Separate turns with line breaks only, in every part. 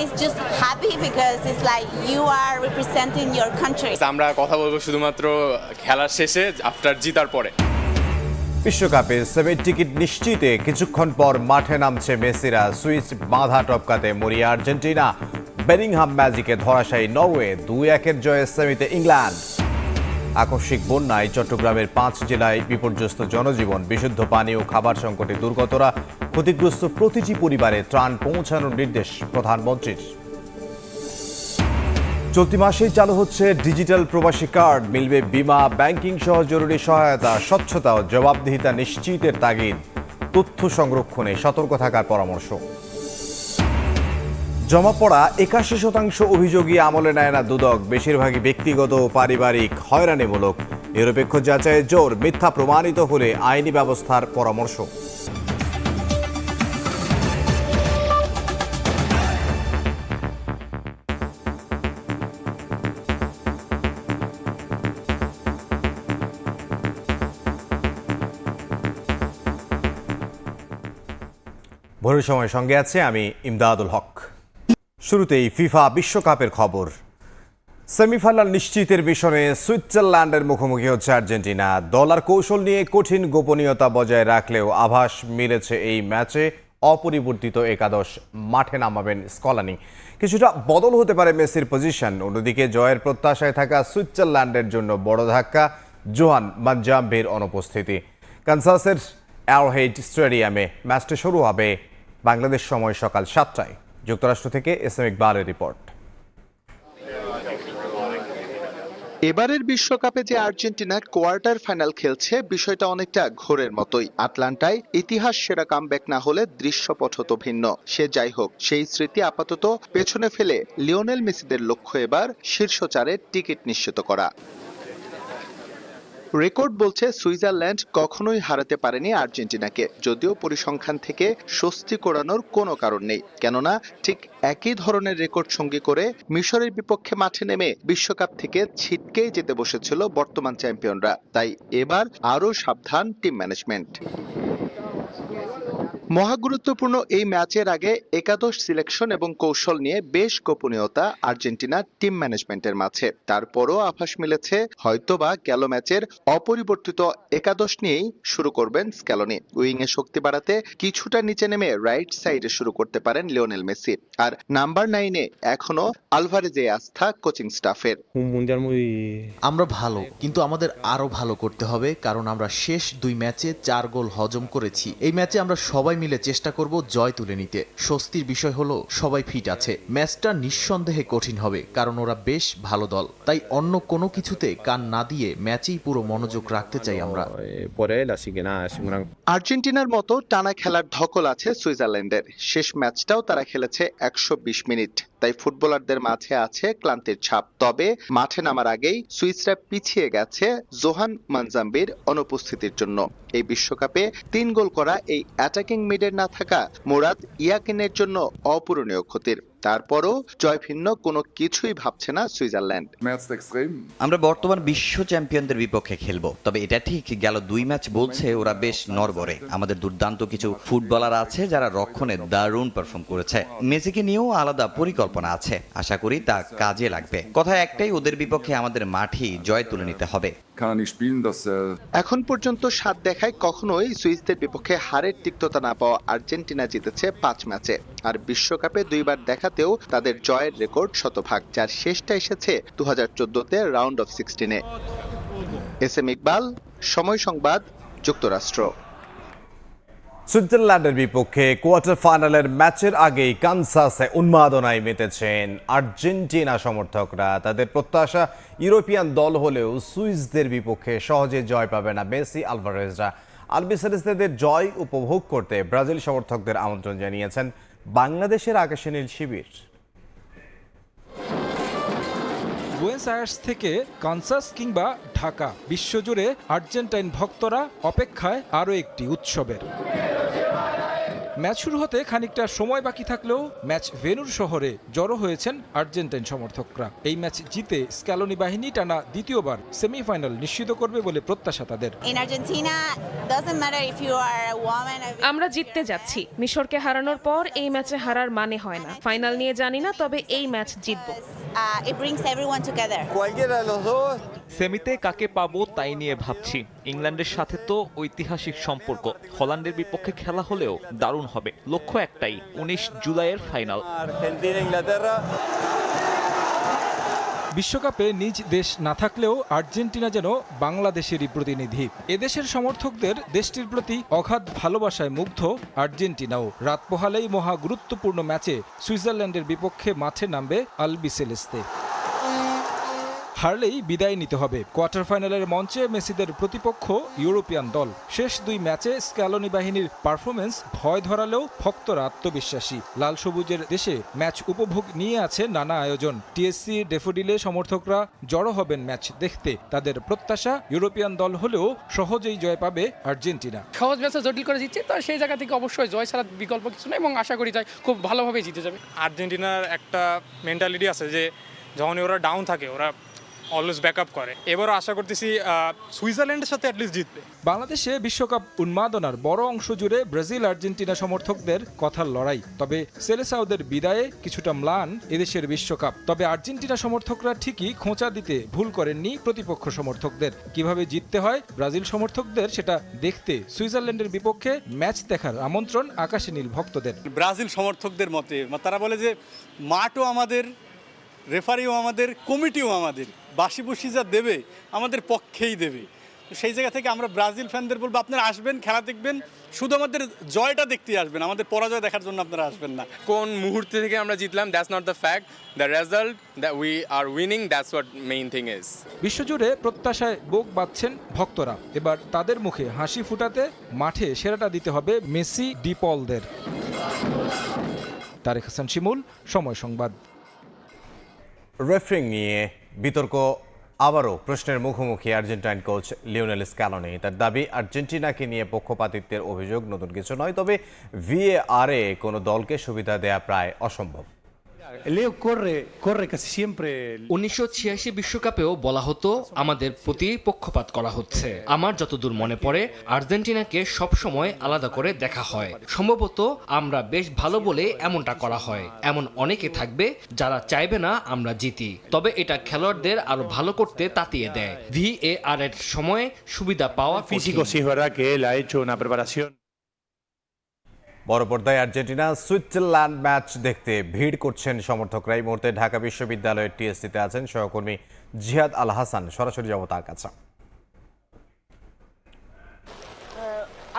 is just happy because it's like you are representing your country.
আমরা কথা বলবো শুধুমাত্র খেলার শেষে আফটার জিতার পরে।
বিশ্বকাপে সেমির টিকিট নিশ্চিতে কিছুক্ষণ পর মাঠে নামছে মেসিরা। সুইস বাঁধা টপকাতে মরিয়া আর্জেন্টিনা, বেরিংহাম ম্যাজিকে ধরাশায়ী নরওয়ে, 2-1 জয়ে সেমিতে ইংল্যান্ড। আকস্মিক বন্যায় চট্টগ্রামের 5 জেলায় বিপর্যস্ত জনজীবন, বিশুদ্ধ পানি ও খাবার সংকটে দুর্গতরা। ক্ষতিগ্রস্ত প্রতিটি পরিবারে ত্রাণ পৌঁছানোর নির্দেশ প্রধানমন্ত্রীর। চলতি মাসেই চালু হচ্ছে ডিজিটাল প্রবাসী কার্ড, মিলবে বিমা, ব্যাংকিং সহ জরুরি সহায়তা, স্বচ্ছতা ও জবাবদিহিতা নিশ্চিতের তাগিদ, তথ্য সংরক্ষণে সতর্ক থাকার পরামর্শ। জমা পড়া 81% অভিযোগই আমলে নেয় না দুদক, বেশিরভাগই ব্যক্তিগত ও পারিবারিক, হয়রানিমূলক। নিরপেক্ষ যাচাইয়ের জোর, মিথ্যা প্রমাণিত হলে আইনি ব্যবস্থার পরামর্শ। ভোরের সময় সঙ্গে আছে আমি ইমদাদুল হক। শুরুতেই ফিফা বিশ্বকাপের খবর। সেমিফাইনাল নিশ্চিতের মিশনে সুইজারল্যান্ডের মুখোমুখি হচ্ছে আর্জেন্টিনা। দল আর কৌশল নিয়ে কঠিন গোপনীয়তা বজায় রাখলেও আভাস মিলেছে এই ম্যাচে অপরিবর্তিত একাদশ মাঠে নামাবেন স্কলানি। কিছুটা বদল হতে পারে মেসির পজিশন। অন্যদিকে জয়ের প্রত্যাশায় থাকা সুইজারল্যান্ডের জন্য বড় ধাক্কা জোহান মানজাম্বির অনুপস্থিতি। কানসাসের অ্যারোহেড স্টেডিয়ামে ম্যাচটা শুরু হবে বাংলাদেশ সময় সকাল 7টায়। যুক্তরাষ্ট্র থেকে এস এম ইকবালের রিপোর্ট।
এবারের বিশ্বকাপে যে আর্জেন্টিনা কোয়ার্টার ফাইনাল খেলছে, বিষয়টা অনেকটা ঘোরের মতোই। আটলান্টায় ইতিহাস সেরা কামব্যাক না হলে দৃশ্যপট হতো ভিন্ন। সে যাই হোক, সেই স্মৃতি আপাতত পেছনে ফেলে লিওনেল মেসিদের লক্ষ্য এবার শীর্ষ 4-এর টিকিট নিশ্চিত করা। রেকর্ড বলছে সুইজারল্যান্ড কখনোই হারাতে পারেনি আর্জেন্টিনাকে, যদিও পরিসংখ্যান থেকে স্বস্তি কোরানোর কোনো কারণ নেই। কেননা ঠিক একই ধরনের রেকর্ড সঙ্গী করে মিশরের বিপক্ষে মাঠে নেমে বিশ্বকাপ থেকে ছিটকেই যেতে বসেছিল বর্তমান চ্যাম্পিয়নরা। তাই এবার আরও সাবধান টিম ম্যানেজমেন্ট। মহাগুরুত্বপূর্ণ এই ম্যাচের আগে একাদশ সিলেকশন এবং কৌশল নিয়ে বেশ গোপনীয়তা আর্জেন্টিনার টিম ম্যানেজমেন্টের মাঝে। তারপরও আভাস মিলেছে হয়তোবা গেল ম্যাচের অপরিবর্তিত একাদশ নিয়েই শুরু করবেন স্ক্যালোনি। উইংয়ে শক্তি বাড়াতে কিছুটা নিচে নেমে রাইট সাইডে শুরু করতে পারেন লিওনেল মেসি। আর নাম্বার 9-এ এখনো আলভারেজে আস্থা কোচিং স্টাফের।
আমরা ভালো, কিন্তু আমাদের আরো ভালো করতে হবে, কারণ আমরা শেষ 2 ম্যাচে 4 গোল হজম করেছি। এই ম্যাচে আমরা সবাই মিলে চেষ্টা করব জয় তুলে নিতে। স্বস্তির বিষয় হলো সবাই ফিট আছে। ম্যাচটা নিঃসন্দেহে কঠিন হবে, কারণ ওরা বেশ ভালো দল। তাই অন্য কোনো কিছুতে কান না দিয়ে ম্যাচেই পুরো মনোযোগ রাখতে চাই আমরা।
আর্জেন্টিনার মতো টানা খেলার ধকল আছে সুইজারল্যান্ডের। শেষ ম্যাচটাও তারা খেলেছে 120 মিনিট। তাই ফুটবলারদের মাঝে আছে ক্লান্তির ছাপ। তবে মাঠে নামার আগেই সুইসরা পিছিয়ে গেছে জোহান মানজাম্বির অনুপস্থিতির জন্য। এই বিশ্বকাপে 3 গোল করা এই অ্যাটাকিং মিডের না থাকা মুরাদ ইয়াকিনের জন্য অপূরণীয় ক্ষতির। তারপরও জয় ভিন্ন কোনো কিছুই ভাবছে না সুইজারল্যান্ড।
আমরা বর্তমান বিশ্ব চ্যাম্পিয়নদের বিপক্ষে খেলবো, তবে এটা ঠিক গেল 2 ম্যাচ বলছে ওরা বেশ নড়বড়ে। আমাদের দুর্দান্ত কিছু ফুটবলার আছে যারা রক্ষণে দারুণ পারফর্ম করেছে। মেসিকে নিয়েও আলাদা পরিকল্পনা আছে, আশা করি তা কাজে লাগবে। কথা একটাই, ওদের বিপক্ষে আমাদের মাঠেই জয় তুলে নিতে হবে।
এখন পর্যন্ত 7 দেখায় কখনোই সুইসদের বিপক্ষে হারের তিক্ততা না পাওয়া আর্জেন্টিনা জিতেছে 5 ম্যাচে। আর বিশ্বকাপে 2 বার দেখাতেও তাদের জয়ের রেকর্ড শতভাগ, যার শেষটা এসেছে 2014-তে রাউন্ড অফ 16-এ। এস এম ইকবাল, সময় সংবাদ, যুক্তরাষ্ট্র।
সুইজারল্যান্ডের বিপক্ষে কোয়ার্টার ফাইনালের ম্যাচের আগেই কানসাসে উন্মাদনায় মেতেছেন আর্জেন্টিনা সমর্থকরা। তাদের প্রত্যাশা ইউরোপিয়ান দল হলেও সুইসদের বিপক্ষে সহজে জয় পাবে না মেসি আলভারেজরা। আলবিসেলেস্তেদের জয় উপভোগ করতে ব্রাজিল সমর্থকদের আমন্ত্রণ জানিয়েছেন বাংলাদেশের আকাশে নীল শিবির।
বুয়েন্স আয়ার্স থেকে কানসাস কিংবা ঢাকা, বিশ্বজুড়ে আর্জেন্টাইন ভক্তরা অপেক্ষায় আরও একটি উৎসবের। ম্যাচ শুরু হতে খানিকটা সময় বাকি থাকলেও ম্যাচ ভেন্যুর শহরে জড়ো হয়েছেন আর্জেন্টাইন সমর্থকরা। এই ম্যাচ জিতে স্ক্যালোনি বাহিনী টানা দ্বিতীয়বার সেমিফাইনাল নিশ্চিত করবে বলে প্রত্যাশা তাদের।
In Argentina, doesn't matter if you are a woman or
আমরা জিততে যাচ্ছি। মিশরকে হারানোর পর এই ম্যাচে হারার মানে হয় না। ফাইনাল নিয়ে জানি না, তবে এই ম্যাচ জিতব।
it brings everyone together.
সেমিতে কাকে পাবো তাই নিয়ে ভাবছি। ইংল্যান্ডের সাথে তো ঐতিহাসিক সম্পর্ক, হল্যান্ডের বিপক্ষে খেলা হলেও দারুণ হবে। লক্ষ্য একটাই, 19 জুলাইয়ের ফাইনাল।
বিশ্বকাপে নিজ দেশ না থাকলেও আর্জেন্টিনা যেন বাংলাদেশেরই প্রতিনিধি। এদেশের সমর্থকদের দেশটির প্রতি অগাধ ভালোবাসায় মুগ্ধ আর্জেন্টিনাও। রাত পোহালেই মহা গুরুত্বপূর্ণ ম্যাচে সুইজারল্যান্ডের বিপক্ষে মাঠে নামবে আলবিসেলেস্তে। হারলেই বিদায় নিতে হবে। কোয়ার্টার ফাইনালের মঞ্চে মেসিদের প্রতিপক্ষ ইউরোপিয়ান দল। শেষ দুই ম্যাচে স্ক্যালোনি বাহিনীর পারফরমেন্স ভয় ধরালেও ভক্তরা আত্মবিশ্বাসী। লাল সবুজের দেশে ম্যাচ উপভোগ নিয়ে আছে নানা আয়োজন। টিএসসি ডেফোডিলে সমর্থকরা জড়ো হবেন ম্যাচ দেখতে। তাদের প্রত্যাশা ইউরোপিয়ান দল হলেও সহজেই জয় পাবে আর্জেন্টিনা।
সহজ ম্যাচে জটিল করে জিতছে, তো সেই জায়গা থেকে অবশ্যই জয় ছাড়া বিকল্প কিছু নেই এবং আশা করি জয় খুব ভালোভাবে জিতে যাবে।
আর্জেন্টিনার একটা মেন্টালিটি আছে যে যখনই ওরা ডাউন থাকে ওরা অলওয়েজ ব্যাকআপ করে। এবারও আশা করতেছি সুইজারল্যান্ডের সাথে অ্যাটলিস্ট জিতবে।
বাংলাদেশে বিশ্বকাপ উন্মাদনার বড় অংশ জুড়ে ব্রাজিল আর্জেন্টিনা সমর্থকদের কথার লড়াই। তবে সেলেসাওদের বিদায়ে কিছুটা ম্লান এদেশের বিশ্বকাপ। তবে আর্জেন্টিনা সমর্থকরা ঠিকই খোঁচা দিতে ভুল করেননি প্রতিপক্ষ সমর্থকদের। কিভাবে জিততে হয় ব্রাজিল সমর্থকদের সেটা দেখতে সুইজারল্যান্ডের বিপক্ষে ম্যাচ দেখার আমন্ত্রণ আকাশে নীল ভক্তদের।
ব্রাজিল সমর্থকদের মতে তারা বলে যে মাঠও আমাদের, রেফারিও আমাদের, কমিটিও আমাদের, বাসি বসি যা দেবে আমাদের পক্ষেই দেবে। তো সেই জায়গা থেকে আমরা ব্রাজিল ফ্যানদের বলবো আপনারা আসবেন, খেলা দেখবেন, শুধু আমাদের জয়টা দেখতে আসবেন, আমাদের পরাজয় দেখার জন্য আপনারা আসবেন না।
কোন মুহূর্তে থেকে আমরা জিতলাম that's not the fact, the result that we are winning, that's what main thing is.
বিশ্বজুড়ে প্রত্যাশায় বুক বাঁধছেন ভক্তরা। এবার তাদের মুখে হাসি ফুটাতে মাঠে সেরাটা দিতে হবে মেসি ডিপলদের। তারেক হাসান শিমুল, সময় সংবাদ।
রেফারিং নিয়ে বিতর্ক আবারও প্রশ্নের মুখোমুখি আর্জেন্টাইন কোচ লিওনেল স্ক্যালোনি। তার দাবি আর্জেন্টিনাকে নিয়ে পক্ষপাতিত্বের অভিযোগ নতুন কিছু নয়, তবে ভিএআরে কোনো দলকে সুবিধা দেয়া প্রায় অসম্ভব।
1986 বিশ্বকাপেও বলা হতো আমাদের প্রতি পক্ষপাত করা হচ্ছে। আমার যতদূর মনে পড়ে আর্জেন্টিনাকে সবসময় আলাদা করে দেখা হয়। সম্ভবত আমরা বেশ ভালো বলে এমনটা করা হয়। এমন অনেকে থাকবে যারা চাইবে না আমরা জিতি, তবে এটা খেলোয়াড়দের আরো ভালো করতে তাতিয়ে দেয়। ভিএআর এর সময় সুবিধা পাওয়া কঠিন।
বড় পর্দায় আর্জেন্টিনা সুইজারল্যান্ড ম্যাচ দেখতে ভিড় করছেন সমর্থকরা। এই মুহূর্তে ঢাকা বিশ্ববিদ্যালয়ের টিএসসিতে আছেন সহকর্মী জিহাদ আল হাসান। সরাসরি যাব তার কাছে।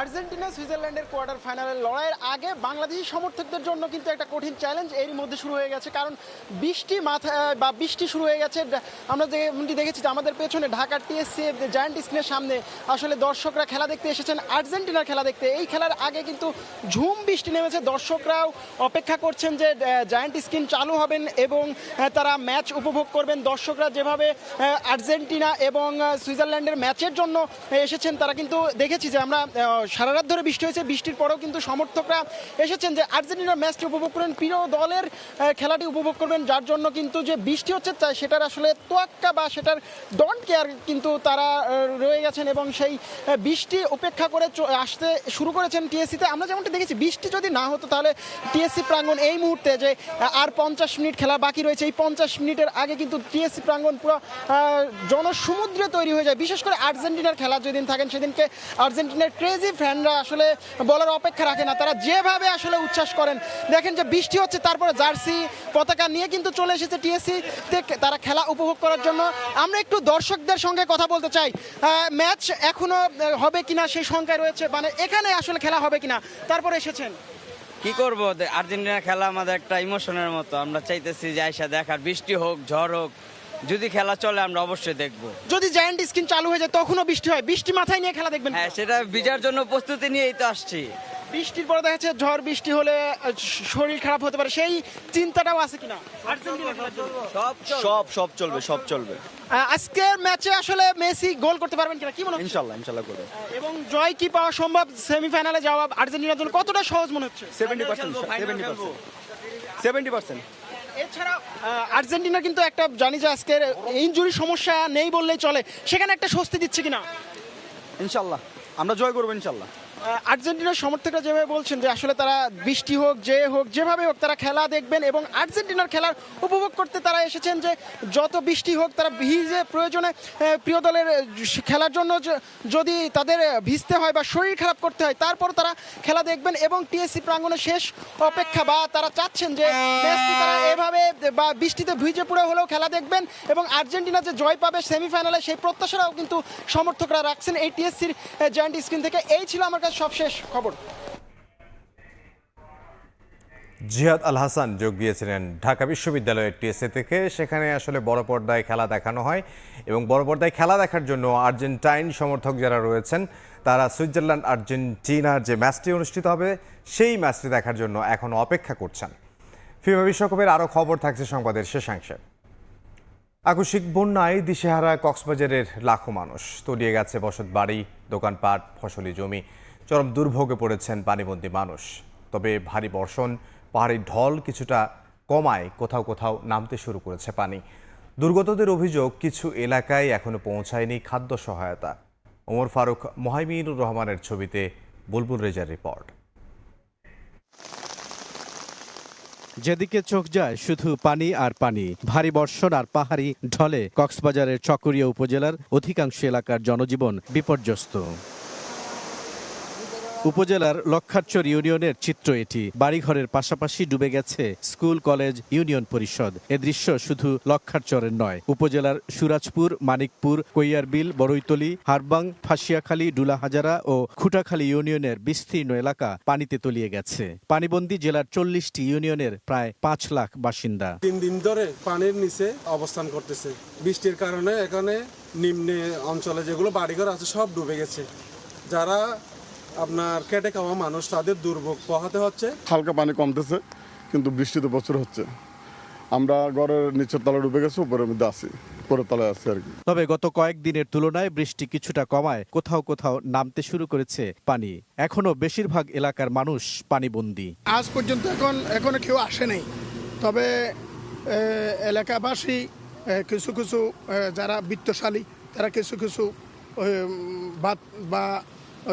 আর্জেন্টিনা সুইজারল্যান্ডের কোয়ার্টার ফাইনালের লড়াইয়ের আগে বাংলাদেশি সমর্থকদের জন্য কিন্তু একটা কঠিন চ্যালেঞ্জ এরই মধ্যে শুরু হয়ে গেছে, কারণ বৃষ্টি শুরু হয়ে গেছে। আমরা যেমনটি দেখেছি যে আমাদের পেছনে ঢাকার টিএসসি জায়ান্ট স্ক্রিনের সামনে আসলে দর্শকরা খেলা দেখতে এসেছেন আর্জেন্টিনার খেলা দেখতে। এই খেলার আগে কিন্তু ঝুম বৃষ্টি নেমেছে। দর্শকরাও অপেক্ষা করছেন যে জায়ান্ট স্ক্রিন চালু হবেন এবং তারা ম্যাচ উপভোগ করবেন। দর্শকরা যেভাবে আর্জেন্টিনা এবং সুইজারল্যান্ডের ম্যাচের জন্য এসেছেন, তারা কিন্তু দেখেছি যে আমরা সারা রাত ধরে বৃষ্টি হয়েছে, বৃষ্টির পরেও কিন্তু সমর্থকরা এসেছেন যে আর্জেন্টিনার ম্যাচটি উপভোগ করেন, প্রিয় দলের খেলাটি উপভোগ করবেন। যার জন্য কিন্তু যে বৃষ্টি হচ্ছে সেটার আসলে তোয়াক্কা বা সেটার ডোন্ট কেয়ার কিন্তু তারা রয়ে গেছেন এবং সেই বৃষ্টি উপেক্ষা করে আসতে শুরু করেছেন টিএসসিতে। আমরা যেমনটা দেখেছি বৃষ্টি যদি না হতো তাহলে টিএসসি প্রাঙ্গণ এই মুহূর্তে যে আর 50 মিনিট খেলা বাকি রয়েছে, এই 50 মিনিটের আগে কিন্তু টিএসসি প্রাঙ্গণ পুরো জনসমুদ্রে তৈরি হয়ে যায়। বিশেষ করে আর্জেন্টিনার খেলা যেদিন থাকেন সেদিনকে আর্জেন্টিনার ক্রেজি ফ্যানরা আসলে বলার অপেক্ষা রাখে না, তারা যেভাবে আসলে উচ্ছ্বাস করেন। দেখেন যে বৃষ্টি হচ্ছে, তারপরে জার্সি পতাকা নিয়ে কিন্তু চলে এসেছে টিএসসি তারা খেলা উপভোগ করার জন্য। আমরা একটু দর্শকদের সঙ্গে কথা বলতে চাই, ম্যাচ এখনো হবে কিনা সেই শঙ্কায় রয়েছে, মানে এখানে আসলে খেলা হবে কিনা। তারপরে এসেছেন
কি করব, আর্জেন্টিনা খেলা আমাদের একটা ইমোশনের মতো। আমরা চাইতেছি যে আইসা দেখার, বৃষ্টি হোক ঝড় হোক, যদি খেলা চলে আমরা অবশ্যই দেখব।
যদি জায়ান্ট স্ক্রিন চালু হয়ে যায় তখনও বৃষ্টি হয়, বৃষ্টি মাথায় নিয়ে খেলা দেখবেন?
হ্যাঁ, সেটা ভিজার জন্য প্রস্তুতি নিয়েই তো আসছি।
বৃষ্টির পরে দেখা যাচ্ছে ঝড় বৃষ্টি হলে শরীর খারাপ হতে পারে, সেই চিন্তাটাও আছে কিনা?
সব চলবে।
আজকের ম্যাচে আসলে মেসি গোল করতে পারবেন কিনা কি মনে হচ্ছে?
ইনশাল্লাহ করবে।
এবং জয় কি পাওয়া সম্ভব? সেমিফাইনালে যাওয়া আর্জেন্টিনার জন্য কতটা সহজ মনে হচ্ছে?
70%।
এছাড়া আর্জেন্টিনা কিন্তু একটা জানি যে আজকের ইনজুরি সমস্যা নেই বললেই চলে, সেখানে একটা স্বস্তি দিচ্ছে কিনা?
ইনশাল্লাহ আমরা জয় করবো ইনশাল্লাহ।
আর্জেন্টিনার সমর্থকরা যেভাবে বলছেন যে আসলে তারা বৃষ্টি হোক যেভাবে হোক তারা খেলা দেখবেন এবং আর্জেন্টিনার খেলার উপভোগ করতে তারা এসেছেন, যে যত বৃষ্টি হোক তারা ভিজে প্রয়োজনে প্রিয় দলের খেলার জন্য যদি তাদের ভিজতে হয় বা শরীর খারাপ করতে হয় তারপর তারা খেলা দেখবেন এবং টিএসসি প্রাঙ্গণে শেষ অপেক্ষা বা তারা চাচ্ছেন যে ম্যাচটি তারা এভাবে বা বৃষ্টিতে ভিজে পুরো হলেও খেলা দেখবেন এবং আর্জেন্টিনা যে জয় পাবে সেমিফাইনালে সেই প্রত্যাশাটাও কিন্তু সমর্থকরা রাখছেন এই টিএসসির জয়েন্ট স্ক্রিন থেকে। এই ছিল আমার সবশেষ খবর।
জিহাদ আল হাসান যোগ দিয়েছিলেন ঢাকা বিশ্ববিদ্যালয়ের টিএসএ থেকে। সেখানে আসলে বড় পর্দায় খেলা দেখানো হয় এবং বড় পর্দায় খেলা দেখার জন্য আর্জেন্টাইন সমর্থক যারা রয়েছেন তারা সুইজারল্যান্ড আর্জেন্টিনার যে ম্যাচটি অনুষ্ঠিত হবে সেই ম্যাচটি দেখার জন্য এখনও অপেক্ষা করছেন। ফিফা বিশ্বকাপের আরও খবর থাকছে সংবাদের শেষাংশে। আকস্মিক বন্যায় দিশেহারা কক্সবাজারের লাখো মানুষ, তলিয়ে গেছে বসত বাড়ি, দোকানপাট, ফসলি জমি। চরম দুর্ভোগে পড়েছেন পানিবন্দী মানুষ। তবে ভারী বর্ষণ, পাহাড়ি ঢল কিছুটা কমায় কোথাও কোথাও নামতে শুরু করেছে পানি। দুর্গতদের অভিযোগ কিছু এলাকায় এখনো পৌঁছায়নি খাদ্য সহায়তা। ওমর ফারুক, মোহাইমিনুর রহমানের ছবিতে বুলবুল রেজার রিপোর্ট।
যেদিকে চোখ যায় শুধু পানি আর পানি। ভারী বর্ষণ আর পাহাড়ি ঢলে কক্সবাজারের চকরিয়া উপজেলার অধিকাংশ এলাকার জনজীবন বিপর্যস্ত। উপজেলার লক্ষারচর ইউনিয়নের চিত্র এটি। বাড়িঘরের পাশাপাশি ডুবে গেছে স্কুল, কলেজ, ইউনিয়ন পরিষদ। এ দৃশ্য শুধু লক্ষারচরের নয়, উপজেলার সুরাজপুর, মানিকপুর, কৈয়ারবিল, বড়ইতলী, হারবাং, ফাঁসিয়াখালী, ডুলাহাজারা ও খুঁটাখালী ইউনিয়নের বিস্তীর্ণ এলাকা পানিতে তলিয়ে গেছে। পানিবন্দী জেলার 40টি ইউনিয়নের প্রায় 5 লাখ বাসিন্দা।
3 দিন ধরে পানির নিচে অবস্থান করতেছে। বৃষ্টির কারণে এখানে নিম্নে অঞ্চলে যেগুলো বাড়িঘর আছে সব ডুবে গেছে। যারা আপনার কেটে খাওয়া মানুষ তাদের দুর্ভোগ পোহাতে হচ্ছে।
হালকা পানি কমতেছে কিন্তু বৃষ্টি তো প্রচুর হচ্ছে। আমরা ঘরের নিচের তলায় ডুবে গেছি, উপরের মধ্যে আছি, পরের তলায় আছি আর কি।
তবে গত কয়েকদিনের তুলনায় বৃষ্টি কিছুটা কমায় কোথাও কোথাও নামতে শুরু করেছে পানি। এখনো বেশিরভাগ এলাকার মানুষ পানিবন্দী।
আজ পর্যন্ত এখনো কেউ আসে নাই, তবে এলাকাবাসী কিছু কিছু যারা বিত্তশালী তারা কিছু কিছু ভাত বা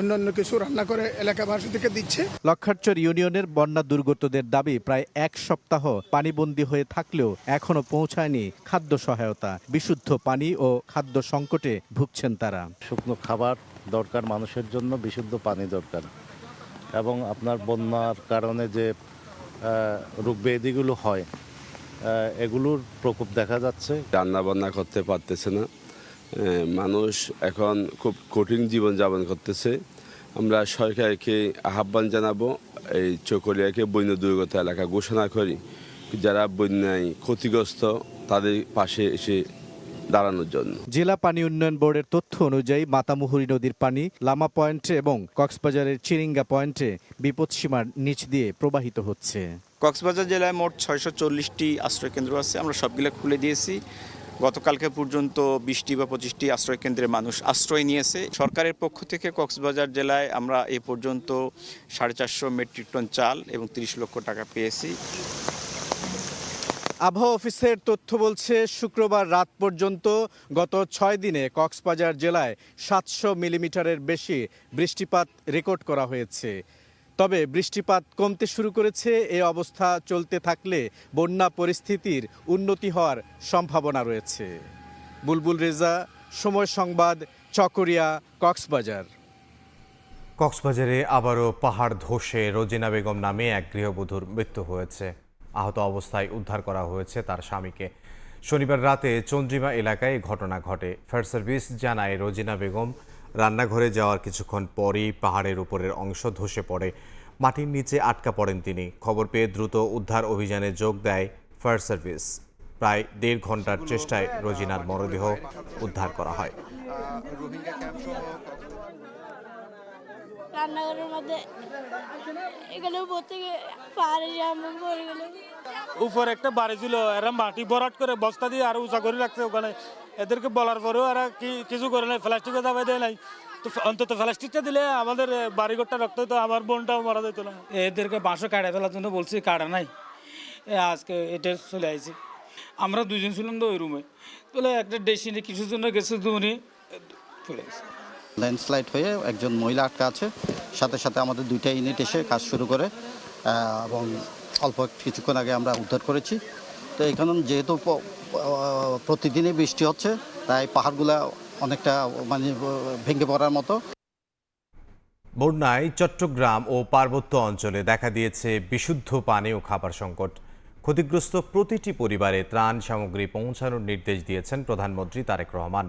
অন্যান্য কিছু রান্না করে এলাকাবাসীদেরকে দিচ্ছে।
লক্ষারচর ইউনিয়নের বন্যা দুর্গতদের দাবি প্রায় 1 সপ্তাহ পানিবন্দী হয়ে থাকলেও এখনো পৌঁছায়নি খাদ্য সহায়তা। বিশুদ্ধ পানি ও খাদ্য সংকটে ভুগছেন তারা।
শুকনো খাবার দরকার মানুষের জন্য, বিশুদ্ধ পানি দরকার এবং আপনার বন্যার কারণে যে রোগ ব্যাধিগুলো হয় এগুলোর প্রকোপ দেখা যাচ্ছে।
রান্না বান্না করতে পারতেছে না মানুষ, এখন খুব কঠিন জীবনযাপন করতেছে। আমরা সরকারকে আহ্বান জানাবো এই চকরিয়াকে বন্যা দুর্গত এলাকা ঘোষণা করি, যারা বন্যায় ক্ষতিগ্রস্ত তাদের পাশে এসে দাঁড়ানোর জন্য।
জেলা পানি উন্নয়ন বোর্ডের তথ্য অনুযায়ী মাতামুহুরী নদীর পানি লামা পয়েন্টে এবং কক্সবাজারের চিরিঙ্গা পয়েন্টে বিপদসীমার নিচ দিয়ে প্রবাহিত হচ্ছে।
কক্সবাজার জেলায় মোট 640টি আশ্রয়কেন্দ্র আছে, আমরা সবগুলো খুলে দিয়েছি। গতকালকে পর্যন্ত 20টি বা 25টি আশ্রয়কেন্দ্রে মানুষ আশ্রয় নিয়েছে। সরকারের পক্ষ থেকে কক্সবাজার জেলায় আমরা এ পর্যন্ত 450 মেট্রিক টন চাল এবং 30 লক্ষ টাকা পেয়েছি।
আবহাওয়া অফিসের তথ্য বলছে শুক্রবার রাত পর্যন্ত গত 6 দিনে কক্সবাজার জেলায় 700 মিলিমিটারের বেশি বৃষ্টিপাত রেকর্ড করা হয়েছে। তবে বৃষ্টিপাত কমতে শুরু করেছে। এই অবস্থা চলতে থাকলে বন্যা পরিস্থিতির উন্নতি হওয়ার সম্ভাবনা রয়েছে। বুলবুল রেজা, সময় সংবাদ, চকরিয়া, কক্সবাজার।
কক্সবাজারে আবারও পাহাড় ধসে রোজিনা বেগম নামে এক গৃহবধূর মৃত্যু হয়েছে। আহত অবস্থায় উদ্ধার করা হয়েছে তার স্বামীকে। শনিবার রাতে চন্দ্রিমা এলাকায় ঘটনা ঘটে। ফায়ার সার্ভিস জানায় রোজিনা বেগম রান্নাঘরে যাওয়ার কিছুক্ষণ পরই পাহাড়ের উপরের অংশ ধসে পড়ে। মাটির নিচে আটকা পড়েন তিনি। খবর পেয়ে দ্রুত উদ্ধার অভিযানে যোগ দেয় ফায়ার সার্ভিস। প্রায় 1.5 ঘন্টার চেষ্টায় রোজিনার মরদেহ উদ্ধার করা হয়।
রান্নাঘরের মধ্যে এগুলো পড়তে গিয়ে পাহাড়ে আমরা পড়ে গেল।
উপরে একটা বাড়ি ছিল, এরা মাটি ভরাট করে বস্তা দিয়ে আরো উঁচা করে রাখছে ওখানে। এদেরকে বলার পরেও এরা কিছু করে নাই, প্লাস্টিকও দাবাই দেয় নাই। তো অন্তত প্লাস্টিকটা দিলে আমাদের বাড়িঘরটা রক্ত হতো, আমার বোনটাও মারা যেত না। এদেরকে বাঁশও কাটা ফেলার জন্য বলছি, কাটা নাই। আজকে এটা চলে আসছি। আমরা দুজন ছিলাম তো ওই রুমে, তাহলে একটা ডেসিনে কিছুর জন্য গেছে দুনি চলে আসছে।
ল্যান্ডস্লাইড হয়ে একজন মহিলা আটকা আছে, সাথে সাথে আমাদের 2টা ইউনিট এসে কাজ শুরু করে এবং অল্প কিছুক্ষণ আগে আমরা উদ্ধার করেছি। তো এখানে যেহেতু প্রতিদিনই বৃষ্টি হচ্ছে, তাই পাহাড়গুলা অনেকটা মানে ভেঙে পড়ার মতো।
বন্যায় চট্টগ্রাম ও পার্বত্য অঞ্চলে দেখা দিয়েছে বিশুদ্ধ পানি ও খাবার সংকট। ক্ষতিগ্রস্ত প্রতিটি পরিবারে ত্রাণ সামগ্রী পৌঁছানোর নির্দেশ দিয়েছেন প্রধানমন্ত্রী তারেক রহমান।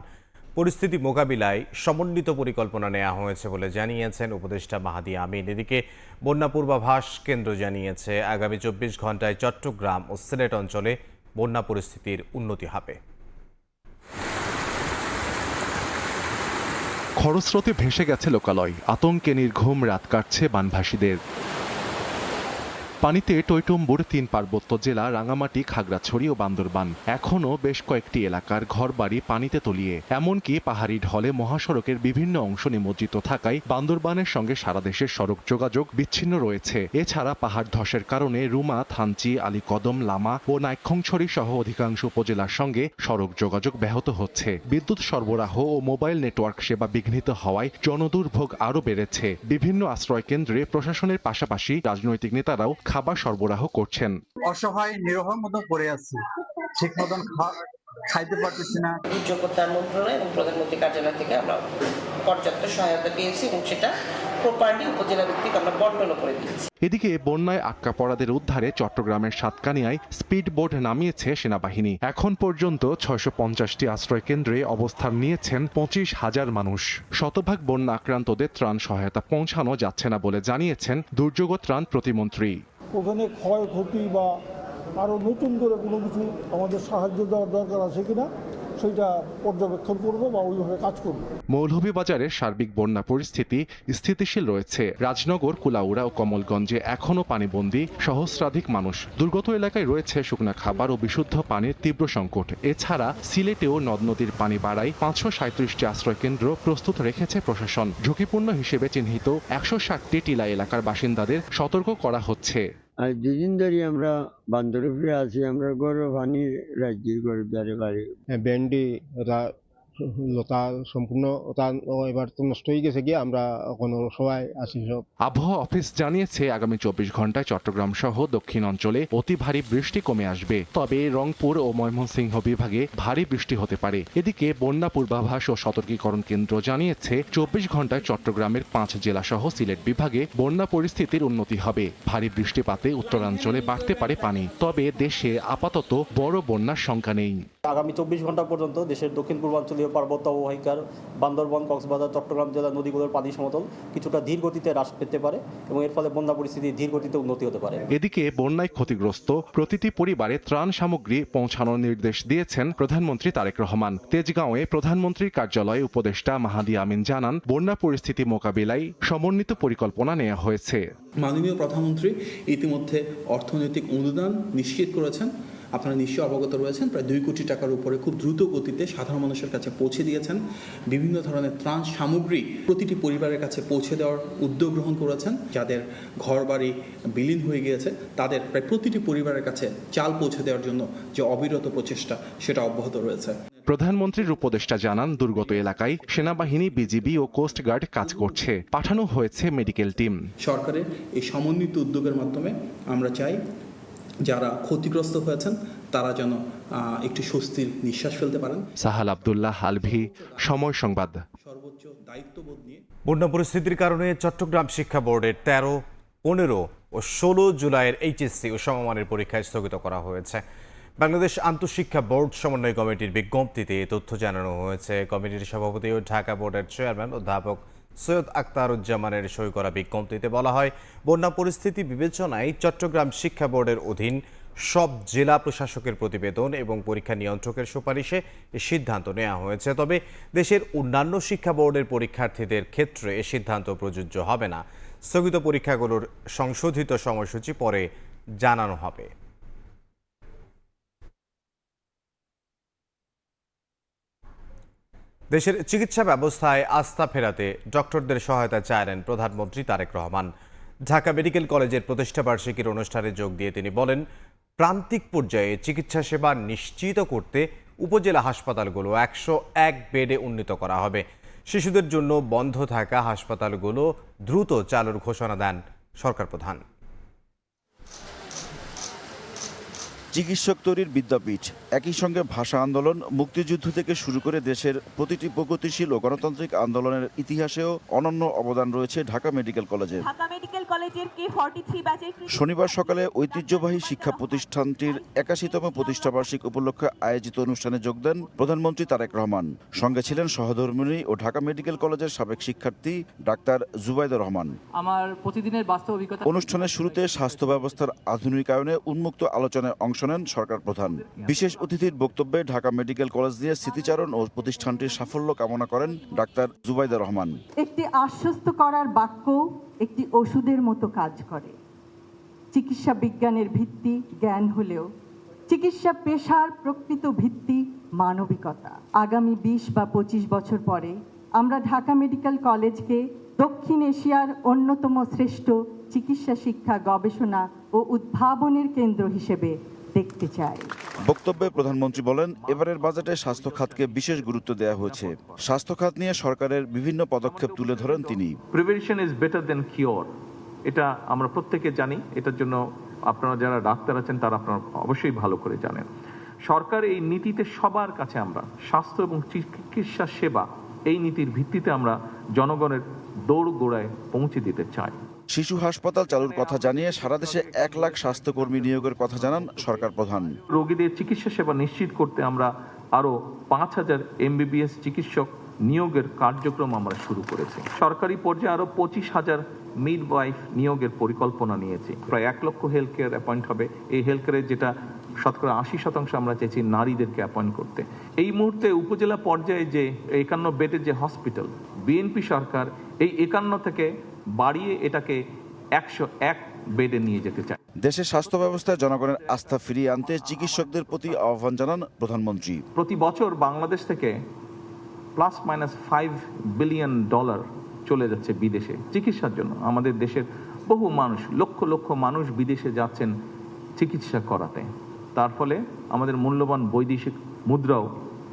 পরিস্থিতি মোকাবিলায় সমন্বিত পরিকল্পনা নেওয়া হয়েছে বলে জানিয়েছেন উপদেষ্টা মাহাদি আমিন। এদিকে বন্যা পূর্বাভাস কেন্দ্র জানিয়েছে আগামী 24 ঘন্টায় চট্টগ্রাম ও সিলেট অঞ্চলে বন্যা পরিস্থিতির উন্নতি হবে।
খরস্রোতে ভেসে গেছে লোকালয়, আতঙ্কে নির্ঘুম রাত কাটছে বানভাসীদের। পানিতে টইটম্বুর 3 পার্বত্য জেলা রাঙামাটি, খাগড়াছড়ি ও বান্দরবান। এখনও বেশ কয়েকটি এলাকার ঘরবাড়ি পানিতে তলিয়ে, এমনকি পাহাড়ি ঢলে মহাসড়কের বিভিন্ন অংশ নিমজ্জিত থাকায় বান্দরবানের সঙ্গে সারা দেশের সড়ক যোগাযোগ বিচ্ছিন্ন রয়েছে। এছাড়া পাহাড় ধসের কারণে রুমা, থানচি, আলীকদম, লামা ও নাইক্ষংছড়ি সহ অধিকাংশ উপজেলার সঙ্গে সড়ক যোগাযোগ ব্যাহত হচ্ছে। বিদ্যুৎ সরবরাহ ও মোবাইল নেটওয়ার্ক সেবা বিঘ্নিত হওয়ায় জনদুর্ভোগ আরও বেড়েছে। বিভিন্ন আশ্রয় কেন্দ্রে প্রশাসনের পাশাপাশি রাজনৈতিক নেতারাও খাবার সরবরাহ করছেন।
অসহায় নিরহর মতো পড়ে আছি, ঠিক মতন খাইতে পারতেছি না।
দুর্যোগ মন্ত্রণালয় এবং প্রধানমন্ত্রী কার্যালয় থেকে আমরা পর্যাপ্ত সহায়তা পেয়েছি এবং সেটা প্রপারলি উপজেলা ভিত্তিক আমরা বন্টন করে দিয়েছি।
এদিকে বন্যায় আটকা পড়াদের উদ্ধারে চট্টগ্রামের সাতকানিয়ায় স্পিড বোট নামিয়েছে সেনাবাহিনী। এখন পর্যন্ত 650টি আশ্রয় কেন্দ্রে অবস্থান নিয়েছেন 25,000 মানুষ। শতভাগ বন্যা আক্রান্তদের ত্রাণ সহায়তা পৌঁছানো যাচ্ছে না বলে জানিয়েছেন দুর্যোগ ত্রাণ প্রতিমন্ত্রী।
ওখানে ক্ষয়ক্ষতি বা আরও নতুন করে কোনো কিছু আমাদের সাহায্য দেওয়ার দরকার আছে কিনা সেটা পর্যবেক্ষণ করবো বা ওইভাবে কাজ করবো।
মৌলভীবাজারের সার্বিক বন্যা পরিস্থিতি স্থিতিশীল রয়েছে। রাজনগর, কুলাউড়া ও কমলগঞ্জে এখনও পানিবন্দী সহস্রাধিক মানুষ। দুর্গত এলাকায় রয়েছে শুকনা খাবার ও বিশুদ্ধ পানির তীব্র সংকট। এছাড়া সিলেটেও নদ নদীর পানি বাড়ায় 537টি আশ্রয় কেন্দ্র প্রস্তুত রেখেছে প্রশাসন। ঝুঁকিপূর্ণ হিসেবে চিহ্নিত 160টি টিলা এলাকার বাসিন্দাদের সতর্ক করা হচ্ছে।
আর দুদিন ধরে আমরা বান্দরে ফিরে আছি, আমরা গরু পানি রাজ্যের গরিব দ্বারে বাড়ি
ভেন্ডি লতা সম্পূর্ণ এবার তো নষ্ট হয়ে গেছে গিয়ে আমরা কোনো সবাই আছি সব।
আবহাওয়া অফিস জানিয়েছে আগামী 24 ঘন্টায় চট্টগ্রাম সহ দক্ষিণ অঞ্চলে অতি ভারী বৃষ্টি কমে আসবে, তবে রংপুর ও ময়মনসিংহ বিভাগে ভারী বৃষ্টি হতে পারে। এদিকে বন্যা পূর্বাভাস ও সতর্কীকরণ কেন্দ্র জানিয়েছে 24 ঘন্টায় চট্টগ্রামের 5 জেলা সহ সিলেট বিভাগে বন্যা পরিস্থিতির উন্নতি হবে। ভারী বৃষ্টিপাতে উত্তরাঞ্চলে বাড়তে পারে পানি, তবে দেশে আপাতত বড় বন্যার শঙ্কা নেই।
আগামী 24 ঘন্টা পর্যন্ত দেশের দক্ষিণ পূর্বাঞ্চলীয় পার্বত্য অববাহিকার বান্দরবান, কক্সবাজার, চট্টগ্রাম জেলার নদীগুলোর পানি সমতল কিছুটা ধীর গতিতে হ্রাস পেতে পারে এবং এর ফলে বন্যা পরিস্থিতি ধীর গতিতে উন্নতি হতে পারে।
এদিকে বন্যায় ক্ষতিগ্রস্ত প্রতিটি পরিবারে ত্রাণ সামগ্রী পৌঁছানোর নির্দেশ দিয়েছেন প্রধানমন্ত্রী তারেক রহমান। তেজগাঁওয়ে প্রধানমন্ত্রীর কার্যালয়ে উপদেষ্টা মাহাদি আমিন জানান, বন্যা পরিস্থিতি মোকাবিলায় সমন্বিত পরিকল্পনা নেওয়া হয়েছে।
মাননীয় প্রধানমন্ত্রী ইতিমধ্যে অর্থনৈতিক অনুদান নিশ্চিত করেছেন। আপনারা নিশ্চয়ই অবগত রয়েছেন, প্রায় 2 কোটি টাকার উপরে খুব দ্রুত গতিতে সাধারণ মানুষের কাছে পৌঁছে দিয়েছেন। বিভিন্ন ধরনের ত্রাণ সামগ্রী প্রতিটি পরিবারের কাছে পৌঁছে দেওয়ার উদ্যোগ গ্রহণ করেছেন। যাদের ঘর বাড়ি বিলীন হয়ে গিয়েছে তাদের প্রায় প্রতিটি পরিবারের কাছে চাল পৌঁছে দেওয়ার জন্য যে অবিরত প্রচেষ্টা সেটা অব্যাহত রয়েছে।
প্রধানমন্ত্রীর উপদেষ্টা জানান, দুর্গত এলাকায় সেনাবাহিনী, বিজিবি ও কোস্টগার্ড কাজ করছে। পাঠানো হয়েছে মেডিকেল টিম।
সরকারের এই সমন্বিত উদ্যোগের মাধ্যমে আমরা চাই যারা ক্ষতিগ্রস্ত হয়েছেন তারা যেন একটু স্বস্তির নিঃশ্বাস ফেলতে পারেন।
সাহাল আব্দুল্লাহ, আলভি, সময় সংবাদ।
সর্বোচ্চ দায়িত্ববোধ নিয়ে
বন্যা পরিস্থিতির কারণে চট্টগ্রাম শিক্ষা বোর্ডের 13, 15 ও 16 জুলাইয়ের এইচএসসি ও সমমানের পরীক্ষা স্থগিত করা হয়েছে। বাংলাদেশ আন্তঃশিক্ষা বোর্ড সমন্বয় কমিটির বিজ্ঞপ্তিতে এই তথ্য জানানো হয়েছে। কমিটির সভাপতি ও ঢাকা বোর্ডের চেয়ারম্যান অধ্যাপক সৈয়দ আখতারুজ্জামানের সই করা বিজ্ঞপ্তিতে বলা হয়, বন্যা পরিস্থিতি বিবেচনায় চট্টগ্রাম শিক্ষা বোর্ডের অধীন সব জেলা প্রশাসকের প্রতিবেদন এবং পরীক্ষা নিয়ন্ত্রকের সুপারিশে এ সিদ্ধান্ত নেওয়া হয়েছে। তবে দেশের অন্যান্য শিক্ষা বোর্ডের পরীক্ষার্থীদের ক্ষেত্রে এ সিদ্ধান্ত প্রযোজ্য হবে না। স্থগিত পরীক্ষাগুলোর সংশোধিত সময়সূচি পরে জানানো হবে। দেশের চিকিৎসা ব্যবস্থায় আস্থা ফেরাতে ডক্টরদের সহায়তা চাইলেন প্রধানমন্ত্রী তারেক রহমান। ঢাকা মেডিকেল কলেজের প্রতিষ্ঠাবার্ষিকীর অনুষ্ঠানে যোগ দিয়ে তিনি বলেন, প্রান্তিক পর্যায়ে চিকিৎসা সেবা নিশ্চিত করতে উপজেলা হাসপাতালগুলো 101 বেডে উন্নীত করা হবে। শিশুদের জন্য বন্ধ থাকা হাসপাতালগুলো দ্রুত চালুর ঘোষণা দেন সরকার প্রধান।
চিকিৎসক তৈরির বিদ্যাপীঠ, একই সঙ্গে ভাষা আন্দোলন, মুক্তিযুদ্ধ থেকে শুরু করে দেশের প্রতিটি প্রগতিশীল ও গণতান্ত্রিক আন্দোলনের ইতিহাসেও অনন্য অবদান রয়েছে ঢাকা মেডিকেল কলেজের। শনিবার সকালে ঐতিহ্যবাহী শিক্ষা প্রতিষ্ঠানটির 81তম প্রতিষ্ঠাবার্ষিক উপলক্ষে আয়োজিত অনুষ্ঠানে যোগ দেন প্রধানমন্ত্রী তারেক রহমান। সঙ্গে ছিলেন সহধর্মিণী ও ঢাকা মেডিকেল কলেজের সাবেক শিক্ষার্থী ডাক্তার জুবাইদা রহমান।
আমার প্রতিদিনের বাস্তব অভিজ্ঞতা।
অনুষ্ঠানের শুরুতে স্বাস্থ্য ব্যবস্থার আধুনিকায়নে উন্মুক্ত আলোচনায় অংশ নেন সরকার প্রধান। বিশেষ অতিথির বক্তব্যে ঢাকা মেডিকেল কলেজ নিয়ে স্মৃতিচারণ ও প্রতিষ্ঠানটির সাফল্য কামনা করেন ডাক্তার জুবাইদা রহমান।
একটি আশ্বস্ত করার বাক্য একটি ওষুধের মতো কাজ করে। চিকিৎসা বিজ্ঞানের ভিত্তি জ্ঞান হলেও চিকিৎসা পেশার প্রকৃত ভিত্তি মানবিকতা। আগামী 20 বা 25 বছর পরে আমরা ঢাকা মেডিকেল কলেজকে দক্ষিণ এশিয়ার অন্যতম শ্রেষ্ঠ চিকিৎসা শিক্ষা, গবেষণা ও উদ্ভাবনের কেন্দ্র হিসেবে দেখতে চাই।
বক্তব্যে প্রধানমন্ত্রী বলেন, এবারের বাজেটে স্বাস্থ্য খাতকে বিশেষ গুরুত্ব দেওয়া হয়েছে। স্বাস্থ্য খাত নিয়ে সরকারের বিভিন্ন পদক্ষেপ তুলে ধরেন তিনি।
Prevention is better then cure, এটা আমরা প্রত্যেকে জানি। এটার জন্য আপনারা যারা ডাক্তার আছেন তারা আপনারা অবশ্যই ভালো করে জানেন। সরকার এই নীতিতে সবার কাছে আমরা স্বাস্থ্য এবং চিকিৎসা সেবা, এই নীতির ভিত্তিতে আমরা জনগণের দৌড় গোড়ায় পৌঁছে দিতে চাই।
শিশু হাসপাতাল চালুর কথা জানিয়ে সারা দেশে 1 লাখ স্বাস্থ্যকর্মী নিয়োগের কথা জানান সরকার প্রধান।
রোগীদের চিকিৎসা সেবা নিশ্চিত করতে আমরা আরও 5000 MBBS চিকিৎসক নিয়োগের কার্যক্রম আমরা শুরু করেছি। সরকারি পর্যায়ে আরও 25,000 মিডওয়াইফ নিয়োগের পরিকল্পনা নিয়েছি। প্রায় 1 লক্ষ হেলথ কেয়ার অ্যাপয়েন্ট হবে। এই হেলথ কেয়ারের যেটা 80% আমরা চাইছি নারীদেরকে অ্যাপয়েন্ট করতে। এই মুহূর্তে উপজেলা পর্যায়ে যে 51 বেডের যে হসপিটাল, বিএনপি সরকার এই 51 থেকে বাড়িয়ে এটাকে 101 বেডে নিয়ে যেতে চায়।
দেশের স্বাস্থ্য ব্যবস্থায় জনগণের আস্থা ফিরিয়ে আনতে চিকিৎসকদের প্রতি আহ্বান জানান প্রধানমন্ত্রী।
প্রতি বছর বাংলাদেশ থেকে ±5 বিলিয়ন ডলার চলে যাচ্ছে বিদেশে চিকিৎসার জন্য। আমাদের দেশের বহু মানুষ, লক্ষ লক্ষ মানুষ বিদেশে যাচ্ছেন চিকিৎসা করাতে। তার ফলে আমাদের মূল্যবান বৈদেশিক মুদ্রাও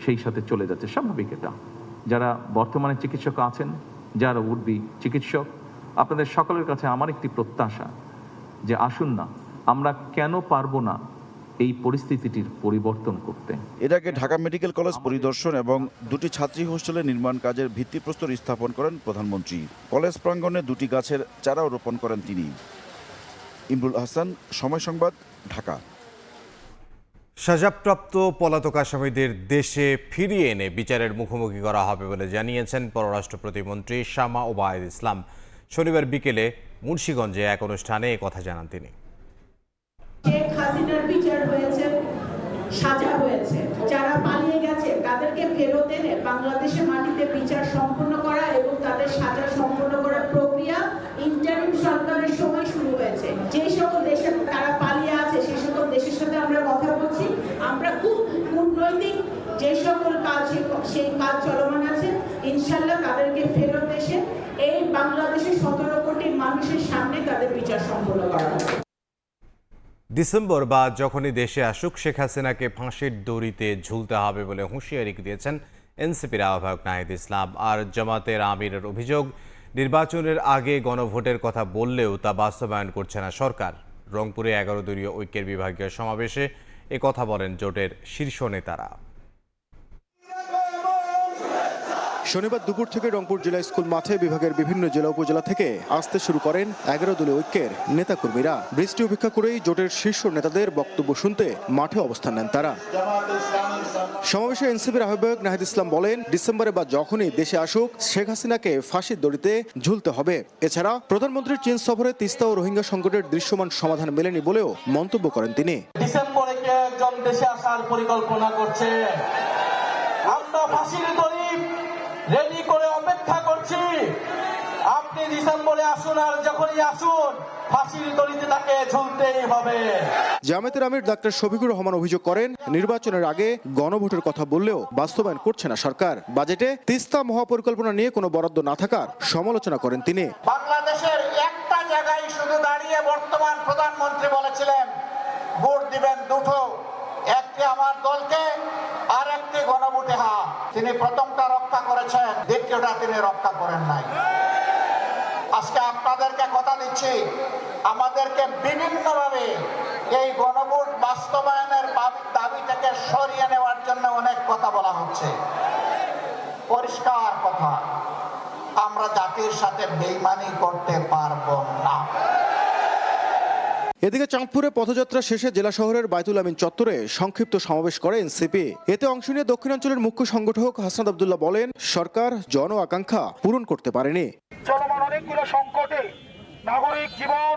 সেই সাথে চলে যাচ্ছে। স্বাভাবিক এটা। যারা বর্তমানে চিকিৎসক আছেন, যারা উঠবি চিকিৎসক, আপনাদের সকলের কাছে আমার একটি প্রত্যাশা যে আসুন না, আমরা কেন পারবো না এই পরিস্থিতিটির পরিবর্তন করতে।
এর আগে ঢাকা মেডিকেল কলেজ পরিদর্শন এবং 2টি ছাত্রী হোস্টেলের নির্মাণ কাজের ভিত্তিপ্রস্তর স্থাপন করেন প্রধানমন্ত্রী। কলেজ প্রাঙ্গণে 2টি গাছের চারাও রোপণ করেন তিনি। ইমরুল হাসান, সময় সংবাদ, ঢাকা।
সাজাপ্রাপ্ত পলাতক আসামিদের দেশে ফিরিয়ে এনে বিচারের মুখোমুখি করা হবে বলে জানিয়েছেন পররাষ্ট্র প্রতিমন্ত্রী শামা ওবায়দ ইসলাম। শনিবার বিকেলে মুন্সিগঞ্জে এক অনুষ্ঠানে কথা জানান তিনি।
শেখ হাসিনার বিচার হয়েছে, সাজা হয়েছে, যারা পালিয়ে গেছে তাদেরকে ফেরত এনে বাংলাদেশের মাটিতে বিচার সম্পন্ন করা এবং তাদের সাজা সম্পন্ন করার প্রক্রিয়া ইন্টারিম সরকারের সময় শুরু হয়েছে। যে সকল দেশে তারা পালিয়ে আছে সেই সকল দেশের সাথে আমরা কথা বলছি। আমরা কূটনৈতিক যে সকল কাজ, সেই কাজ চলমান আছে। ইনশাল্লাহ তাদেরকে ফেরত এসে এই বাংলাদেশের 17 কোটি মানুষের সামনে তাদের বিচার সম্পন্ন করা হবে।
ডিসেম্বর বা যখনই দেশে আসুক, শেখ হাসিনাকে ফাঁসির দড়িতে ঝুলতে হবে বলে হুঁশিয়ারি দিয়েছেন এনসিপির আহ্বায়ক নাহিদ ইসলাম। আর জামাতের আমিরের অভিযোগ, নির্বাচনের আগে গণভোটের কথা বললেও তা বাস্তবায়ন করছে না সরকার। রংপুরে 11 দলীয় ঐক্যের বিভাগীয় সমাবেশে একথা বলেন জোটের শীর্ষ নেতারা।
শনিবার দুপুর থেকে রংপুর জেলা স্কুল মাঠে বিভাগের বিভিন্ন জেলা উপজেলা থেকে আসতে শুরু করেন 11 দলীয় ঐক্যের নেতাকর্মীরা। বৃষ্টি উপেক্ষা করেই জোটের শীর্ষ নেতাদের বক্তব্য শুনতে মাঠে অবস্থান নেন তারা। সমাবেশে এনসিপির আহ্বায়ক নাহিদ ইসলাম বলেন, ডিসেম্বরে বা যখনই দেশে আসুক শেখ হাসিনাকে ফাঁসির দড়িতে ঝুলতে হবে। এছাড়া প্রধানমন্ত্রীর চীন সফরে তিস্তা ও রোহিঙ্গা সংকটের দৃশ্যমান সমাধান মেলেনি বলেও মন্তব্য করেন তিনি।
ডিসেম্বরে কে একজন দেশে আসার পরিকল্পনা করছে, আমরা ফাঁসির দড়ি রেডি করে অপেক্ষা করছি। আপনি ডিসেম্বরে আসুন, আর যখনই আসুন ফাঁসির দড়িতে তাকে ঝুলতেই হবে।
জামায়াতের আমির ডাক্তার শফিকুর রহমান অভিযোগ করেন, নির্বাচনের আগে গণভোটের কথা বললেও বাস্তবায়ন করছে না সরকার। বাজেটে তিস্তা মহাপরিকল্পনা নিয়ে কোনো বরাদ্দ না থাকার সমালোচনা করেন তিনি।
বাংলাদেশের একটা জায়গায় শুধু দাঁড়িয়ে বর্তমান প্রধানমন্ত্রী বলেছিলেন ভোট দিবেন দুটো, একটি আমার দলকে আর একটি গণভোটে হা। তিনি প্রথমটা রক্ষা করেছেন, দ্বিতীয়টা তিনি রক্ষা করেন নাই। আজকে আপনাদেরকে কথা দিচ্ছি, আমাদেরকে বিভিন্নভাবে এই গণভোট বাস্তবায়নের দাবি থেকে সরিয়ে নেওয়ার জন্য অনেক কথা বলা হচ্ছে। পরিষ্কার কথা, আমরা জাতির সাথে বেইমানি করতে পারবো না।
এদিকে চাঁদপুরে পথযাত্রা শেষে জেলা শহরের বায়তুল আমিন চত্বরে সংক্ষিপ্ত সমাবেশ করে এনসিপি। এতে অংশ নিয়ে দক্ষিণাঞ্চলের মুখ্য সংগঠক হাসনাত আব্দুল্লাহ বলেন, সরকার জন আকাঙ্ক্ষা পূরণ করতে পারেনি।
চলমান অনেকগুলো সংকটে নাগরিক জীবন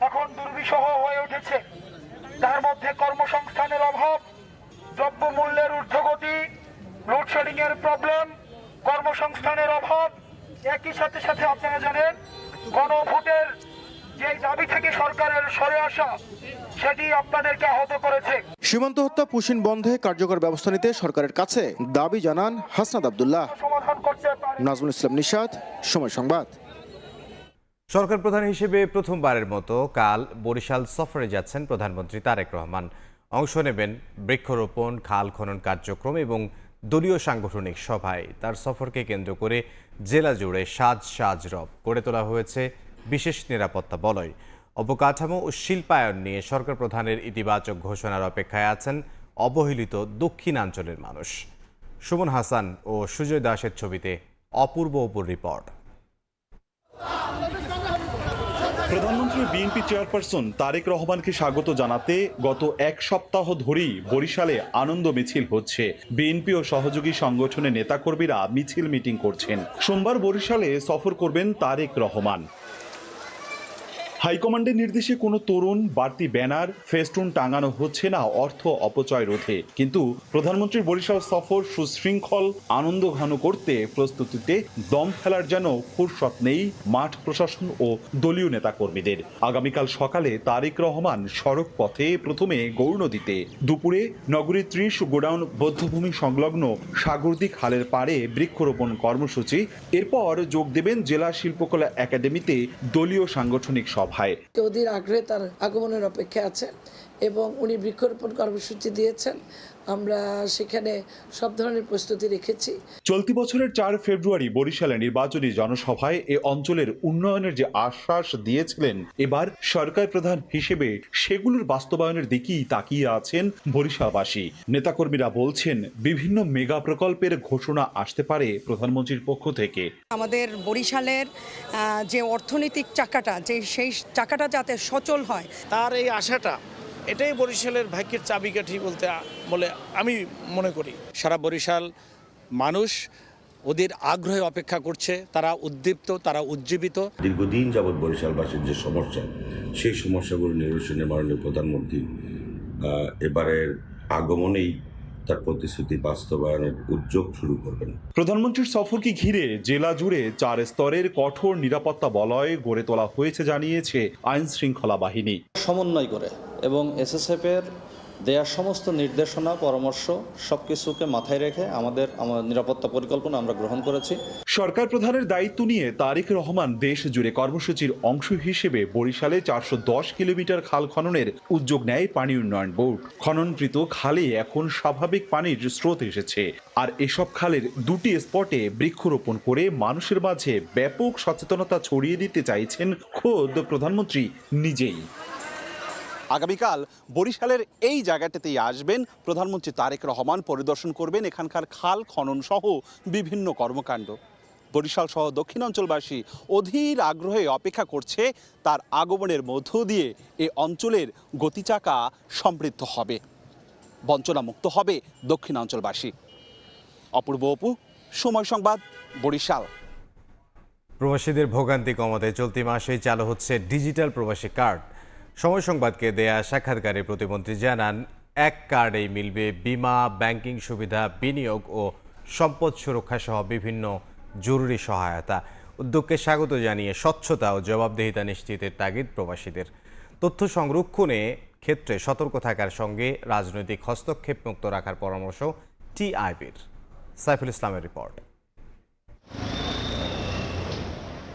এখন দুর্বিষহ হয়ে উঠেছে। তার মধ্যে কর্মসংস্থানের অভাব, দ্রব্যমূল্যের ঊর্ধ্বগতি, লোডশেডিং এর প্রবলেম, কর্মসংস্থানের অভাব, একই সাথে সাথে আপনারা জানেন গণভোটের যে দাবি থেকে সরকারের সরে আসা, সেটি আপনাদেরকে আহত করেছে।
সীমান্ত হত্যা পুশিন বন্ধে কার্যকর ব্যবস্থা নিতে সরকারের কাছে দাবি জানান হাসনাত আব্দুল্লাহ। নাজমুল ইসলাম নিশাত, সময় সংবাদ।
সরকার প্রধান হিসেবে প্রথমবারের মতো কাল বরিশাল সফরে যাচ্ছেন প্রধানমন্ত্রী তারেক রহমান। অংশ নেবেন বৃক্ষরোপণ, খাল খনন কার্যক্রম এবং দলীয় সাংগঠনিক সভায়। তার সফরকে কেন্দ্র করে জেলা জুড়ে সাজ রব গড়ে তোলা হয়েছে বিশেষ নিরাপত্তা বলয়। অবকাঠামো ও শিল্পায়ন নিয়ে সরকার প্রধানের ইতিবাচক ঘোষণার অপেক্ষায় আছেন অবহেলিত দক্ষিণাঞ্চলের মানুষ। সুমন হাসান ও সুজয় দাসের ছবিতে অপূর্ব রিপোর্ট।
প্রধানমন্ত্রী বিএনপি চেয়ারপারসন তারেক রহমানকে স্বাগত জানাতে গত এক সপ্তাহ ধরেই বরিশালে আনন্দ মিছিল হচ্ছে। বিএনপি ও সহযোগী সংগঠনের নেতাকর্মীরা মিছিল মিটিং করছেন। সোমবার বরিশালে সফর করবেন তারেক রহমান। হাইকমান্ডের নির্দেশে কোনো তরুণ বাড়তি ব্যানার ফেস্টুন টাঙানো হচ্ছে না অর্থ অপচয় রোধে। কিন্তু প্রধানমন্ত্রীর বরিশাল সফর সুশৃঙ্খল আনন্দ ঘন করতে প্রস্তুতিতে দম ফেলার যেন ফুরসত নেই মাঠ প্রশাসন ও দলীয় নেতাকর্মীদের। আগামীকাল সকালে তারেক রহমান সড়ক পথে প্রথমে গৌরনদীতে, দুপুরে নগরীর 30 গোডাউন বধ্যভূমি সংলগ্ন সাগরদী খালের পাড়ে বৃক্ষরোপণ কর্মসূচি। এরপর যোগ দেবেন জেলা শিল্পকলা একাডেমিতে দলীয় সাংগঠনিক সভায়।
অধীর আগ্রহে তার আগমনের অপেক্ষা আছে এবং উনি বৃক্ষরোপণ কর্মসূচি দিয়েছেন। আমরা সেখানে সব ধরনের প্রস্তুতি রেখেছি।
চলতি বছরের 4 ফেব্রুয়ারি বরিশালে নির্বাচনী জনসভায় এ অঞ্চলের উন্নয়নের যে আশ্বাস দিয়েছিলেন, এবার সরকার প্রধান হিসেবে সেগুলোর বাস্তবায়নের দিকেই তাকিয়ে আছেন বরিশালবাসী। নেতাকর্মীরা বলছেন, বিভিন্ন মেগা প্রকল্পের ঘোষণা আসতে পারে প্রধানমন্ত্রীর পক্ষ থেকে।
আমাদের বরিশালের যে অর্থনৈতিক চাকাটা, সেই চাকাটা যাতে সচল হয়,
তার এই আশাটা, এটাই বরিশালের ভাগ্যের চাবিকাঠি বলে আমি মনে করি। সারা বরিশাল মানুষ ওদের আগ্রহে অপেক্ষা করছে, তারা উদ্দীপ্ত, তারা উজ্জীবিত।
দীর্ঘদিন যাবৎ বরিশালবাসীর যে সমস্যা, সেই সমস্যাগুলো নিরসনে মাননীয় প্রধানমন্ত্রী এবারের আগমনেই তার প্রতিশ্রুতি বাস্তবায়নের উদ্যোগ শুরু করবেন।
প্রধানমন্ত্রীর সফরকে ঘিরে জেলা জুড়ে 4 স্তরের কঠোর নিরাপত্তা বলয় গড়ে তোলা হয়েছে জানিয়েছে আইন শৃঙ্খলা বাহিনী।
সমন্বয় করে এবং এসএসএফ এর দেয়া সমস্ত নির্দেশনা, পরামর্শ সবকিছুকে মাথায় রেখে আমাদের নিরাপত্তা পরিকল্পনা আমরা গ্রহণ করেছি।
সরকার প্রধানের দায়িত্ব নিয়ে তারেক রহমান দেশ জুড়ে কর্মসূচির অংশ হিসেবে বরিশালে 410 কিলোমিটার খাল খননের উদ্যোগ নেয় পানি উন্নয়ন বোর্ড। খননকৃত খালে এখন স্বাভাবিক পানির স্রোত এসেছে। আর এসব খালের 2টি স্পটে বৃক্ষরোপণ করে মানুষের মাঝে ব্যাপক সচেতনতা ছড়িয়ে দিতে চাইছেন খোদ প্রধানমন্ত্রী নিজেই।
আগামীকাল বরিশালের এই জায়গাটাতেই আসবেন প্রধানমন্ত্রী তারেক রহমান, পরিদর্শন করবেন এখানকার খাল খনন সহ বিভিন্ন কর্মকাণ্ড। বরিশাল সহ দক্ষিণাঞ্চলবাসী অধীর আগ্রহে অপেক্ষা করছে তার আগমনের মধ্য দিয়ে এ অঞ্চলের গতিচাকা সমৃদ্ধ হবে, বঞ্চনামুক্ত হবে দক্ষিণাঞ্চলবাসী। অপূর্ব অপু, সময় সংবাদ, বরিশাল।
প্রবাসীদের ভোগান্তি কমাতে চলতি মাসেই চালু হচ্ছে ডিজিটাল প্রবাসী কার্ড। সময় সংবাদকে দেয়া সাক্ষাৎকারে প্রতিমন্ত্রী জানান, এক কার্ডেই মিলবে বিমা, ব্যাংকিং সুবিধা, বিনিয়োগ ও সম্পদ সুরক্ষা সহ বিভিন্ন জরুরি সহায়তা। উদ্যোগকে স্বাগত জানিয়ে স্বচ্ছতা ও জবাবদিহিতা নিশ্চিতের তাগিদ প্রবাসীদের। তথ্য সংরক্ষণে ক্ষেত্রে সতর্ক থাকার সঙ্গে রাজনৈতিক হস্তক্ষেপ মুক্ত রাখার পরামর্শ টিআইবির। সাইফুল ইসলামের রিপোর্ট।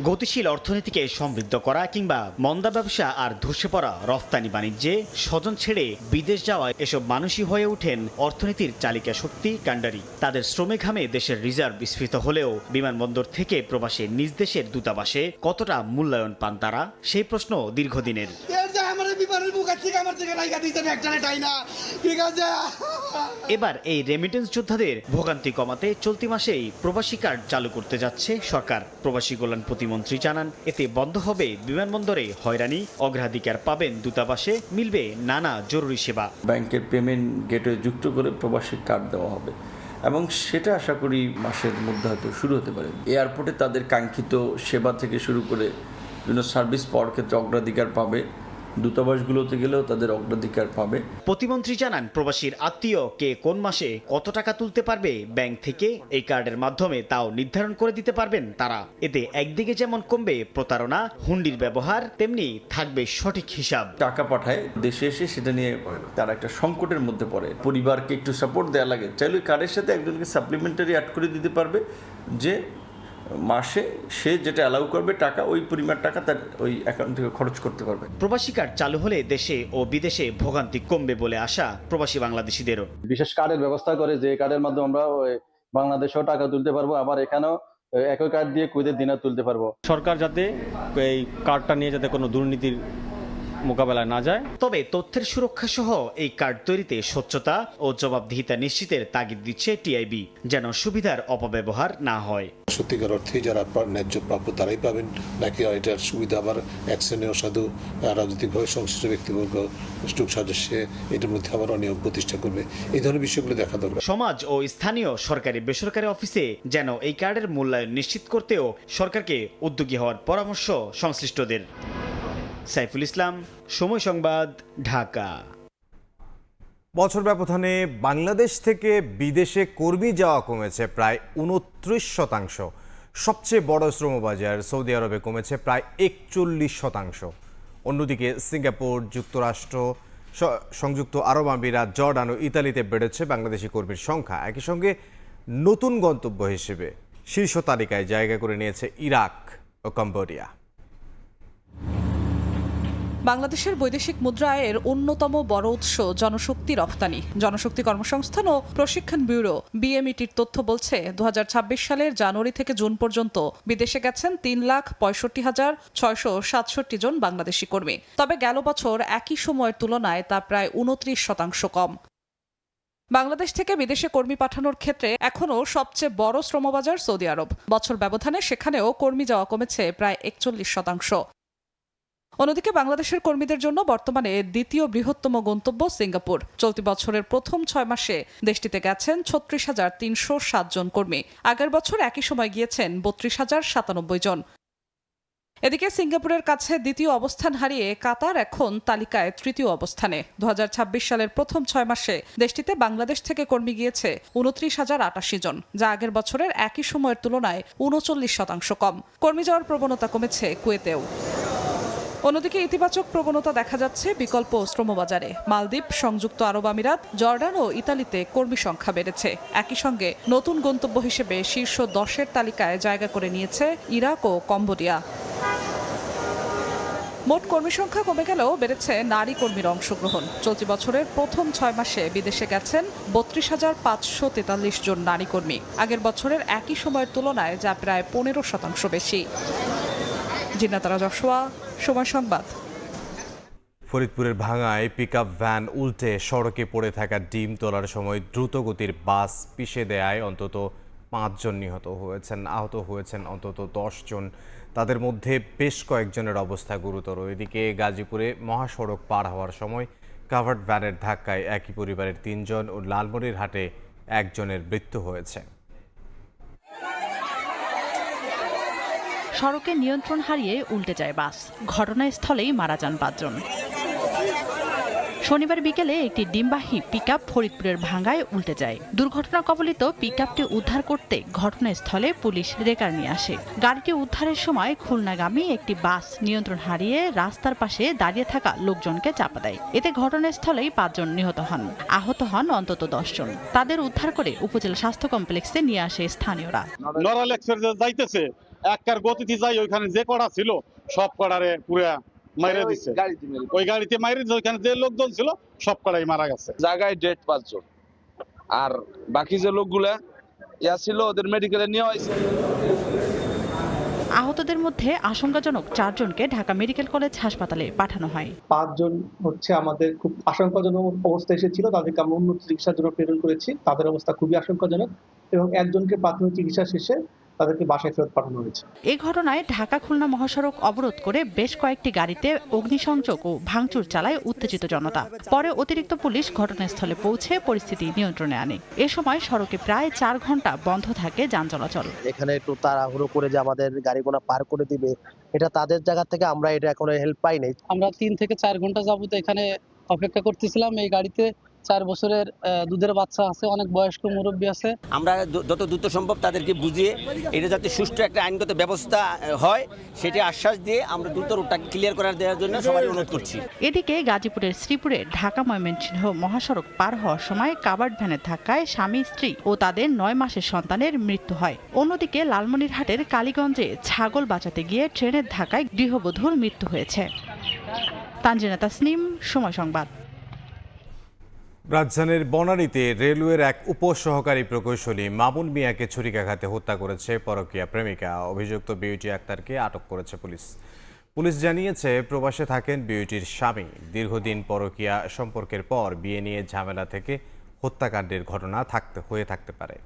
গতিশীল অর্থনীতিকে সমৃদ্ধ করা কিংবা মন্দা ব্যবসা আর ধসে পড়া রফতানি বাণিজ্যে স্বজন ছেড়ে বিদেশ যাওয়া এসব মানুষই হয়ে ওঠেন অর্থনীতির চালিকা শক্তি কাণ্ডারি। তাদের শ্রমে ঘামে দেশের রিজার্ভ বিস্ফীত হলেও বিমানবন্দর থেকে প্রবাসী নিজ দেশের দূতাবাসে কতটা মূল্যায়ন পান তারা, সেই প্রশ্ন দীর্ঘদিনের। এবার এই রেমিটেন্স যোদ্ধাদের ভোগান্তি কমাতে চলতি মাসেই প্রবাসী কার্ড চালু করতে যাচ্ছে সরকার। প্রবাসী কল্যাণ প্রতিমন্ত্রী জানান, এতে বন্ধ হবে বিমানবন্দরে হয়রানি, অগ্রাধিকার পাবেন দূতাবাসে, মিলবে নানা জরুরি সেবা।
ব্যাংকের পেমেন্ট গেটওয়ে যুক্ত করে প্রবাসী কার্ড দেওয়া হবে এবং সেটা আশা করি মাসের মধ্যে হয়তো শুরু হতে পারে। এয়ারপোর্টে তাদের কাঙ্ক্ষিত সেবা থেকে শুরু করে বিভিন্ন সার্ভিস পাওয়ার ক্ষেত্রে অগ্রাধিকার পাবে, দূতাবাসগুলোতে গেলেও তাদের অগ্রাধিকার পাবে।
প্রতিমন্ত্রী জানান, প্রবাসীর আত্মীয় কে কোন মাসে কত টাকা তুলতে পারবে ব্যাংক থেকে এই কার্ডের মাধ্যমে তাও নির্ধারণ করে দিতে পারবেন তারা। এতে একদিকে যেমন কমবে প্রতারণা, হুন্ডির ব্যবহার, তেমনি থাকবে সঠিক হিসাব।
টাকা পাঠায় দেশে এসে সেটা নিয়ে তারা একটা সংকটের মধ্যে পড়ে, পরিবারকে একটু সাপোর্ট দেওয়া লাগে, চাইলে ওই কার্ডের সাথে একজনকে সাপ্লিমেন্টারি অ্যাড করে দিতে পারবে যে মাসে সে যেটা অ্যালাউ করবে টাকা, ওই পরিমাণ টাকা তার ওই অ্যাকাউন্ট থেকে খরচ করতে পারবে।
প্রবাসী কার্ড চালু হলে দেশে ও বিদেশে ভোগান্তি কমবে বলে আশা প্রবাসী বাংলাদেশিদেরও।
বিশেষ কার্ডের ব্যবস্থা করে যে কার্ডের মাধ্যমে আমরা বাংলাদেশেও টাকা তুলতে পারবো, আবার এখানেও একই কার্ড দিয়ে কুয়েতের দিনার তুলতে পারবো।
সরকার যাতে এই কার্ডটা নিয়ে যাতে কোনো দুর্নীতির মোকাবেলায় না যায়।
তবে তথ্যের সুরক্ষা সহ এই কার্ড তৈরিতে স্বচ্ছতা ও জবাবদিহিতা নিশ্চিতের তাগিদ দিচ্ছে টিআইবি, যেন সুবিধার অপব্যবহার না হয়।
সত্যিকার অর্থে যারা ন্যায্য প্রাপ্য তারাই পাবেন, নাকি এটার সুবিধা আবার এক শ্রেণী অসাধু রাজনৈতিকভাবে সংশ্লিষ্ট ব্যক্তিবর্গ স্টুক সদস্যে এটার মধ্যে আবার অনিয়ম প্রতিষ্ঠা করবে, এই ধরনের বিষয়গুলো দেখা দরকার।
সমাজ ও স্থানীয় সরকারি বেসরকারি অফিসে যেন এই কার্ডের মূল্যায়ন নিশ্চিত করতেও সরকারকে উদ্যোগী হওয়ার পরামর্শ সংশ্লিষ্টদের। সাইফুল ইসলাম, সময় সংবাদ, ঢাকা।
বছর ব্যবধানে বাংলাদেশ থেকে বিদেশে কর্মী যাওয়া কমেছে প্রায় 29%। সবচেয়ে বড় শ্রমবাজার সৌদি আরবে কমেছে প্রায় 41%। অন্যদিকে সিঙ্গাপুর, যুক্তরাষ্ট্র, সংযুক্ত আরব আমিরাত, জর্ডান ও ইতালিতে বেড়েছে বাংলাদেশি কর্মীর সংখ্যা। একই সঙ্গে নতুন গন্তব্য হিসেবে শীর্ষ তালিকায় জায়গা করে নিয়েছে ইরাক ও কম্বোডিয়া।
বাংলাদেশের বৈদেশিক মুদ্রা আয়ের অন্যতম বড় উৎস জনশক্তি রফতানি। জনশক্তি কর্মসংস্থান ও প্রশিক্ষণ ব্যুরো বিএমইটির তথ্য বলছে, 2026 সালের জানুয়ারি থেকে জুন পর্যন্ত বিদেশে গেছেন 3,65,667 জন বাংলাদেশি কর্মী। তবে গেল বছর একই সময়ের তুলনায় তা প্রায় 29% কম। বাংলাদেশ থেকে বিদেশে কর্মী পাঠানোর ক্ষেত্রে এখনও সবচেয়ে বড় শ্রমবাজার সৌদি আরব। বছর ব্যবধানে সেখানেও কর্মী যাওয়া কমেছে প্রায় 41%। অন্যদিকে বাংলাদেশের কর্মীদের জন্য বর্তমানে দ্বিতীয় বৃহত্তম গন্তব্য সিঙ্গাপুর। চলতি বছরের প্রথম 6 মাসে দেশটিতে গেছেন 36,307 জন কর্মী। আগের বছর একই সময় গিয়েছেন 32,097 জন। এদিকে সিঙ্গাপুরের কাছে দ্বিতীয় অবস্থান হারিয়ে কাতার এখন তালিকায় তৃতীয় অবস্থানে। 2026 সালের প্রথম 6 মাসে দেশটিতে বাংলাদেশ থেকে কর্মী গিয়েছে 29,088 জন, যা আগের বছরের একই সময়ের তুলনায় 39% কম। কর্মী যাওয়ার প্রবণতা কমেছে কুয়েতেও। অন্যদিকে ইতিবাচক প্রবণতা দেখা যাচ্ছে বিকল্প শ্রমবাজারে। মালদ্বীপ, সংযুক্ত আরব আমিরাত, জর্ডান ও ইতালিতে কর্মী সংখ্যা বেড়েছে। একই সঙ্গে নতুন গন্তব্য হিসেবে শীর্ষ 10-এর তালিকায় জায়গা করে নিয়েছে ইরাক ও কম্বোডিয়া। মোট কর্মী সংখ্যা কমে গেলেও বেড়েছে নারী কর্মীর অংশগ্রহণ। চলতি বছরের প্রথম 6 মাসে বিদেশে গেছেন 32,543 জন নারী কর্মী। আগের বছরের একই সময়ের তুলনায় যা প্রায় 15% বেশি। জিন্নাতারা জশোয়া, সময় সংবাদ।
ফরিদপুরের ভাঙায় পিকআপ ভ্যান উল্টে সড়কে পড়ে থাকা ডিম তোলার সময় দ্রুতগতির বাস পিষে দেয়ায় অন্তত 5 জন আহত হয়েছেন অন্তত 10 জন। তাদের মধ্যে বেশ কয়েকজনের অবস্থা গুরুতর। এদিকে গাজীপুরে মহাসড়ক পার হওয়ার সময় কাভার্ড ভ্যানের ধাক্কায় একই পরিবারের 3 জন ও লালমনিরহাটে একজনের মৃত্যু হয়েছে।
সড়কে নিয়ন্ত্রণ হারিয়ে উল্টে যায় বাস, ঘটনাস্থলেই মারা যান 5 জন। শনিবার বিকেলে একটি ডিমবাহী পিকআপ ফরিদপুরের ভাঙ্গায় উল্টে যায়। দুর্ঘটনা কবলিত পিকআপটি উদ্ধার করতে ঘটনাস্থলে পুলিশ রেকার নিয়ে আসে। গাড়িটি উদ্ধারের সময় খুলনাগামী একটি বাস নিয়ন্ত্রণ হারিয়ে রাস্তার পাশে দাঁড়িয়ে থাকা লোকজনকে চাপা দেয়। এতে ঘটনাস্থলেই 5 জন নিহত হন, আহত হন অন্তত 10 জন। তাদের উদ্ধার করে উপজেলা স্বাস্থ্য কমপ্লেক্সে নিয়ে আসে স্থানীয়রা।
নরাল এক্সপ্রেস যাইতেছে, একটার গতিতে যাই, ওইখানে যে কড়া ছিল সব কড়ারে পুরা মাইরে দিচ্ছে। ওই গাড়িতে মাইরে দিচ্ছে, ওইখানে যে লোকজন ছিল সব কড়াই মারা গেছে।
জায়গায় ডেড 5 জন, আর বাকি যে লোকগুলা ছিল ওদের মেডিকেলে নিয়ে হয়েছে।
আহতদের মধ্যে আশঙ্কাজনক 4 জনকে ঢাকা মেডিকেল কলেজ হাসপাতালে পাঠানো হয়।
5 জন হচ্ছে আমাদের খুব আশঙ্কাজনক অবস্থায় এসেছিল, তাদেরকে আমরা উন্নত চিকিৎসার জন্য প্রেরণ করেছি। তাদের অবস্থা খুবই আশঙ্কাজনক এবং একজনকে প্রাথমিক চিকিৎসা শেষে তাদেরকে বাসায় ফেরত পাঠানো হয়েছে।
এই ঘটনায় ঢাকা খুলনা মহাসড়ক অবরোধ করে বেশ কয়েকটি গাড়িতে অগ্নিসংযোগ ও ভাঙচুর চালায় উত্তেজিত জনতা। পরে অতিরিক্ত পুলিশ ঘটনাস্থলে পৌঁছে পরিস্থিতি নিয়ন্ত্রণে আনে। এ সময় সড়কে প্রায় 4 ঘন্টা বন্ধ থাকে যান চলাচল।
এখানে একটু তাড়াহুড়ো করে যে আমাদের গাড়িগুলো পার করে দিবে, এটা তাদের জায়গা থেকে আমরা এটা এখনো হেল্প পাই নাই।
আমরা 3 থেকে 4 ঘন্টা যাবত এখানে অপেক্ষা করতেছিলাম। এই গাড়িতে 4 বছরের দুধের বাচ্চা আছে, অনেক বয়স্ক মুরব্বী আছে।
আমরা যত দ্রুত সম্ভব তাদেরকে বুঝিয়ে এটা যাতে সুষ্ঠু একটা আইনগত ব্যবস্থা হয় সেটা আশ্বাস দিয়ে আমরা দ্রুত রুটটা ক্লিয়ার করে দেওয়ার জন্য সবাই অনুরোধ করছি।
এদিকে গাজীপুরের শ্রীপুরে ঢাকা ময়মনসিংহ মহাসড়ক পার হওয়ার সময় কাভার্ড ভ্যানের ধাক্কায় স্বামী স্ত্রী ও তাদের 9 মাসের সন্তানের মৃত্যু হয়। অন্যদিকে লালমনিরহাটের কালীগঞ্জে ছাগল বাঁচাতে গিয়ে ট্রেনের ধাক্কায় গৃহবধূর মৃত্যু হয়েছে। তানজিনা তাসনিম, সময় সংবাদ।
রাজধানীর বনানীতে রেলওয়ের এক উপসহকারী প্রকৌশলী মামুন মিয়াকে ছুরিকাঘাতে হত্যা করেছে পরকীয়া প্রেমিকা। অভিযুক্ত বিউটি আক্তারকে আটক করেছে পুলিশ জানিয়েছে প্রবাসে থাকেন বিউটির স্বামী। দীর্ঘদিন পরকীয়া সম্পর্কের পর বিয়ে নিয়ে ঝামেলা থেকে হত্যাকাণ্ডের ঘটনা হয়ে থাকতে পারে।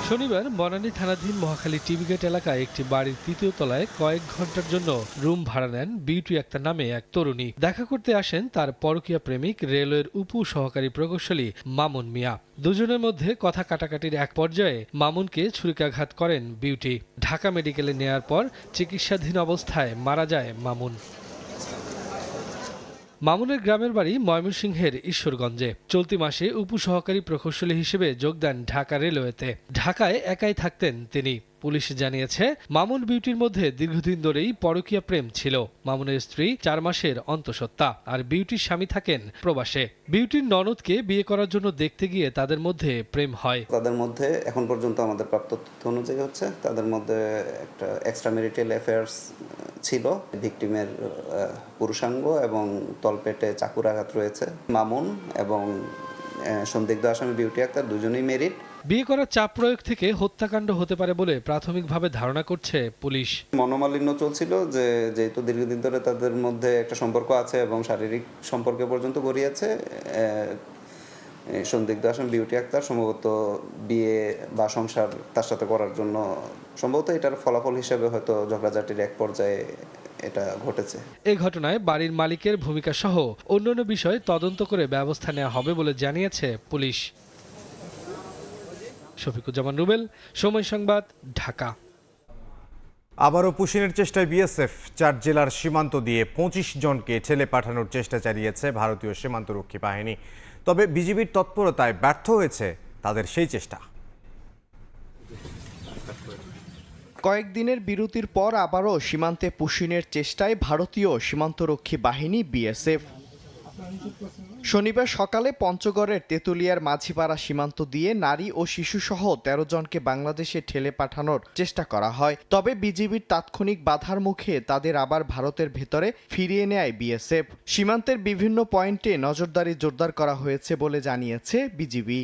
শনিবার বনানী থানাধীন মহাখালী টিভি গেট এলাকায় একটি বাড়ির 3য় তলায় কয়েক ঘন্টার জন্য রুম ভাড়া নেন বিউটি আক্তার নামে এক তরুণী। দেখা করতে আসেন তার পরকীয়া প্রেমিক রেলওয়ের উপসহকারী প্রকৌশলী মামুন মিয়া। দুজনের মধ্যে কথা কাটাকাটির এক পর্যায়ে মামুনকে ছুরিকাঘাত করেন বিউটি। ঢাকা মেডিকেলে নেয়ার পর চিকিৎসাধীন অবস্থায় মারা যায় মামুন। মামুনের গ্রামের বাড়ি ময়মনসিংহের ঈশ্বরগঞ্জে। চলতি মাসে উপসহকারী প্রকৌশলী হিসেবে যোগ দেন ঢাকা রেলওয়েতে। ঢাকায় একাই থাকতেন তিনি। পুলিশ জানিয়েছে মামুন বিউটির মধ্যে দীর্ঘদিন ধরেই পরকীয়া প্রেম ছিল। মামুনের স্ত্রী 4 মাসের অন্তঃসত্ত্বা, আর বিউটির স্বামী থাকেন প্রবাসে। বিউটির ননদকে বিয়ে করার জন্য দেখতে গিয়ে তাদের মধ্যে প্রেম হয়।
তাদের মধ্যে এখন পর্যন্ত আমাদের প্রাপ্ত তথ্য অনুযায়ী হচ্ছে তাদের মধ্যে একটা এক্সট্রা ম্যারিটাল অ্যাফেয়ার্স ছিল। ভিকটিমের পুরুষাঙ্গ এবং তলপেটে চাকুর আঘাত রয়েছে। মামুন এবং সন্দিগ্ধ আসামি বিউটি আক্তার দুজনেই মেরিড।
বিয়ে করার চাপ প্রয়োগ থেকে হত্যাকাণ্ড হতে পারে বলে প্রাথমিকভাবে ধারণা করছে পুলিশ।
মনোমালিন্য চলছিল, যেহেতু দীর্ঘদিন ধরে তাদের মধ্যে একটা সম্পর্ক আছে এবং শারীরিক সম্পর্কে পর্যন্ত গড়িয়েছে। সন্দিগ্ধ আসামি বিউটি আক্তার সম্ভবত বিয়ে বা সংসার তার সাথে করার জন্য সম্ভবত এটার ফলাফল হিসেবে হয়তো ঝগড়াঝাটির এক পর্যায়ে এটা ঘটেছে।
এই ঘটনায় বাড়ির মালিকের ভূমিকা সহ অন্যান্য বিষয় তদন্ত করে ব্যবস্থা নেওয়া হবে বলে জানিয়েছে পুলিশ। শফিকুজ্জামান রুবেল, সময় সংবাদ, ঢাকা।
আবারও পুশিনের চেষ্টায় বিএসএফ 4 জেলার সীমান্ত দিয়ে 25 জনকে ঠেলে পাঠানোর চেষ্টা চালিয়েছে ভারতীয় সীমান্তরক্ষী বাহিনী। তবে বিজিবির তৎপরতায় ব্যর্থ হয়েছে তাদের সেই চেষ্টা।
কয়েকদিনের বিরতির পর আবারও সীমান্তে পুশিনের চেষ্টায় ভারতীয় সীমান্তরক্ষী বাহিনী বিএসএফ। শনিবার সকালে পঞ্চগড়ের তেঁতুলিয়ার মাঝিপাড়া সীমান্ত দিয়ে নারী ও শিশুসহ 13 জনকে বাংলাদেশে ঠেলে পাঠানোর চেষ্টা করা হয়। তবে বিজিবির তাৎক্ষণিক বাধার মুখে তাদের আবার ভারতের ভেতরে ফিরিয়ে নেয় বিএসএফ। সীমান্তের বিভিন্ন পয়েন্টে নজরদারি জোরদার করা হয়েছে বলে জানিয়েছে বিজিবি।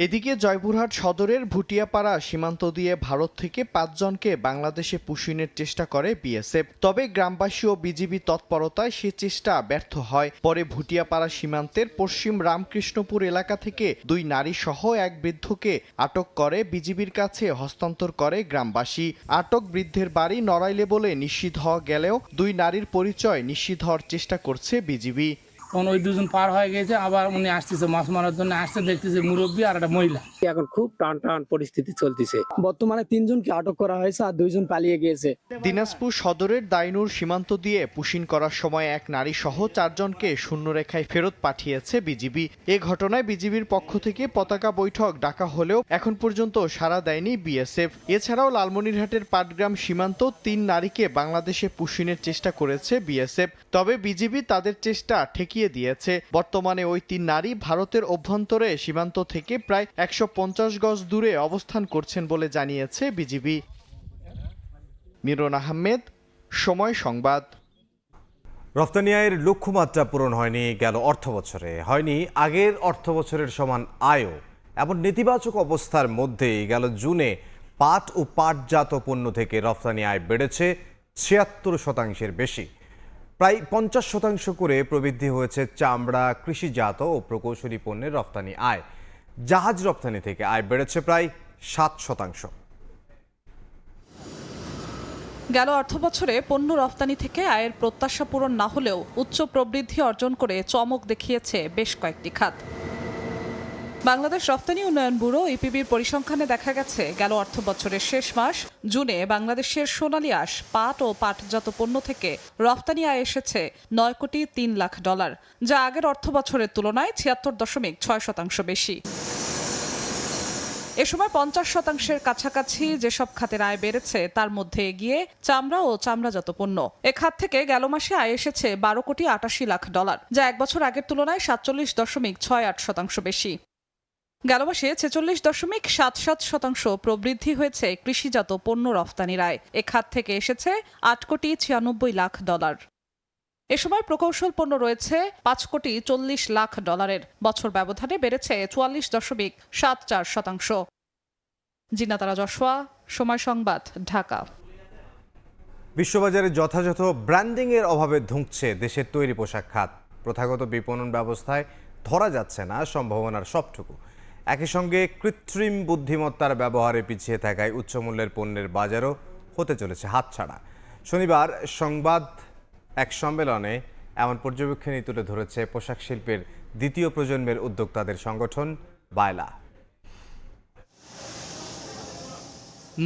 এদিকে জয়পুরহাট সদরের ভুটিয়াপাড়া সীমান্ত দিয়ে ভারত থেকে 5 জনকে বাংলাদেশে পুশিনের চেষ্টা করে বিএসএফ। তবে গ্রামবাসী ও বিজিবি তৎপরতায় সে চেষ্টা ব্যর্থ হয়। পরে ভুটিয়াপাড়া সীমান্তের পশ্চিম রামকৃষ্ণপুর এলাকা থেকে 2 নারী সহ এক বৃদ্ধকে আটক করে বিজিবির কাছে হস্তান্তর করে গ্রামবাসী। আটক বৃদ্ধের বাড়ি নড়াইলে বলে নিশ্চিত হওয়া গেলেও 2 নারীর পরিচয় নিশ্চিত হওয়ার চেষ্টা করছে বিজিবি।
তখন ওই দুজন পার হয়ে গেছে, আবার উনি আসতেছে মাছ মারার জন্য, আসতে দেখতেছে মুরব্বী আর একটা মহিলা।
এখন খুব টান পরিস্থিতি চলতেছে। বর্তমানে 3 জনকে আটক করা হয়েছে আর 2 জন পালিয়ে গিয়েছে।
দিনাজপুর সদরের দাইনুর সীমান্ত দিয়ে পুশিন করার সময় এক নারী সহ 4 জনকে শূন্যরেখায় ফেরত পাঠিয়েছে বিজিবি। এ ঘটনায় বিজিবির পক্ষ থেকে পতাকা বৈঠক ডাকা হলেও এখন পর্যন্ত সাড়া দেয়নি বিএসএফ। এছাড়াও লালমনিরহাটের পাটগ্রাম সীমান্ত 3 নারীকে বাংলাদেশে পুশিনের চেষ্টা করেছে বিএসএফ। তবে বিজিবি তাদের চেষ্টা ঠেকিয়ে দিয়েছে। বর্তমানে ওই 3 নারী ভারতের অভ্যন্তরে সীমান্ত থেকে প্রায় 150 গজ দূরে অবস্থান করছেন বলে জানিয়েছে বিজিবি। মিরন আহমেদ, সময় সংবাদ।
রফতানি আয়ের লক্ষ্যমাত্রা পূরণ হয়নি গেল অর্থবছরে, হয়নি আগের অর্থবছরের সমান আয়ও। এমন নেতিবাচক অবস্থার মধ্যেই গেল জুনে পাট ও পাটজাত পণ্য থেকে রফতানি আয় বেড়েছে 76% বেশি। প্রায় 50% করে প্রবৃদ্ধি হয়েছে চামড়া, কৃষিজাত ও প্রকৌশলী পণ্যের রফতানি আয়। জাহাজ রপ্তানি থেকে আয় বেড়েছে প্রায় 7%।
গেল অর্থবছরে পণ্য রফতানি থেকে আয়ের প্রত্যাশা পূরণ না হলেও উচ্চ প্রবৃদ্ধি অর্জন করে চমক দেখিয়েছে বেশ কয়েকটি খাত। বাংলাদেশ রফতানি উন্নয়ন ব্যুরো ইপিবির পরিসংখ্যানে দেখা গেছে গেল অর্থবছরের শেষ মাস জুনে বাংলাদেশের সোনালী আঁশ, পাট ও পাটজাত পণ্য থেকে রফতানি আয় এসেছে $9.3 কোটি, যা আগের অর্থবছরের তুলনায় 76.6% বেশি। এ সময় 50% কাছাকাছি যেসব খাতের আয় বেড়েছে তার মধ্যে এগিয়ে চামড়া ও চামড়াজাত পণ্য। এ খাত থেকে গেল মাসে আয় এসেছে $12.88 কোটি, যা এক বছর আগের তুলনায় 47.68% বেশি। গেল মাসে 46.77% প্রবৃদ্ধি হয়েছে কৃষিজাত পণ্য রফতানির আয়। এ খাত থেকে এসেছে $8.96 কোটি। এ সময় প্রকৌশল পণ্য রয়েছে $5.40 কোটি। বছর ব্যবধানে বেড়েছে 44.74%। জিনাতারা জশোয়া, সময় সংবাদ, ঢাকা।
বিশ্ববাজারে যথাযথ ব্র্যান্ডিংয়ের অভাবে ধুঁকছে দেশের তৈরি পোশাক খাত। প্রথাগত বিপণন ব্যবস্থায় ধরা যাচ্ছে না সম্ভাবনার সবটুকু। একই সঙ্গে কৃত্রিম বুদ্ধিমত্তার ব্যবহারে পিছিয়ে থাকায় উচ্চমূল্যের পণ্যের বাজারও হতে চলেছে হাতছাড়া। শনিবার সংবাদ এক সম্মেলনে এমন পর্যবেক্ষণই তুলে ধরেছে পোশাক শিল্পের দ্বিতীয় প্রজন্মের উদ্যোক্তাদের সংগঠন বায়লা।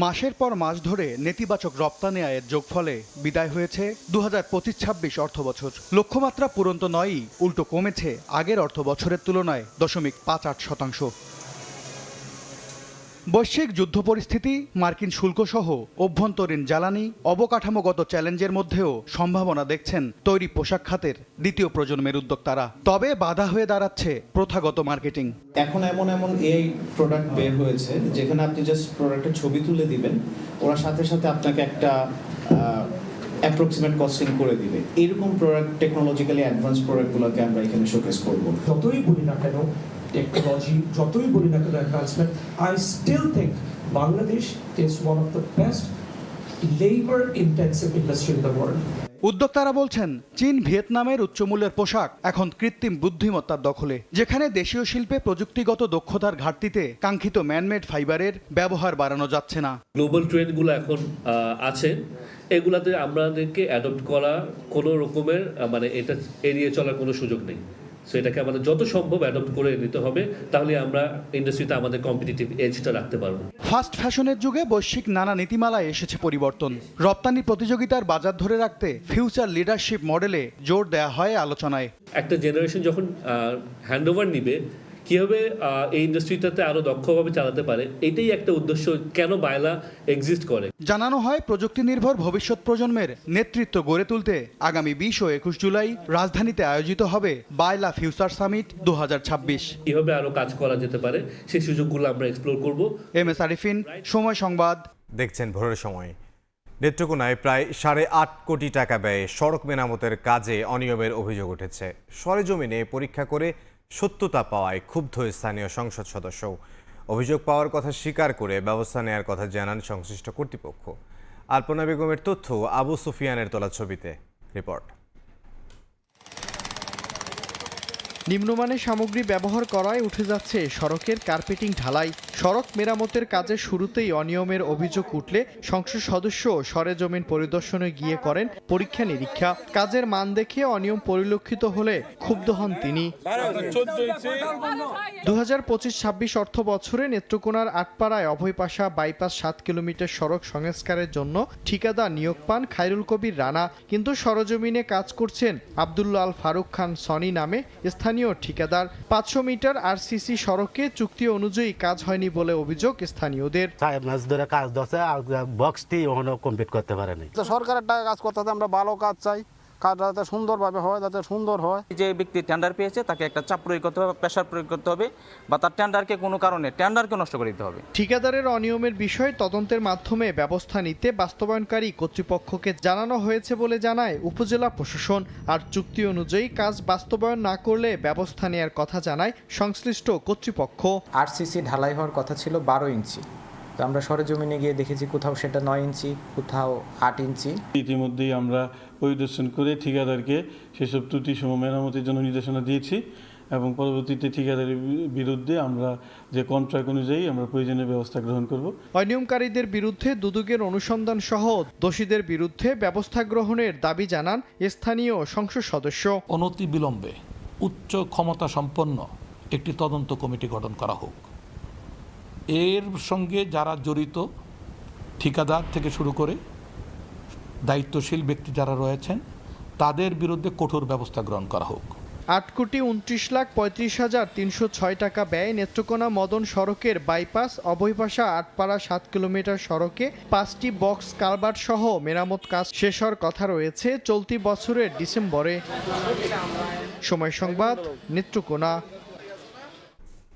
মাসের পর মাস ধরে নেতিবাচক রপ্তানি আয়ের যোগফলে বিদায় হয়েছে 2025-26 অর্থবছর। লক্ষ্যমাত্রা পূরণ তো নয়ই, উল্টো কমেছে আগের অর্থবছরের তুলনায় 0.58%। বৈশ্বিক যুদ্ধ পরিস্থিতি, মার্কিন শুল্কসহ অভ্যন্তরীণ জ্বালানি, অবকাঠামোগত চ্যালেঞ্জের মধ্যেও সম্ভাবনা দেখছেন তৈরি পোশাক খাতের দ্বিতীয় প্রজন্মের উদ্যোক্তারা। তবে বাধা হয়ে দাঁড়াচ্ছে প্রথাগত মার্কেটিং।
এখন এমন এই প্রোডাক্ট বের হয়েছে যেখানে আপনি জাস্ট প্রোডাক্টের ছবি তুলে দিবেন, ওরা সাথে সাথে আপনাকে একটা অ্যাপ্রক্সিমেট কস্টিং করে দিবে। এরকম প্রোডাক্ট, টেকনোলজিক্যালি অ্যাডভান্স প্রোডাক্টগুলোকে আমরা এখানে শোকেস করব।
যতই বলি না কেন টেকনোলজি, যতই বলি না কেন advancement, I still think Bangladesh is one of the best labour intensive industry in the world.
উদ্যোক্তারা বলছেন চীন, ভিয়েতনামের উচ্চমূল্যের পোশাক এখন কৃত্রিম বুদ্ধিমত্তার দখলে, যেখানে দেশীয় শিল্পে প্রযুক্তিগত দক্ষতার ঘাটতিতে কাঙ্ক্ষিত ম্যানমেড ফাইবারের ব্যবহার বাড়ানো যাচ্ছে না।
গ্লোবাল ট্রেন্ডগুলো এখন আছে, এগুলাতে আমাদেরকে অ্যাডপ্ট করা কোনো রকমের এটা এড়িয়ে চলার কোনো সুযোগ নেই। সো এটাকে আমাদের যত সম্ভব অ্যাডপ্ট করে নিতে হবে, তাহলে আমরা ইন্ডাস্ট্রিতে আমাদের কম্পিটিটিভ এজটা রাখতে পারবো।
ফাস্ট ফ্যাশনের যুগে বৈশ্বিক নানা নীতিমালায় এসেছে পরিবর্তন। রপ্তানি প্রতিযোগিতার বাজার ধরে রাখতে ফিউচার লিডারশিপ মডেলে জোর দেওয়া হয় আলোচনায়।
একটা জেনারেশন যখন হ্যান্ডওভার নিবে, কীভাবে এই ইন্ডাস্ট্রিটাতে আরও দক্ষভাবে চালাতে পারে, এটাই একটা উদ্দেশ্য কেন বায়লা এক্সিস্ট করে।
জানানো হয় প্রযুক্তি নির্ভর ভবিষ্যৎ প্রজন্মের নেতৃত্ব গড়ে তুলতে আগামী 20 ও 21 জুলাই রাজধানীতে আয়োজিত হবে বায়লা ফিউচার সামিট 2026।
কীভাবে আরও কাজ করা যেতে পারে সেই সুযোগগুলো আমরা এক্সপ্লোর করব।
MS আরিফিন, সময় সংবাদ।
দেখছেন ভোরের সময়। নেত্রকোনায় প্রায় 8.5 কোটি টাকা ব্যয়ে সড়ক মেরামতের কাজে অনিয়মের অভিযোগ উঠেছে। সরেজমিনে পরীক্ষা করে সত্যতা পাওয়ায় ক্ষুব্ধ স্থানীয় সংসদ সদস্য। অভিযোগ পাওয়ার কথা স্বীকার করে ব্যবস্থা নেওয়ার কথা জানান সংশ্লিষ্ট কর্তৃপক্ষ। আলপনা বেগমের তথ্য আবু সুফিয়ানের তোলা ছবিতে রিপোর্ট।
নিম্নমানের সামগ্রী ব্যবহার করায় উঠে যাচ্ছে সড়কের কার্পেটিং ঢালাই। সড়ক মেরামতের কাজের শুরুতেই অনিয়মের অভিযোগ উঠলে সংসদ সদস্য সরেজমিন পরিদর্শনে গিয়ে করেন পরীক্ষা নিরীক্ষা। কাজের মান দেখে অনিয়ম পরিলক্ষিত হলে ক্ষুব্ধ হন তিনি। 2025-26 অর্থ বছরে নেত্রকোনার আটপাড়ায় অভয়পাশা বাইপাস 7 কিলোমিটার সড়ক সংস্কারের জন্য ঠিকাদার নিয়োগ পান খায়রুল কবির রানা। কিন্তু সরেজমিনে কাজ করছেন আব্দুল্লাহ আল ফারুক খান সনি নামে স্থানীয় ঠিকাদার। 500 মিটার আরসিসি সড়কে চুক্তি অনুযায়ী কাজ হয়নি বলে অভিযোগ স্থানীয়দের।
সরকারের টাকা কাজ করতে আমরা ভালো কাজ চাই, কাজ যাতে সুন্দরভাবে হয়, যাতে সুন্দর হয়।
যে ব্যক্তি টেন্ডার পেয়েছে তাকে একটা চাপ প্রয়োগ করতে হবে, প্রেশার প্রয়োগ করতে হবে, বা তার টেন্ডারকে কোনো কারণে টেন্ডারকে নষ্ট করে দিতে হবে।
ঠিকাদারের অনিয়মের বিষয়ে তদন্তের মাধ্যমে ব্যবস্থা নিতে বাস্তবায়নকারী কর্তৃপক্ষকে জানানো হয়েছে বলে জানায় উপজেলা প্রশাসন। আর চুক্তি অনুযায়ী কাজ বাস্তবায়ন না করলে ব্যবস্থা নেওয়ার কথা জানায় সংশ্লিষ্ট কর্তৃপক্ষ।
আরসিসি ঢালাই হওয়ার কথা ছিল 12 ইঞ্চি, তো আমরা সরেজমিনে গিয়ে দেখেছি কোথাও সেটা 9 ইঞ্চি, কোথাও 8 ইঞ্চি।
ইতিমধ্যেই আমরা পরিদর্শন করে ঠিকাদারকে সেসব ত্রুটি সমূহ মেরামতের জন্য নির্দেশনা দিয়েছি এবং পরবর্তীতে ঠিকাদারের বিরুদ্ধে আমরা যে কন্ট্রাক্ট অনুযায়ী আমরা প্রয়োজনীয় ব্যবস্থা গ্রহণ করব।
অনিয়মকারীদের বিরুদ্ধে দুদকের অনুসন্ধান সহ দোষীদের বিরুদ্ধে ব্যবস্থা গ্রহণের দাবি জানান স্থানীয় সংসদ সদস্য।
অনতি বিলম্বে উচ্চ ক্ষমতা সম্পন্ন একটি তদন্ত কমিটি গঠন করা হোক। এর সঙ্গে যারা জড়িত ঠিকাদার থেকে শুরু করে দায়িত্বশীল ব্যক্তি যারা রয়েছেন তাদের বিরুদ্ধে কঠোর ব্যবস্থা গ্রহণ করা হোক।
8,29,35,306 টাকা ব্যয়ে নেত্রকোনা মদন সড়কের বাইপাস অভয়পাশা আটপাড়া 7 কিলোমিটার সড়কে 5টি বক্স কালভার্ট সহ মেরামত কাজ শেষ হওয়ার কথা রয়েছে চলতি বছরের ডিসেম্বরে। সময় সংবাদ, নেত্রকোনা।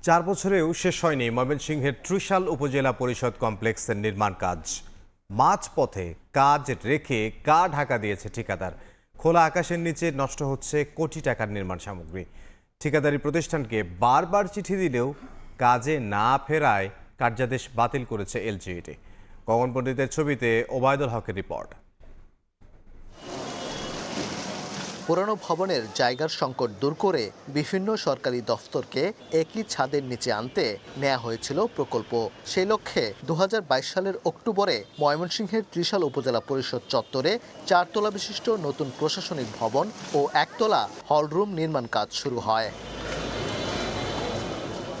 4 বছরেও শেষ হয়নি ময়মনসিংহের ত্রিশাল উপজেলা পরিষদ কমপ্লেক্সের নির্মাণ কাজ। মাঝপথে কাজ রেখে গা ঢাকা দিয়েছে ঠিকাদার। খোলা আকাশের নিচে নষ্ট হচ্ছে কোটি টাকার নির্মাণ সামগ্রী। ঠিকাদারি প্রতিষ্ঠানকে বারবার চিঠি দিলেও কাজে না ফেরায় কার্যাদেশ বাতিল করেছে এলজিইডি। গগন পণ্ডিতের ছবিতে ওবায়দুল হকের রিপোর্ট।
পুরানো ভবনের জায়গার সংকট দূর করে বিভিন্ন সরকারি দফতরকে একই ছাদের নিচে আনতে নেওয়া হয়েছিল প্রকল্প। সেই লক্ষ্যে 2022 সালের অক্টোবরে ময়মনসিংহের ত্রিশাল উপজেলা পরিষদ চত্বরে 4 তলা বিশিষ্ট নতুন প্রশাসনিক ভবন ও 1 তলা হলরুম নির্মাণ কাজ শুরু হয়।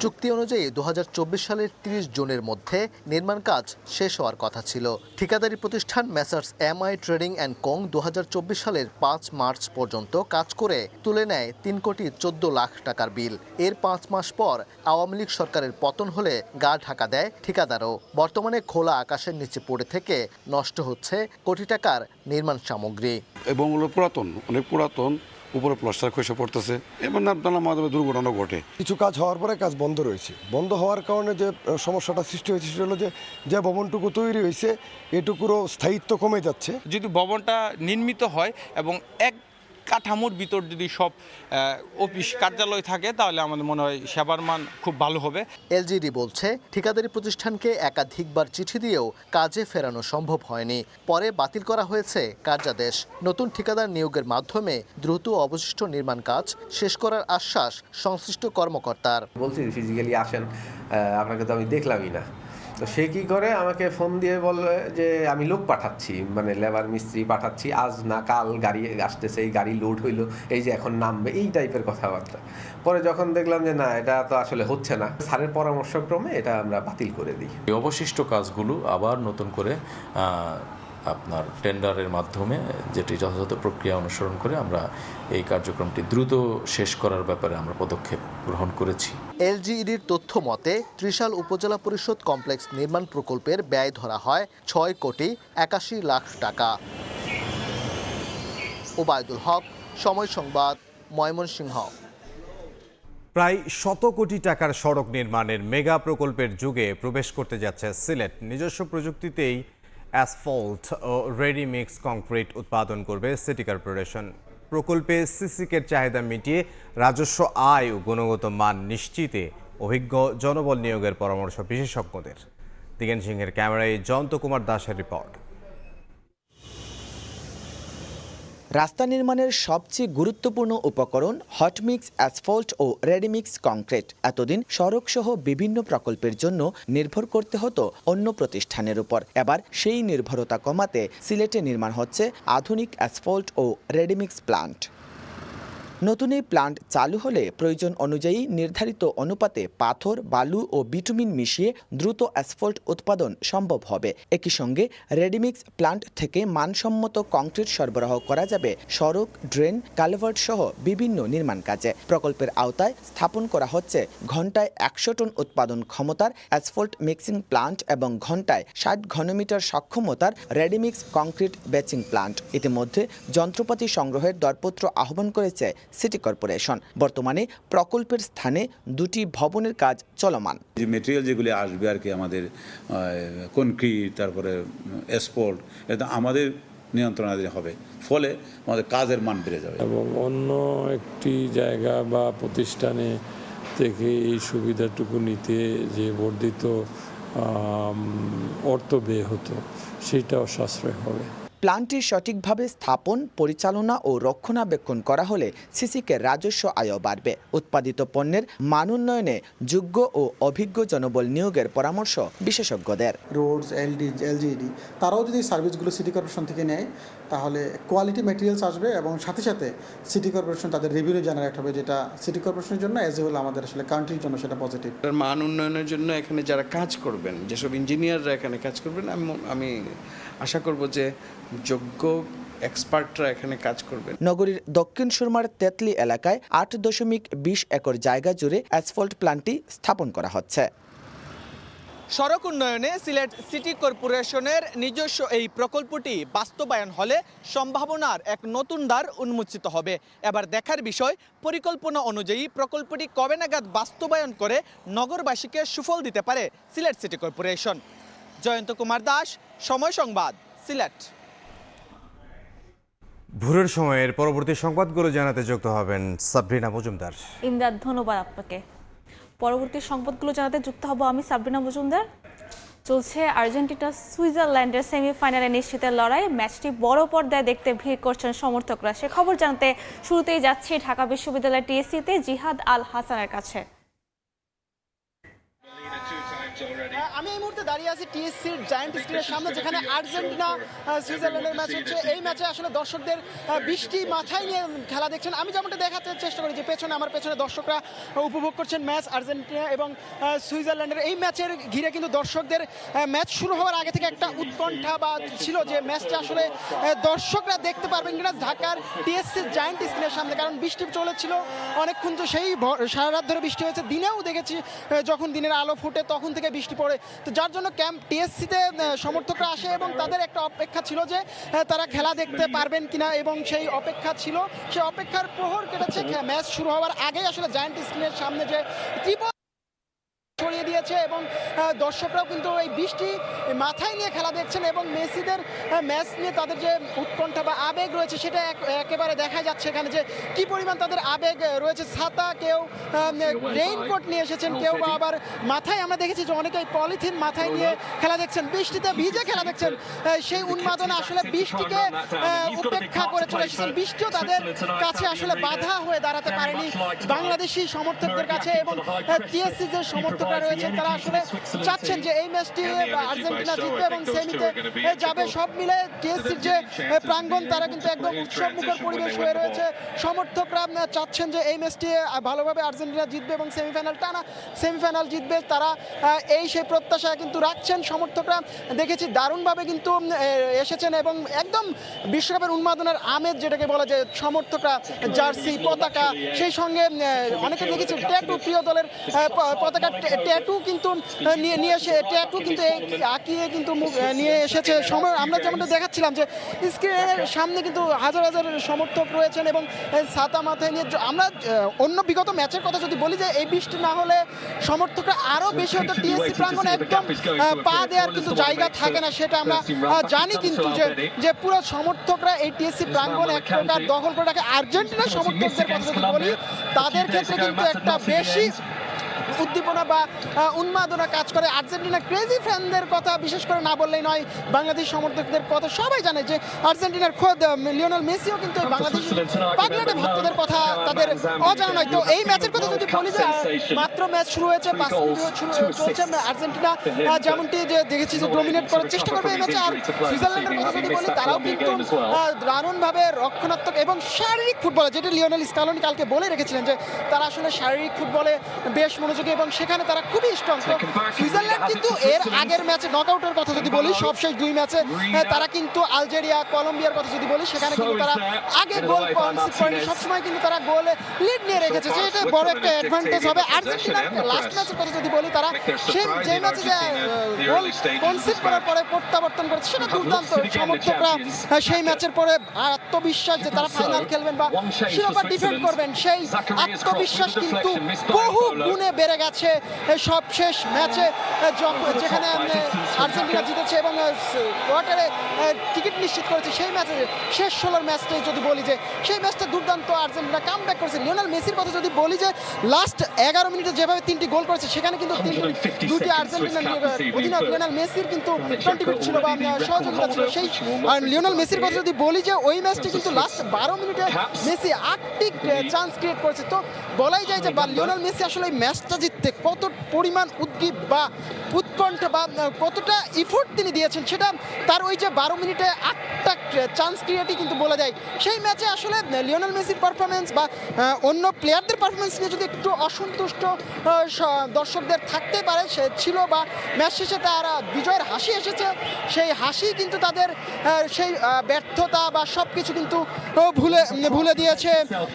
চুক্তি অনুযায়ী 2024 সালের 30 জুনের মধ্যে নির্মাণ কাজ শেষ হওয়ার কথা ছিল। ঠিকাদারি প্রতিষ্ঠান messrs MI trading and co 2024 সালের 5 মার্চ পর্যন্ত কাজ করে তুলে নেয় 3,14 লাখ টাকার বিল। এর 5 মাস পর আওয়ামী লীগ সরকারের পতন হলে গা ঢাকা দেয় ঠিকাদারও। বর্তমানে খোলা আকাশের নিচে পড়ে থেকে নষ্ট হচ্ছে কোটি টাকার নির্মাণ সামগ্রী।
এবং পুরাতন, অনেক পুরাতন, উপরে প্লাস্টার খসে পড়তেছে, এবং নানার মাধ্যমে দুর্ঘটনা ঘটে।
কিছু কাজ হওয়ার পরে কাজ বন্ধ রয়েছে। বন্ধ হওয়ার কারণে যে সমস্যাটা সৃষ্টি হয়েছে সেটা হলো যে ভবনটুকু তৈরি হয়েছে এটুকুরও স্থায়িত্ব কমে যাচ্ছে।
যদি ভবনটা নির্মিত হয় এবং এক কাঠামোর ভিতর যদি সব অফিস কার্যালয় থাকে তাহলে আমাদের মনে হয় সেবার মান খুব ভালো হবে।
এলজিডি বলছে ঠিকাদারি প্রতিষ্ঠানকে একাধিকবার চিঠি দিয়েও কাজে ফেরানো সম্ভব হয়নি। পরে বাতিল করা হয়েছে কার্যাদেশ। নতুন ঠিকাদার নিয়োগের মাধ্যমে দ্রুত অবশিষ্ট নির্মাণ কাজ শেষ করার আশ্বাস সংশ্লিষ্ট কর্মকর্তার।
বলছি ফিজিক্যালি আসেন, আপনাকে তো আমি দেখলামই না। তো সে কি করে আমাকে ফোন দিয়ে বলবে যে আমি লোক পাঠাচ্ছি, মানে লেবার মিস্ত্রি পাঠাচ্ছি, আজ না কাল গাড়ি আসতেছে, এই গাড়ি লোড হইলো, এই যে এখন নামবে, এই টাইপের কথাবার্তা। পরে যখন দেখলাম যে না, এটা তো আসলে হচ্ছে না, স্যারের পরামর্শক্রমে এটা আমরা বাতিল করে দিই।
অবশিষ্ট কাজগুলো আবার নতুন করে আপনার টেন্ডারের মাধ্যমে যেটি যথাযথ প্রক্রিয়া অনুসরণ করে আমরা এই কার্যক্রমটি দ্রুত শেষ করার ব্যাপারে আমরা পদক্ষেপ গ্রহণ করেছি।
এলজিইডির তথ্য মতে ত্রিশাল উপজেলা পরিষদ কমপ্লেক্স নির্মাণ প্রকল্পের ব্যয় ধরা হয় 6,81,00,000 টাকা। ওবায়দুল হক, সময় সংবাদ, ময়মনসিংহ।
প্রায় 100 কোটি টাকার সড়ক নির্মাণের মেগা প্রকল্পের যুগে প্রবেশ করতে যাচ্ছে সিলেট। নিজস্ব প্রযুক্তিতেই অ্যাসফল্ট ও রেডি মিক্স কংক্রিট উৎপাদন করবে সিটি কর্পোরেশন। প্রকল্পে সিসিকের চাহিদা মিটিয়ে রাজস্ব আয় ও গুণগত মান নিশ্চিতে অভিজ্ঞ জনবল নিয়োগের পরামর্শ বিশেষজ্ঞদের। দিগেন সিংহের ক্যামেরায় জয়ন্ত কুমার দাসের রিপোর্ট।
রাস্তা নির্মাণের সবচেয়ে গুরুত্বপূর্ণ উপকরণ হটমিক্স অ্যাসফল্ট ও রেডিমিক্স কংক্রিট। এতদিন সড়ক সহ বিভিন্ন প্রকল্পের জন্য নির্ভর করতে হতো অন্য প্রতিষ্ঠানের উপর। এবার সেই নির্ভরতা কমাতে সিলেটে নির্মাণ হচ্ছে আধুনিক অ্যাসফল্ট ও রেডিমিক্স প্লান্ট। নতুন এই প্লান্ট চালু হলে প্রয়োজন অনুযায়ী নির্ধারিত অনুপাতে পাথর, বালু ও বিটুমিন মিশিয়ে দ্রুত অ্যাসফল্ট উৎপাদন সম্ভব হবে। একই সঙ্গে রেডিমিক্স প্লান্ট থেকে মানসম্মত কংক্রিট সরবরাহ করা যাবে সড়ক, ড্রেন, কালভার্ট সহ বিভিন্ন নির্মাণ কাজে। প্রকল্পের আওতায় স্থাপন করা হচ্ছে ঘন্টায় 100 টন উৎপাদন ক্ষমতার অ্যাসফল্ট মিক্সিং প্লান্ট এবং ঘন্টায় 60 ঘনমিটার সক্ষমতার রেডিমিক্স কংক্রিট বেচিং প্লান্ট। ইতিমধ্যে যন্ত্রপাতি সংগ্রহের দরপত্র আহ্বান করেছে সিটি কর্পোরেশন। বর্তমানে প্রকল্পের স্থানে 2টি ভবনের কাজ চলমান।
যে মেটেরিয়াল যেগুলি আসবে আর কি, আমাদের কনক্রিট, তারপরে অ্যাসফল্ট, এটা আমাদের নিয়ন্ত্রণাধীন হবে, ফলে আমাদের কাজের মান বেড়ে যাবে।
এবং অন্য একটি জায়গা বা প্রতিষ্ঠানে থেকে এই সুবিধাটুকু নিতে যে বর্ধিত অর্থ ব্যয় হতো, সেটাও সাশ্রয় হবে।
প্লান্টটি সঠিকভাবে স্থাপন, পরিচালনা ও রক্ষণাবেক্ষণ করা হলে সিসিকের রাজস্ব আয়ও বাড়বে। উৎপাদিত পণ্যের মান উন্নয়নে যোগ্য ও অভিজ্ঞ জনবল নিয়োগের পরামর্শ বিশেষজ্ঞদের।
রোডস, এলজিডি তারাও যদি সার্ভিসগুলো সিটি কর্পোরেশন থেকে নেয়, তাহলে কোয়ালিটি ম্যাটেরিয়ালস আসবে এবং সাথে সাথে সিটি কর্পোরেশন তাদের রেভিনিউ জেনারেট হবে, যেটা সিটি কর্পোরেশনের জন্য অ্যাজ এ হোল আমাদের আসলে কান্ট্রির জন্য সেটা পজিটিভ।
মান উন্নয়নের জন্য এখানে যারা কাজ করবেন, যেসব ইঞ্জিনিয়াররা এখানে কাজ করবেন, আমি আশা করব যে যোগ্য এক্সপার্টরা এখানে কাজ করবেন।
নগরীর দক্ষিণ সুরমার তেতলি এলাকায় 8.20 একর জায়গা জুড়ে অ্যাসফল্ট প্লান্টটি স্থাপন করা হচ্ছে।
সড়ক উন্নয়নে সিলেট সিটি কর্পোরেশনের নিজস্ব এই প্রকল্পটি বাস্তবায়ন হলে সম্ভাবনার এক নতুন দ্বার উন্মোচিত হবে। এবার দেখার বিষয়, পরিকল্পনা অনুযায়ী প্রকল্পটি কবে নাগাদ বাস্তবায়ন করে নগরবাসীকে সুফল দিতে পারে সিলেট সিটি কর্পোরেশন। জয়ন্ত কুমার দাস, সময় সংবাদ, সিলেট।
ভোরের সময়ের পরবর্তী সংবাদগুলো জানাতে যুক্ত হবেন সাবরিনা মজুমদার।
ইমদাদ, ধন্যবাদ আপনাকে। পরবর্তী সংবাদগুলো জানাতে যুক্ত হব আমি সাবরিনা মজুমদার। চলছে আর্জেন্টিনা সুইজারল্যান্ডের সেমিফাইনালে নিশ্চিতের লড়াই। ম্যাচটি বড় পর্দায় দেখতে ভিড় করছেন সমর্থকরা। সে খবর জানতে শুরুতেই যাচ্ছি ঢাকা বিশ্ববিদ্যালয়ের টিএসসিতে জিহাদ আল হাসানের কাছে।
আমি এই মুহূর্তে দাঁড়িয়ে আছি টিএসসির জায়ান্ট স্ক্রিনের সামনে, যেখানে আর্জেন্টিনা সুইজারল্যান্ডের ম্যাচ হচ্ছে। এই ম্যাচে আসলে দর্শকদের বৃষ্টি মাথায় নিয়ে খেলা দেখছেন। আমি যেমনটা দেখাতে চেষ্টা করি যে আমার পেছনে দর্শকরা উপভোগ করছেন ম্যাচ আর্জেন্টিনা এবং সুইজারল্যান্ডের। এই ম্যাচের ঘিরে কিন্তু দর্শকদের ম্যাচ শুরু হওয়ার আগে থেকে একটা উৎকণ্ঠা বা ছিল যে ম্যাচটা আসলে দর্শকরা দেখতে পারবেন কিনা ঢাকার টিএসসির জায়ান্ট স্ক্রিনের সামনে, কারণ বৃষ্টি চলেছিল অনেকক্ষণ। তো সেই সারা রাত ধরে বৃষ্টি হয়েছে, দিনেও দেখেছি যখন দিনের আলো ফুটে তখন থেকে বৃষ্টি পড়ে। তো যার জন্য ক্যাম্প টিএসসিতে সমর্থকরা আসে এবং তাদের একটা অপেক্ষা ছিল যে তারা খেলা দেখতে পারবেন কিনা, এবং সেই অপেক্ষা ছিল, সেই অপেক্ষার প্রহর কেটেছে। ম্যাচ শুরু হওয়ার আগেই আসলে জায়ান্ট স্ক্রিনের সামনে যে ছড়িয়ে দিয়েছে এবং দর্শকরাও কিন্তু এই বৃষ্টি মাথায় নিয়ে খেলা দেখছেন এবং মেসিদের ম্যাচ নিয়ে তাদের যে উৎকণ্ঠা বা আবেগ রয়েছে সেটা একেবারে দেখা যাচ্ছে এখানে যে কি পরিমাণ তাদের আবেগ রয়েছে। ছাতা, কেউ রেইনকোট নিয়ে এসেছেন, কেউ বা আবার মাথায় আমরা দেখেছি যে অনেকেই পলিথিন মাথায় নিয়ে খেলা দেখছেন, বৃষ্টিতে ভিজে খেলা দেখছেন। সেই উন্মাদনা আসলে বৃষ্টিকে উপেক্ষা করে চলে এসেছেন। বৃষ্টিও তাদের কাছে আসলে বাধা হয়ে দাঁড়াতে পারেনি বাংলাদেশি সমর্থকদের কাছে। এবং টিএসসি যে সমর্থকরা রয়েছেন তারা আসলে চাচ্ছেন যে এই ম্যাচটি আর্জেন্টিনা জিতবে এবং সেমিতে যাবে। সব মিলে টিএসসির যে প্রাঙ্গণ তারা কিন্তু একদম উৎসবমুখর পরিবেশ হয়ে রয়েছে। সমর্থকরা চাচ্ছেন যে এই ম্যাচটি ভালোভাবে আর্জেন্টিনা জিতবে এবং সেমিফাইনাল জিতবে। তারা সেই প্রত্যাশা কিন্তু রাখছেন সমর্থকরা। দেখেছি দারুণভাবে কিন্তু এসেছেন এবং একদম বিশ্বকাপের উন্মাদনার আমেজ যেটাকে বলা যায়, সমর্থকরা জার্সি, পতাকা, সেই সঙ্গে অনেকে দেখেছি ট্যাটু, প্রিয় দলের পতাকা ট্যাটু কিন্তু নিয়ে এসে ট্যাটু কিন্তু আঁকিয়ে কিন্তু নিয়ে এসেছে। সময় আমরা যেমনটা দেখাচ্ছিলাম যে স্ক্রিনের সামনে কিন্তু হাজার হাজার সমর্থক রয়েছেন এবং ছাতা মাথায় নিয়ে আমরা অন্য বিগত ম্যাচের কথা যদি বলি যে এই বৃষ্টি না হলে সমর্থকরা আরও বেশি হতো, টিএসসি প্রাঙ্গণে একদম পা দেওয়ার কিন্তু জায়গা থাকে না, সেটা আমরা জানি। কিন্তু যে পুরো সমর্থকরা এই টিএসসি প্রাঙ্গণ এক প্রকার দখল করে রাখে। আর্জেন্টিনার সমর্থকদের কথা যদি বলি তাদের ক্ষেত্রে কিন্তু একটা বেশি উদ্দীপনা বা উন্মাদনা কাজ করে। আর্জেন্টিনা ক্রেজি ফ্যানদের কথা বিশেষ করে না বললেই নয়, বাংলাদেশ সমর্থকদের কথা সবাই জানে যে আর্জেন্টিনার খোদ লিওনেল মেসিও কিন্তু বাংলাদেশ পাগলাটে ভক্তদের কথা তাদের অজানা নয়। তো এই ম্যাচের কথা যদি বলি যে মাত্র ম্যাচ শুরু হয়েছে, 5 মিনিট চলছে। আর্জেন্টিনা যেমনটি যে দেখেছি যে ডমিনেট করার চেষ্টা করবে এই ম্যাচে। আর সুইজারল্যান্ডের কথা যদি বলি তারাও কিন্তু দারুণভাবে রক্ষণাত্মক এবং শারীরিক ফুটবলে, যেটা লিওনেল স্কালোনি কালকে বলে রেখেছিলেন যে তারা আসলে শারীরিক ফুটবলে বেশ মনোযোগী এবং সেখানে তারা খুবই স্ট্রং। তো সুইজারল্যান্ড কিন্তু এর আগের ম্যাচে নকআউটের কথা যদি বলি সবশেষ 2 ম্যাচে তারা কিন্তু আলজেরিয়া, কলম্বিয়ার কথা যদি বলি সেখানে কিন্তু তারা আগে গোল কনসিড করেনি, সবসময় কিন্তু তারা গোলে লিড নিয়ে রেখেছে, যেটা বড় একটা অ্যাডভান্টেজ হবে। আর্জেন্টিনার লাস্ট ম্যাচের কথা যদি বলি তারা যে ম্যাচে যে গোল কনসিড করার পরে প্রত্যাবর্তন করেছে সেটা দুর্দান্ত। সমর্থকরা সেই ম্যাচের পরে আত্মবিশ্বাস যে তারা ফাইনাল খেলবেন বা শিরোপা ডিফেন্ড করবেন, সেই আত্মবিশ্বাস কিন্তু বহু গুণে বেড়ে গেছে সব শেষ ম্যাচে, যেখানে আর্জেন্টিনা জিতেছে এবং কোয়ার্টারে টিকিট নিশ্চিত করেছে। সেই ম্যাচে শেষ 16 ম্যাচটাই যদি বলি যে সেই ম্যাচটা দুর্দান্ত আর্জেন্টিনা কামব্যাক করেছে। লিওনেল মেসির কথা যদি বলি যে লাস্ট 11 মিনিটে যেভাবে 3টি গোল করেছে সেখানে কিন্তু 2টি আর্জেন্টিনার অধিনায়ক লিওনেল মেসির কিন্তু কন্ট্রিবিউট ছিল বা সহযোগিতা ছিল। সেই লিওনেল মেসির কথা যদি বলি যে ওই ম্যাচটি কিন্তু লাস্ট 12 মিনিটে মেসি 8টি চান্স ক্রিয়েট করেছে। তো বলাই যায় যে লিওনেল মেসি আসলে এই ম্যাচটা জিততে কত পরিমাণ উদ্গ্রীব বা উৎকণ্ঠা বা কতটা ইফোর্ট তিনি দিয়েছেন সেটা তার ওই যে 12 মিনিটে 8টা চান্স ক্রিয়েটই কিন্তু বলে দেয়। সেই ম্যাচে আসলে লিওনেল মেসির পারফরমেন্স বা অন্য প্লেয়ারদের পারফরমেন্স নিয়ে যদি একটু অসন্তুষ্ট দর্শকদের থাকতে পারে সে ছিল বা ম্যাচ শেষে তারা বিজয়ের হাসি এসেছে, সেই হাসি কিন্তু তাদের সেই ব্যর্থতা বা সব কিছু কিন্তু ভুলে দিয়েছে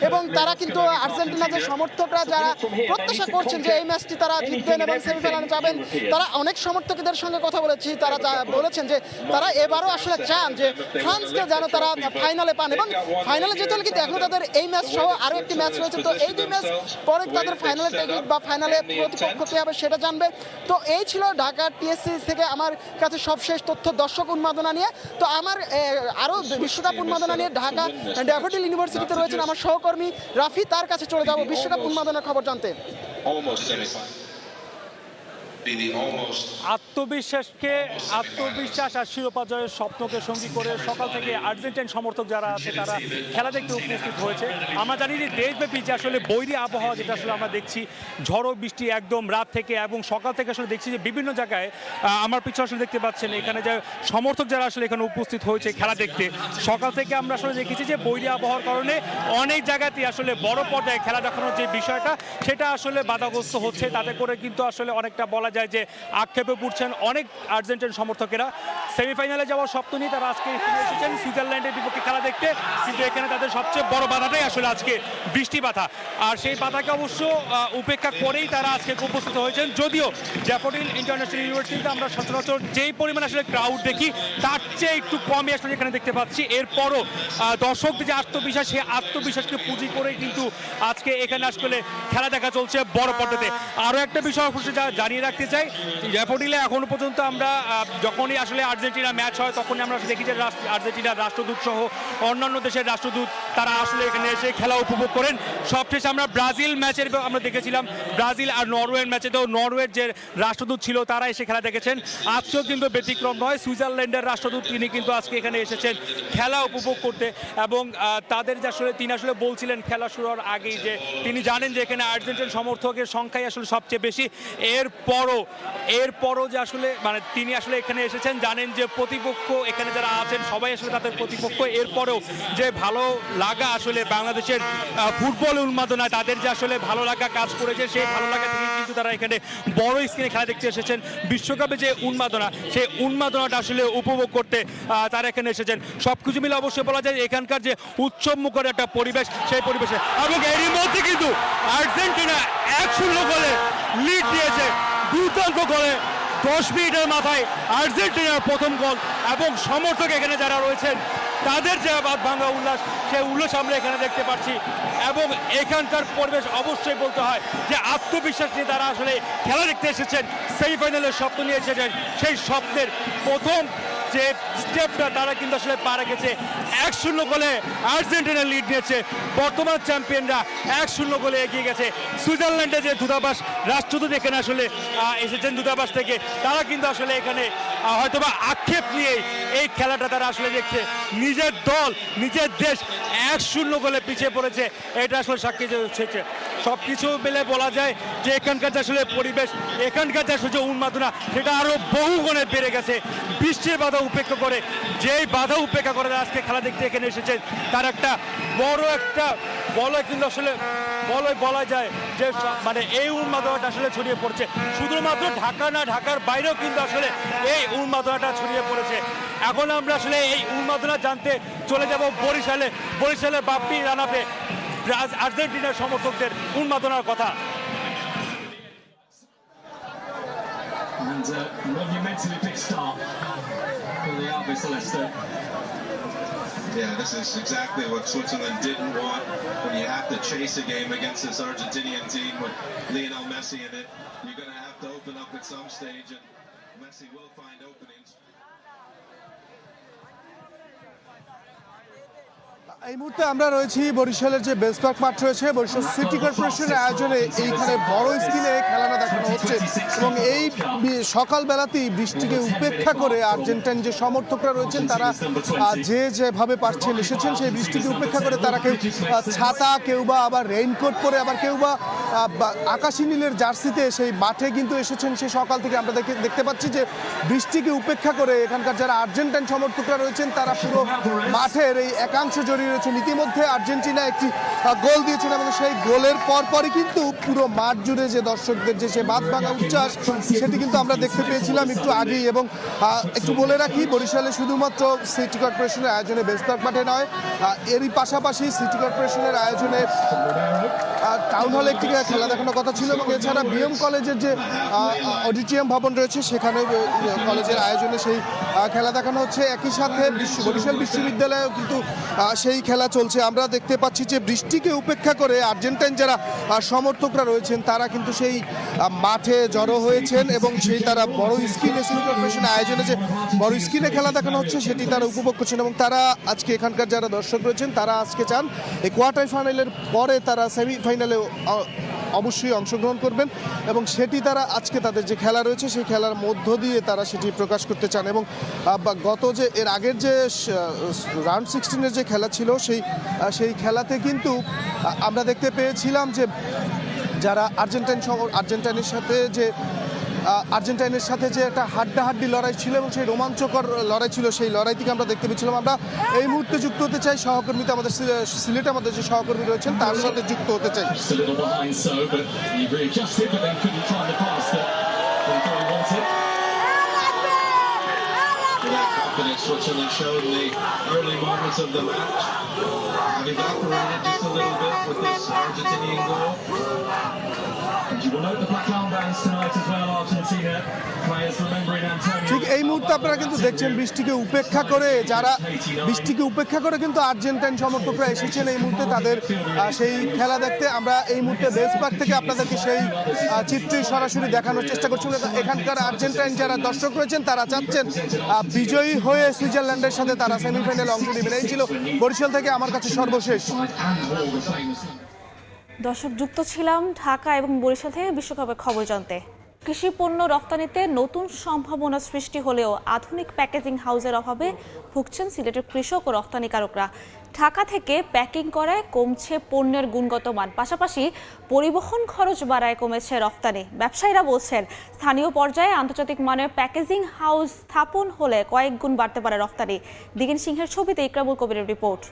এবং তারা কিন্তু আর্জেন্টিনা যে সমর্থকরা যারা প্রত্যাশা করছেন যে এই ম্যাচটি তারা জিতবেন এবং সেমিফাইনালে যাবেন, তারা অনেক সমর্থকদের সঙ্গে কথা বলেছি, তারা বলেছেন যে তারা এবারও আসলে চান যে ফ্রান্সকে যেন তারা ফাইনালে পান এবং ফাইনালে যেতে হলে কিন্তু এখন তাদের এই ম্যাচ সহ আরও একটি ম্যাচ রয়েছে। তো এই 2 ম্যাচ পরে তাদের ফাইনালে টিকিট বা ফাইনালে প্রতিপক্ষ কে হবে সেটা জানবে। তো এই ছিল ঢাকা টিএসসি থেকে আমার কাছে সবশেষ তথ্য দর্শক উন্মাদনা নিয়ে। তো আমার আরও বিশ্বকাপ উন্মাদনা নিয়ে ঢাকা ড্যাফোডিল ইউনিভার্সিটিতে রয়েছেন আমার সহকর্মী রাফি, তার কাছে চলে যাব বিশ্বকাপ উন্মাদনার খবর জানতে।
আত্মবিশ্বাস আর শিরোপা জয়ের স্বপ্নকে সঙ্গী করে সকাল থেকে আর্জেন্টাইন সমর্থক যারা আছে তারা খেলা দেখতে উপস্থিত হয়েছে। আমরা জানি যে দেশব্যাপী যে আসলে বৈরী আবহাওয়া যেটা আসলে আমরা দেখছি, ঝড়ো বৃষ্টি একদম রাত থেকে এবং সকাল থেকে আসলে দেখছি যে বিভিন্ন জায়গায় আমার পিছনে আসলে দেখতে পাচ্ছেন এখানে যে সমর্থক যারা আসলে এখানে উপস্থিত হয়েছে খেলা দেখতে, সকাল থেকে আমরা আসলে দেখেছি যে বৈরী আবহাওয়ার কারণে অনেক জায়গাতেই আসলে বড় পর্যায়ে খেলা দেখানোর যে বিষয়টা সেটা আসলে বাধাগ্রস্ত হচ্ছে। তাতে করে কিন্তু আসলে অনেকটা বলা যায় যে আক্ষেপে পড়ছেন অনেক আর্জেন্টাইন সমর্থকেরা। সেমিফাইনালে যাওয়ার স্বপ্ন নিয়ে তারা আজকে এসেছেন সুইজারল্যান্ডের বিপক্ষে খেলা দেখতে, কিন্তু এখানে তাদের সবচেয়ে বড় বাধাটাই আসলে আজকে বৃষ্টি বাধা। আর সেই বাধাকে অবশ্য উপেক্ষা করেই তারা আজকে উপস্থিত হয়েছেন। যদিও ড্যাফোডিল ইন্টারন্যাশনাল ইউনিভার্সিটিতে আমরা সচরাচর যেই পরিমাণ আসলে ক্রাউড দেখি তার চেয়ে একটু কমই আসলে এখানে দেখতে পাচ্ছি। এরপরও দর্শকদের যে আত্মবিশ্বাস, সেই আত্মবিশ্বাসকে পুঁজি করে কিন্তু আজকে এখানে আসলে খেলা দেখা চলছে বড় পর্দাতে। আরও একটা বিষয় অবশ্যই জানিয়ে রাখতে চাই, ড্যাফোডিলে এখনো পর্যন্ত আমরা যখনই আসলে আর্জেন্টিনা ম্যাচ হয় তখনই আমরা দেখি যে আর্জেন্টিনার রাষ্ট্রদূত সহ অন্যান্য দেশের রাষ্ট্রদূত তারা আসলে এখানে এসে খেলা উপভোগ করেন। সবশেষে আমরা ব্রাজিল ম্যাচের আমরা দেখেছিলাম, ব্রাজিল আর নরওয়ের ম্যাচেতেও নরওয়ের যে রাষ্ট্রদূত ছিল তারা এসে খেলা দেখেছেন। আজকেও কিন্তু ব্যতিক্রম নয়, সুইজারল্যান্ডের রাষ্ট্রদূত তিনি কিন্তু আজকে এখানে এসেছেন খেলা উপভোগ করতে এবং তাদের যে আসলে তিনি আসলে বলছিলেন খেলা শুরু হওয়ার আগেই যে তিনি জানেন যে এখানে আর্জেন্টিনা সমর্থকের সংখ্যাই আসলে সবচেয়ে বেশি। এরপরও যে আসলে মানে তিনি আসলে এখানে এসেছেন জানেন যে প্রতিপক্ষ এখানে যারা আছেন সবাই আসলে তাদের প্রতিপক্ষ। এরপরেও যে ভালো লাগা আসলে বাংলাদেশের ফুটবল উন্মাদনায় তাদের যে আসলে ভালো লাগা কাজ করেছে, সেই ভালো লাগা থেকে কিন্তু তারা এখানে বড় স্ক্রিনে খেলা দেখতে এসেছেন। বিশ্বকাপে যে উন্মাদনা, সেই উন্মাদনাটা আসলে উপভোগ করতে তারা এখানে এসেছেন। সব কিছু মিলে অবশ্যই বলা যায় এখানকার যে উৎসব মুখর একটা পরিবেশ, সেই পরিবেশে এবং এরই মধ্যে কিন্তু আর্জেন্টিনা 1-0 গোলে লিড দিয়েছে দুর্দান্ত গোলে 10 মিনিটের মাথায় আর্জেন্টিনার প্রথম গোল এবং সমর্থক এখানে যারা রয়েছেন তাদের যে বাদ ভাঙা উল্লাস, সেই উল্লাস আমরা এখানে দেখতে পাচ্ছি। এবং এখানকার পরিবেশ অবশ্যই বলতে হয় যে আত্মবিশ্বাস নিয়ে তারা আসলে খেলা দেখতে এসেছেন, সেমিফাইনালের স্বপ্ন নিয়ে এসেছেন। সেই স্বপ্নের প্রথম যে স্টেপটা তারা কিন্তু আসলে পারে গেছে। 1-0 গোলে আর্জেন্টিনা লিড নিয়েছে। বর্তমান চ্যাম্পিয়নরা 1-0 গোলে এগিয়ে গেছে। সুইজারল্যান্ডে যে দূতাবাস, রাষ্ট্রদূত এখানে আসলে এসেছেন দূতাবাস থেকে, তারা কিন্তু আসলে এখানে হয়তোবা আক্ষেপ নিয়ে এই খেলাটা তারা আসলে দেখছে। নিজের দল, নিজের দেশ 1-0 গোলে পিছিয়ে পড়েছে, এটা আসলে সাক্ষী হচ্ছে। সব কিছু মিলে বলা যায় যে এখানকার যে আসলে পরিবেশ, এখানকার যে আসলে উন্মাদনা, সেটা আরও বহু গুণে বেড়ে গেছে। বৃষ্টির বাধা উপেক্ষা করে, যেই বাধা উপেক্ষা করে আজকে খেলা দেখতে এখানে এসেছেন, তার একটা বড় একটা বলয় কিন্তু আসলে বলা যায় যে মানে এই উন্মাদনাটা আসলে ছড়িয়ে পড়ছে। শুধুমাত্র ঢাকা না, ঢাকার বাইরেও কিন্তু আসলে এই উন্মাদনাটা ছড়িয়ে পড়েছে। এখন আমরা আসলে এই উন্মাদনা জানতে চলে যাব বরিশালে বাপ্পি রানাতে আর্জেন্টিনার সমর্থকদের উন্মাদনার কথা।
Yeah, this is exactly what Switzerland didn't want when you have to chase a game against this Argentinian team with Lionel Messi in it. You're going to have to open up at some stage, and Messi will find openings.
এই মুহূর্তে আমরা রয়েছি বরিশালের যে বেসপার্ক মাঠ রয়েছে, Barishal city কর্পোরেশনের আয়োজনে এইখানে বড় স্ক্রিনে খেলানো দেখানো হচ্ছে। এবং এই সকালবেলাতেই বৃষ্টিকে উপেক্ষা করে আর্জেন্টাইন যে সমর্থকরা রয়েছেন তারা যেভাবে পারছেন এসেছেন, সেই বৃষ্টিকে উপেক্ষা করে তারা কেউ ছাতা, কেউ বা আবার রেইনকোট পরে, আবার কেউ বা আকাশি নীলের জার্সিতে সেই মাঠে কিন্তু এসেছেন। সেই সকাল থেকে আমরা দেখতে পাচ্ছি যে বৃষ্টিকে উপেক্ষা করে এখানকার যারা আর্জেন্টাইন সমর্থকরা রয়েছেন তারা পুরো মাঠের এই একাংশ জড়িয়ে রয়েছেন। ইতিমধ্যে আর্জেন্টিনা একটি গোল দিয়েছেন এবং সেই গোলের পরপরই কিন্তু পুরো মাঠ জুড়ে যে দর্শকদের যে সে বাদ ভাঙা উচ্ছ্বাস, সেটি কিন্তু আমরা দেখতে পেয়েছিলাম একটু আগেই। এবং একটু বলে রাখি, বরিশালে শুধুমাত্র সিটি কর্পোরেশনের আয়োজনে বেসপার্ক মাঠে নয়, এরই পাশাপাশি সিটি কর্পোরেশনের আয়োজনে টাউন হলে একটি খেলা দেখানোর কথা ছিল। এবং এছাড়া বিএম কলেজের যে অডিটোরিয়াম ভবন রয়েছে, সেখানে কলেজের আয়োজনে সেই খেলা দেখানো হচ্ছে। একই সাথে বরিশাল বিশ্ববিদ্যালয়েও কিন্তু সেই খেলা চলছে। আমরা দেখতে পাচ্ছি যে বৃষ্টিকে উপেক্ষা করে আর্জেন্টাইন যারা সমর্থকরা রয়েছেন তারা কিন্তু সেই মাঠে জড়ো হয়েছেন এবং সেই তারা বড় স্ক্রিনে সিটি কর্পোরেশনের আয়োজনে যে বড় স্ক্রিনে খেলা দেখানো হচ্ছে সেটি তারা উপভোগ করছেন। এবং তারা আজকে এখানকার যারা দর্শক রয়েছেন তারা আজকে চান এই কোয়ার্টার ফাইনালের পরে তারা সেমিফাইনালে অবশ্যই অংশগ্রহণ করবেন এবং সেটি তারা আজকে তাদের যে খেলা রয়েছে সেই খেলার মধ্য দিয়ে তারা সেটি প্রকাশ করতে চান। এবং গত যে এর আগের যে রাউন্ড 16-এর যে খেলা ছিল সেই খেলাতে কিন্তু আমরা দেখতে পেয়েছিলাম যে যারা আর্জেন্টাইনের সাথে যে একটা হাড্ডাহাড্ডি লড়াই ছিল এবং সেই রোমাঞ্চকর লড়াই ছিল, সেই লড়াই থেকে আমরা দেখতে পেয়েছিলাম। আমরা এই মুহূর্তে যুক্ত হতে চাই সহকর্মীতে, আমাদের সিলেটে আমাদের যে সহকর্মী রয়েছেন তার সাথে যুক্ত হতে চাই।
Switzerland showed in the early moments of the match have evaporated just a little bit with this Argentinian goal.
ঠিক এই মুহূর্তে আপনারা কিন্তু দেখছেন বৃষ্টিকে উপেক্ষা করে কিন্তু আর্জেন্টাইন সমর্থকরা এসেছেন এই মুহূর্তে তাদের সেই খেলা দেখতে। আমরা এই মুহূর্তে বেসপার্ক থেকে আপনাদেরকে সেই চিত্রই সরাসরি দেখানোর চেষ্টা করছি। এখানকার আর্জেন্টাইন যারা দর্শক রয়েছেন তারা চাচ্ছেন বিজয়ী হয়ে সুইজারল্যান্ডের সাথে তারা সেমিফাইনালে অংশ নেবেন। এই ছিল বরিশাল থেকে আমার কাছে সর্বশেষ।
দর্শক, যুক্ত ছিলাম ঢাকা এবং বরিশাল থেকে বিশ্বকাপের খবর জানতে। কৃষি পণ্য রফতানিতে নতুন সম্ভাবনা সৃষ্টি হলেও আধুনিক প্যাকেজিং হাউসের অভাবে ভুগছেন সিলেটের কৃষক ও রফতানিকারকরা। ঢাকা থেকে প্যাকিং করায় কমছে পণ্যের গুণগত মান, পাশাপাশি পরিবহন খরচ বাড়ায় কমেছে রফতানি। ব্যবসায়ীরা বলছেন স্থানীয় পর্যায়ে আন্তর্জাতিক মানের প্যাকেজিং হাউস স্থাপন হলে কয়েক গুণ বাড়তে পারে রফতানি। দিগেন সিংহের ছবিতে ইকরামুল কবিরের রিপোর্ট।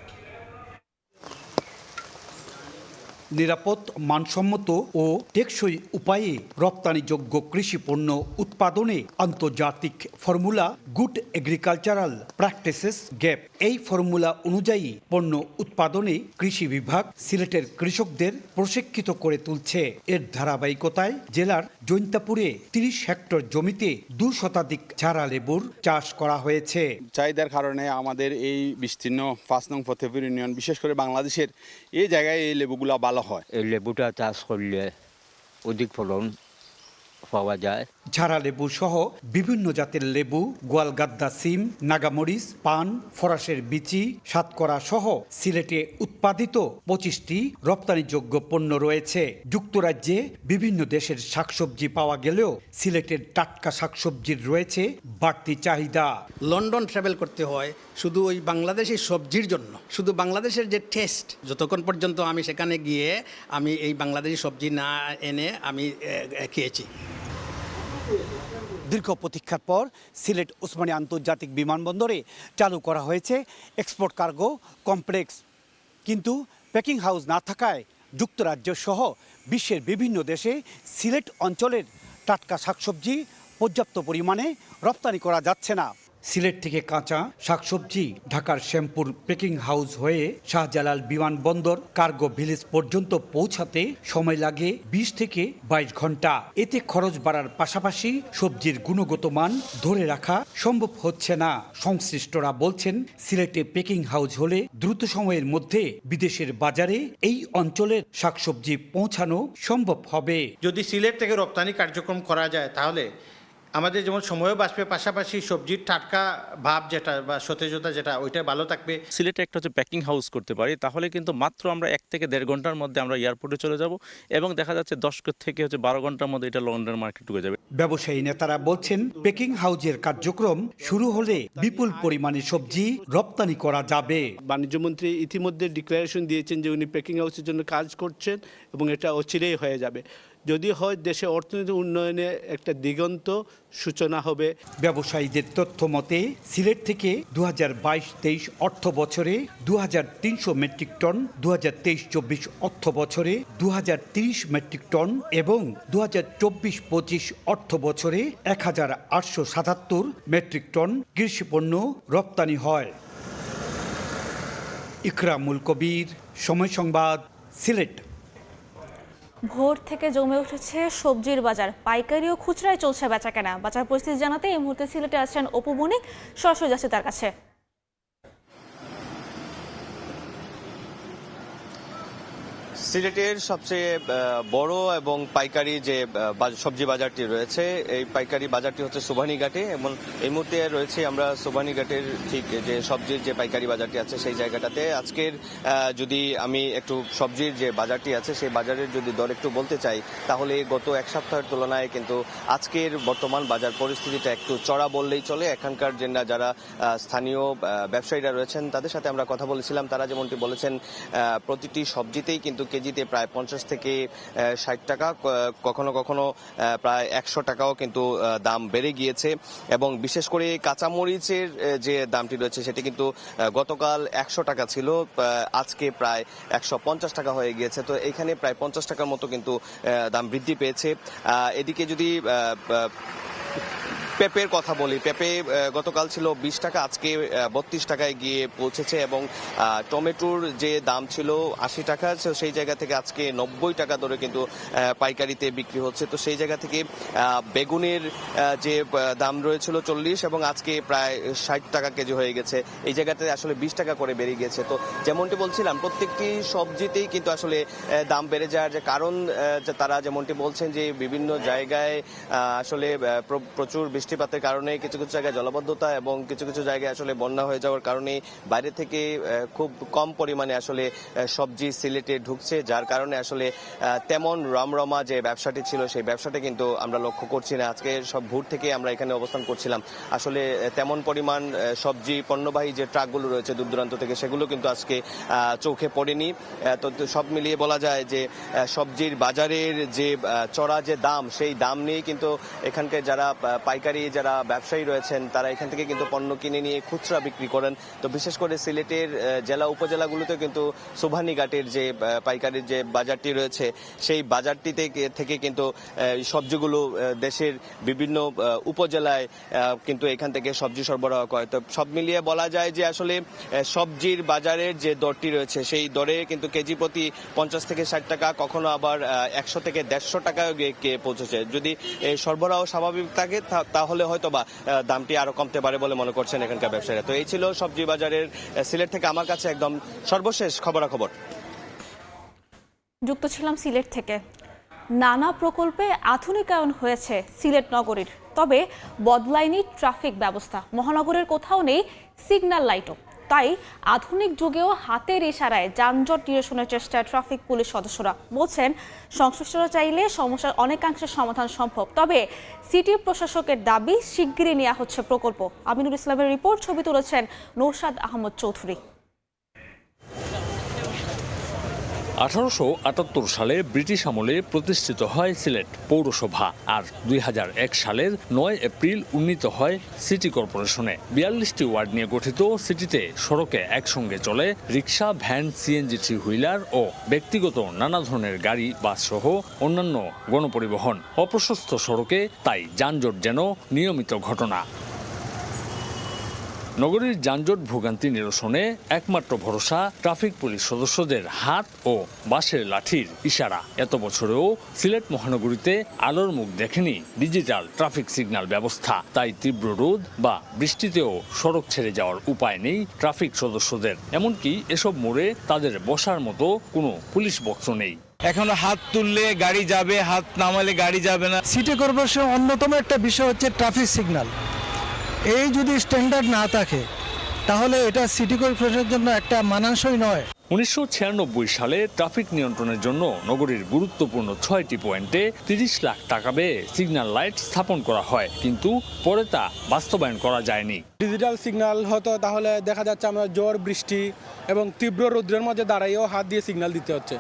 নিরাপদ, মানসম্মত ও টেকসই উপায়ে রপ্তানিযোগ্য কৃষি পণ্য উৎপাদনে আন্তর্জাতিক formula good agricultural practices gap. এই ফর্মুলা অনুযায়ী পণ্য উৎপাদনে কৃষি বিভাগ সিলেটের কৃষকদের প্রশিক্ষিত করে তুলছে। এর ধারাবাহিকতায় জেলার জৈন্তাপুরে 30 হেক্টর জমিতে 2 শতাধিক ঝাড়া লেবুর চাষ করা হয়েছে।
চাহিদার কারণে আমাদের এই বিস্তীর্ণ 5 নং ফতেপুর ইউনিয়ন, বিশেষ করে বাংলাদেশের এই জায়গায় এই লেবুগুলা ভালো হয়।
এই লেবুটা চাষ করলে অধিক ফলন পাওয়া যায়।
ঝাড়া লেবু সহ বিভিন্ন জাতের লেবু, গোয়ালগাদ্দা সিম, নাগামরিচ, পান, ফরাসের বিচি, সাতকরা সহ সিলেটে উৎপাদিত 25টি রপ্তানিযোগ্য পণ্য রয়েছে। যুক্তরাজ্যে বিভিন্ন দেশের শাকসবজি পাওয়া গেলেও সিলেটের টাটকা শাকসবজির রয়েছে বাড়তি চাহিদা।
লন্ডন ট্রাভেল করতে হয় শুধু ওই বাংলাদেশি সবজির জন্য। শুধু বাংলাদেশের যে টেস্ট, যতক্ষণ পর্যন্ত আমি সেখানে গিয়ে আমি এই বাংলাদেশি সবজি না এনে আমি খেয়েছি।
দীর্ঘ প্রতীক্ষার পর সিলেট ওসমানী আন্তর্জাতিক বিমানবন্দরে চালু করা হয়েছে এক্সপোর্ট কার্গো কমপ্লেক্স, কিন্তু প্যাকিং হাউস না থাকায় যুক্তরাজ্য সহ বিশ্বের বিভিন্ন দেশে সিলেট অঞ্চলের টাটকা শাকসবজি পর্যাপ্ত পরিমাণে রপ্তানি করা যাচ্ছে না। সিলেট থেকে কাঁচা শাকসবজি ঢাকার শ্যামপুর প্যাকিং হাউস হয়ে শাহজালাল বিমানবন্দর কার্গো ভিলেজ পর্যন্ত পৌঁছাতে সময় লাগে 20 থেকে 22 ঘন্টা। এতে খরচ বাড়ার পাশাপাশি সবজির গুণগত মান ধরে রাখা সম্ভব হচ্ছে না। সংশ্লিষ্টরা বলছেন, সিলেটে প্যাকিং হাউস হলে দ্রুত সময়ের মধ্যে বিদেশের বাজারে এই অঞ্চলের শাকসবজি পৌঁছানো সম্ভব হবে।
যদি সিলেট থেকে রপ্তানি কার্যক্রম করা যায় তাহলে আমাদের যেমন সময়ও বাঁচবে, পাশাপাশি সবজির টাটকা ভাব যেটা বা সতেজতা যেটা ওইটা ভালো থাকবে।
সিলেটে একটা হচ্ছে প্যাকিং হাউস করতে পারি, তাহলে কিন্তু মাত্র আমরা 1 থেকে 1.5 ঘন্টার মধ্যে আমরা এয়ারপোর্টে চলে যাব এবং দেখা যাচ্ছে 10 থেকে 12 ঘন্টার মধ্যে এটা লন্ডন মার্কেট ঢুকে যাবে।
ব্যবসায়ী নেতারা বলছেন, প্যাকিং হাউসের কার্যক্রম শুরু হলে বিপুল পরিমাণে সবজি রপ্তানি করা যাবে।
বাণিজ্য মন্ত্রী ইতিমধ্যে ডিক্লারেশন দিয়েছেন যে উনি প্যাকিং হাউসের জন্য কাজ করছেন এবং এটা অচিরেই হয়ে যাবে। যদি হয় দেশে অর্থনৈতিক উন্নয়নে একটা দিগন্ত সূচনা হবে।
ব্যবসায়ীদের তথ্য মতে সিলেট থেকে 2022-23 অর্থ বছরে 2300 মেট্রিক টন, 2023-24 অর্থ বছরে 2030 মেট্রিক টন এবং 2024-25 অর্থ বছরে 1877 মেট্রিক টন কৃষিপণ্য রপ্তানি হয়। ইকরামুল কবির, সময় সংবাদ, সিলেট।
ভোর থেকে জমে উঠেছে সবজির বাজার, পাইকারি ও খুচরায় চলছে বেচাকেনা। বাজার পরিস্থিতি জানাতে এই মুহূর্তে সিলেটে আছেন অপু বণিক, সরাসরি যাচ্ছে তার কাছে।
সিলেটের সবচেয়ে বড় এবং পাইকারি যে সবজি বাজারটি রয়েছে, এই পাইকারি বাজারটি হচ্ছে সুবহানীঘাটে এবং এই মুহূর্তে রয়েছে আমরা সুবহানীঘাটের ঠিক যে সবজির যে পাইকারি বাজারটি আছে সেই জায়গাটাতে। আজকের যদি আমি একটু সবজির যে বাজারটি আছে সেই বাজারের যদি দর একটু বলতে চাই, তাহলে গত এক সপ্তাহের তুলনায় কিন্তু আজকের বর্তমান বাজার পরিস্থিতিটা একটু চড়া বললেই চলে। এখানকার যে যারা স্থানীয় ব্যবসায়ীরা রয়েছেন তাদের সাথে আমরা কথা বলেছিলাম, তারা যেমনটি বলেছেন প্রতিটি সবজিতেই কিন্তু কেজিতে প্রায় 50 থেকে 60 টাকা, কখনো কখনো প্রায় 100 টাকাও কিন্তু দাম বেড়ে গিয়েছে। এবং বিশেষ করে কাঁচামরিচের যে দামটি রয়েছে সেটি কিন্তু গতকাল 100 টাকা ছিল, আজকে প্রায় 150 টাকা হয়ে গিয়েছে। তো এখানে প্রায় 50 টাকার মতো কিন্তু দাম বৃদ্ধি পেয়েছে। এদিকে যদি পেঁপের কথা বলি, পেঁপে গতকাল ছিল 20 টাকা, আজকে 32 টাকায় গিয়ে পৌঁছেছে এবং টমেটোর যে দাম ছিল 80 টাকা, সেই জায়গা থেকে আজকে 90 টাকা ধরে কিন্তু পাইকারিতে বিক্রি হচ্ছে। তো সেই জায়গা থেকে বেগুনের যে দাম রয়েছিল 40 এবং আজকে প্রায় 60 টাকা কেজি হয়ে গেছে। এই জায়গাতে আসলে 20 টাকা করে বেড়ে গিয়েছে। তো যেমনটি বলছিলাম, প্রত্যেকটি সবজিতেই কিন্তু আসলে দাম বেড়ে যাওয়ার যে কারণ, তারা যেমনটি বলছেন যে বিভিন্ন জায়গায় আসলে প্রচুর বৃষ্টিপাতের কারণে, কিছু কিছু জায়গায় জলাবদ্ধতা এবং কিছু কিছু জায়গায় আসলে বন্যা হয়ে যাওয়ার কারণে বাইরে থেকে খুব কম পরিমাণে আসলে সবজি সিলেটে ঢুকছে, যার কারণে আসলে তেমন রমরমা যে ব্যবসাটি ছিল সেই ব্যবসাটি কিন্তু আমরা লক্ষ্য করছি না। আজকে সব ভোর থেকে আমরা এখানে অবস্থান করছিলাম, আসলে তেমন পরিমাণ সবজি পণ্যবাহী যে ট্রাকগুলো রয়েছে দূর দূরান্ত থেকে, সেগুলো কিন্তু আজকে চোখে পড়েনি। তো সব মিলিয়ে বলা যায় যে সবজির বাজারের যে চড়া যে দাম, সেই দাম নিয়ে কিন্তু এখানকার যারা পাইকারি পাইকারি যারা ব্যবসায়ী রয়েছেন তারা এখান থেকে কিন্তু পণ্য কিনে নিয়ে খুচরা বিক্রি করেন। তো বিশেষ করে সিলেটের জেলা উপজেলাগুলোতে কিন্তু সুবহানীঘাটের যে পাইকারির যে বাজারটি রয়েছে সেই বাজারটিতে থেকে কিন্তু সবজিগুলো দেশের বিভিন্ন উপজেলায় কিন্তু এখান থেকে সবজি সরবরাহ করে। তো সব মিলিয়ে বলা যায় যে আসলে সবজির বাজারের যে দরটি রয়েছে সেই দরে কিন্তু কেজি প্রতি 50 থেকে 60 টাকা, কখনো আবার 100 থেকে 150 টাকায় গিয়ে পৌঁছেছে। যদি সরবরাহ স্বাভাবিক থাকে তাহলে হয়তো বা দামটি আরো কমতে পারে বলে মনে করছেন এখানকার ব্যবসায়ীরা। তো এই ছিল সবজি বাজারের সিলেট থেকে আমার কাছে একদম সর্বশেষ খবরাখবর।
যুক্ত ছিলাম সিলেট থেকে। নানা প্রকল্পে আধুনিকায়ন হয়েছে সিলেট নগরীর, তবে বদলায়নি ট্রাফিক ব্যবস্থা। মহানগরের কোথাও নেই সিগন্যাল লাইটও। তাই আধুনিক যুগেও হাতের ইশারায় যানজট নিরসনের চেষ্টায় ট্রাফিক পুলিশ সদস্যরা বলছেন, সংশ্লিষ্টরা চাইলে সমস্যার অনেকাংশে সমাধান সম্ভব। তবে সিটি প্রশাসকের দাবি শিগগিরই নেওয়া হচ্ছে প্রকল্প। আমিনুল ইসলামের রিপোর্ট, ছবি তুলেছেন নৌশাদ আহমদ চৌধুরী।
1878 সালে ব্রিটিশ আমলে প্রতিষ্ঠিত হয় সিলেট পৌরসভা, আর 2001 সালের 9 এপ্রিল উন্নীত হয় সিটি কর্পোরেশনে। 42টি ওয়ার্ড নিয়ে গঠিত সিটিতে সড়কে একসঙ্গে চলে রিক্সা, ভ্যান, সিএনজি, থ্রি হুইলার ও ব্যক্তিগত নানা ধরনের গাড়ি, বাস সহ অন্যান্য গণপরিবহন। অপ্রশস্ত সড়কে তাই যানজট যেন নিয়মিত ঘটনা। নগরীর যানজট ভোগান্তি নিরসনে একমাত্র ভরসা ট্রাফিক পুলিশ সদস্যদের হাত ও বাঁশের লাঠির ইশারা। এত বছরেও সিলেট মহানগরীতে আলোর মুখ দেখেনি ডিজিটাল ট্রাফিক সিগন্যাল ব্যবস্থা। তাই তীব্র রোদ বা বৃষ্টিতেও সড়ক ছেড়ে যাওয়ার উপায় নেই ট্রাফিক সদস্যদের। এমনকি এসব মোড়ে তাদের বসার মতো কোনো পুলিশ বক্স নেই।
এখন হাত তুললে গাড়ি যাবে, হাত নামালে গাড়ি যাবে না।
সিটি কর্পোরেশনের অন্যতম একটা বিষয় হচ্ছে ট্রাফিক সিগন্যাল। এই যদি স্ট্যান্ডার্ড না থাকে তাহলে এটা সিটি কর্পোরেশনের জন্য একটা মানানসই নয়।
1996 সালে ট্রাফিক নিয়ন্ত্রণের জন্য নগরীর গুরুত্বপূর্ণ 6টি পয়েন্টে 30 লাখ টাকা ব্যয়ে সিগন্যাল লাইট স্থাপন করা হয়, কিন্তু পরে তা বাস্তবায়ন করা যায়নি।
ডিজিটাল সিগন্যাল হতো তাহলে দেখা যাচ্ছে আমরা ঝড়, বৃষ্টি এবং তীব্র রৌদ্রের মধ্যে দাঁড়াইও হাত দিয়ে সিগন্যাল দিতে হচ্ছে।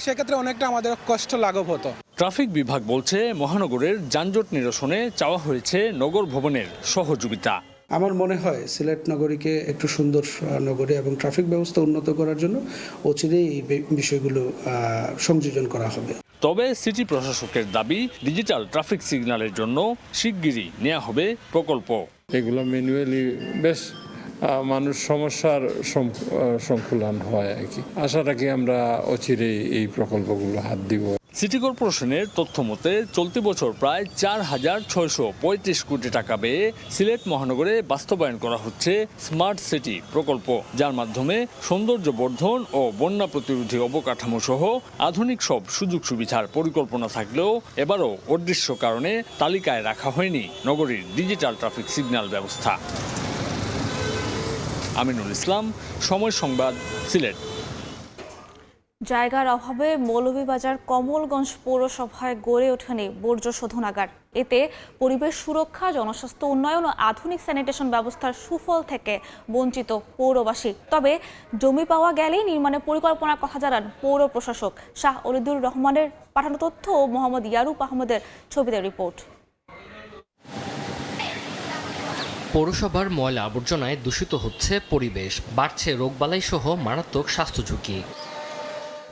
সেক্ষেত্রে অনেকটা আমাদের কষ্ট লাঘব হতো।
ট্রাফিক বিভাগ বলছে, মহানগরের যানজট নিরসনে চাওয়া হয়েছে নগর ভবনের সহযোগিতা।
আমার মনে হয় সিলেট নগরীকে একটু সুন্দর নগরী এবং ট্রাফিক ব্যবস্থা উন্নত করার জন্য অচিরেই এই বিষয়গুলো সংযোজন করা হবে।
তবে সিটি প্রশাসকের দাবি, ডিজিটাল ট্রাফিক সিগন্যালের জন্য শিগগিরই নেওয়া হবে প্রকল্প।
এগুলো ম্যানুয়ালি বেশ মানুষ সমস্যার সংকুলন হয় আর কি। আশা রাখি আমরা অচিরেই এই প্রকল্পগুলো হাত দিব।
সিটি কর্পোরেশনের তথ্য মতে চলতি বছর প্রায় 4,635 কোটি টাকা ব্যয়ে সিলেট মহানগরে বাস্তবায়ন করা হচ্ছে স্মার্ট সিটি প্রকল্প, যার মাধ্যমে সৌন্দর্য বর্ধন ও বন্যা প্রতিরোধী অবকাঠামো সহ আধুনিক সব সুযোগ সুবিধার পরিকল্পনা থাকলেও এবারও অদৃশ্য কারণে তালিকায় রাখা হয়নি নগরীর ডিজিটাল ট্রাফিক সিগন্যাল ব্যবস্থা। আমিনুল ইসলাম, সময় সংবাদ, সিলেট।
জায়গার অভাবে মৌলভীবাজার কমলগঞ্জ পৌরসভায় গড়ে ওঠেনি বর্জ্য শোধনাগার। এতে পরিবেশ সুরক্ষা, জনস্বাস্থ্য উন্নয়ন ও আধুনিক স্যানিটেশন ব্যবস্থার সুফল থেকে বঞ্চিত পৌরবাসী। তবে জমি পাওয়া গেলেই নির্মাণের পরিকল্পনার কথা জানান পৌর প্রশাসক। শাহ অলিদুর রহমানের পাঠানো তথ্য ও মোহাম্মদ ইয়ারুপ আহমদের ছবিতে রিপোর্ট।
পৌরসভার ময়লা আবর্জনায় দূষিত হচ্ছে পরিবেশ, বাড়ছে রোগবালাই সহ মারাত্মক স্বাস্থ্য ঝুঁকি।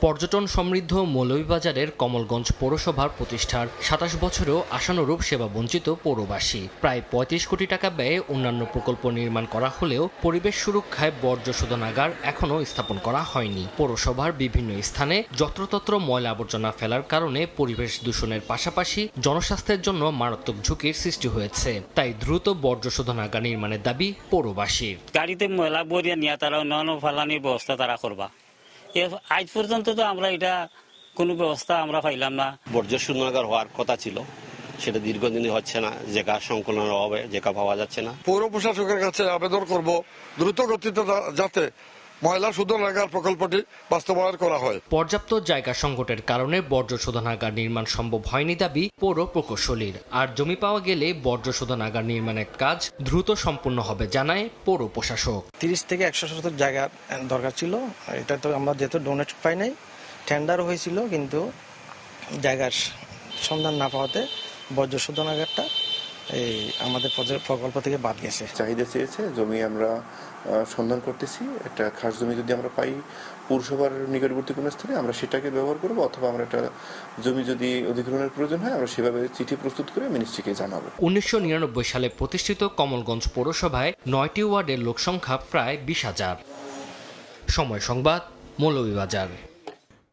পর্যটন সমৃদ্ধ মৌলভীবাজারের কমলগঞ্জ পৌরসভার প্রতিষ্ঠার 27 বছরেও আশানুরূপ সেবা বঞ্চিত পৌরবাসী। প্রায় 35 কোটি টাকা ব্যয়ে অন্যান্য প্রকল্প নির্মাণ করা হলেও পরিবেশ সুরক্ষায় বর্জ্য শোধনাগার এখনও স্থাপন করা হয়নি। পৌরসভার বিভিন্ন স্থানে যত্রতত্র ময়লা আবর্জনা ফেলার কারণে পরিবেশ দূষণের পাশাপাশি জনস্বাস্থ্যের জন্য মারাত্মক ঝুঁকির সৃষ্টি হয়েছে। তাই দ্রুত বর্জ্য শোধনাগার নির্মাণের দাবি পৌরবাসীর।
গাড়িতে ময়লা বরিয়া নিয়ে তারা অন্যান্য ফালানির ব্যবস্থা তারা করবা। আজ পর্যন্ত তো আমরা এটা কোনো ব্যবস্থা আমরা পাইলাম না।
বর্জ্য শোধনাগার হওয়ার কথা ছিল, সেটা দীর্ঘদিনই হচ্ছে না। জায়গা সংকলনের অভাবে জায়গা পাওয়া যাচ্ছে না।
পৌর প্রশাসকের কাছে আবেদন করব দ্রুত গতিতে যাতে ময়লা শোধনাগার প্রকল্পটি বাস্তবায়ন করা হয়।
পর্যাপ্ত জায়গা সংকটের কারণে বর্জ্য শোধনাগার নির্মাণ সম্ভব হয়নি দাবি পৌর প্রকৌশলীর। আর জমি পাওয়া গেলে বর্জ্য শোধনাগার নির্মাণের কাজ দ্রুত সম্পূর্ণ হবে জানায় পৌর প্রশাসক।
30 থেকে 100 শতক জায়গা দরকার ছিল। এটা তো আমরা যেহেতু ডোনেট পাই নাই, টেন্ডার হয়েছিল, কিন্তু জায়গার সন্ধান না পাওয়াতে বর্জ্য শোধনাগারটা এই আমাদের প্রকল্প থেকে বাদ গেছে।
চাহিদা চেয়েছে, জমি আমরা সন্ধান করতেছি। একটা খাস জমি যদি আমরা পাই পৌরসভার নিকটবর্তী কোনো স্থানে, আমরা সেটাকে ব্যবহার করব, অথবা আমরা একটা জমি যদি অধিগ্রহণের প্রয়োজন হয় আমরা সেভাবে চিঠি প্রস্তুত করে মিনিস্ট্রিকে জানাবো।
1999 সালে প্রতিষ্ঠিত কমলগঞ্জ পৌরসভায় 9টি ওয়ার্ডের লোকসংখ্যা প্রায় 20,000। সময় সংবাদ, মৌলভীবাজার।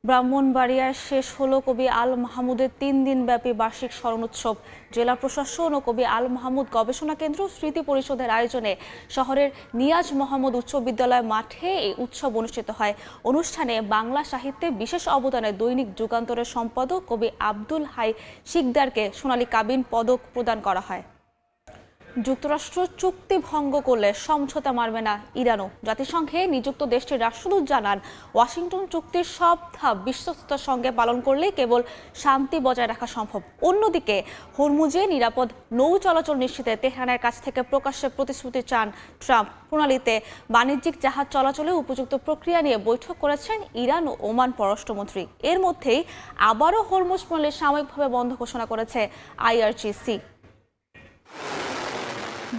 ব্রাহ্মণবাড়িয়ায় শেষ হলো কবি আল মাহমুদের 3 দিনব্যাপী বার্ষিক স্মরণ উৎসব। জেলা প্রশাসন ও কবি আল মাহমুদ গবেষণা কেন্দ্র স্মৃতি পরিষদের আয়োজনে শহরের নিয়াজ মোহাম্মদ উচ্চ বিদ্যালয় মাঠে এই উৎসব অনুষ্ঠিত হয়। অনুষ্ঠানে বাংলা সাহিত্যে বিশেষ অবদানে দৈনিক যুগান্তরের সম্পাদক কবি আব্দুল হাই শিকদারকে সোনালী কাবিন পদক প্রদান করা হয়। যুক্তরাষ্ট্র চুক্তি ভঙ্গ করলে সমঝোতা মানবে না ইরানও। জাতিসংঘে নিযুক্ত দেশটির রাষ্ট্রদূত জানান, ওয়াশিংটন চুক্তির সব ধাপ বিশ্বস্ততার সঙ্গে পালন করলে কেবল শান্তি বজায় রাখা সম্ভব। অন্যদিকে হরমুজে নিরাপদ নৌ চলাচল নিশ্চিতে তেহরানের কাছ থেকে প্রকাশ্যে প্রতিশ্রুতি চান ট্রাম্প। প্রণালীতে বাণিজ্যিক জাহাজ চলাচলে উপযুক্ত প্রক্রিয়া নিয়ে বৈঠক করেছেন ইরান ও ওমান পররাষ্ট্রমন্ত্রী। এর মধ্যেই আবারও হরমুজ প্রণালী সাময়িকভাবে বন্ধ ঘোষণা করেছে IRGC।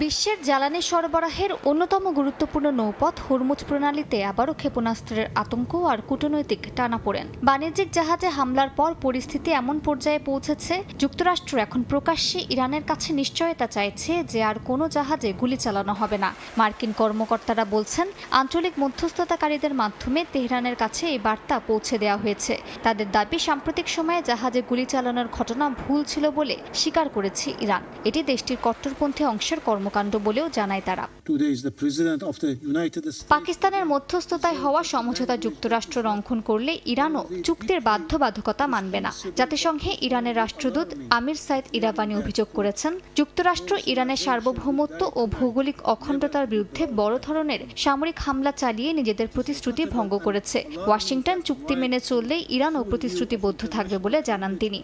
বিশ্বের জ্বালানি সরবরাহের অন্যতম গুরুত্বপূর্ণ নৌপথ হরমুজ প্রণালীতে আবারও ক্ষেপণাস্ত্রের আতঙ্ক আর কূটনৈতিক টানাপোড়েন। বাণিজ্যিক জাহাজে হামলার পর পরিস্থিতি এমন পর্যায়ে পৌঁছেছে, যুক্তরাষ্ট্র এখন প্রকাশ্যে ইরানের কাছে নিশ্চয়তা চাইছে যে আর কোনো জাহাজে গুলি চালানো হবে না। মার্কিন কর্মকর্তারা বলছেন, আঞ্চলিক মধ্যস্থতাকারীদের মাধ্যমে তেহরানের কাছে এই বার্তা পৌঁছে দেওয়া হয়েছে। তাদের দাবি, সাম্প্রতিক সময়ে জাহাজে গুলি চালানোর ঘটনা ভুল ছিল বলে স্বীকার করেছে ইরান। এটি দেশটির কট্টরপন্থী অংশের কর্মকাণ্ড বলেও জানায় তারা। পাকিস্তানের মধ্যস্থতায় হওয়া সমঝোতা যুক্তরাষ্ট্র লঙ্ঘন করলে ইরানও চুক্তির বাধ্যবাধকতা মানবে না। জাতিসংঘে ইরানের রাষ্ট্রদূত আমির সাইদ ইরাবানি অভিযোগ করেছেন, যুক্তরাষ্ট্র ইরানের সার্বভৌমত্ব ও ভৌগোলিক অখণ্ডতার বিরুদ্ধে বড় ধরনের সামরিক হামলা চালিয়ে নিজেদের প্রতিশ্রুতি ভঙ্গ করেছে। ওয়াশিংটন চুক্তি মেনে চললে ইরানও প্রতিশ্রুতিবদ্ধ থাকবে বলে জানান তিনি।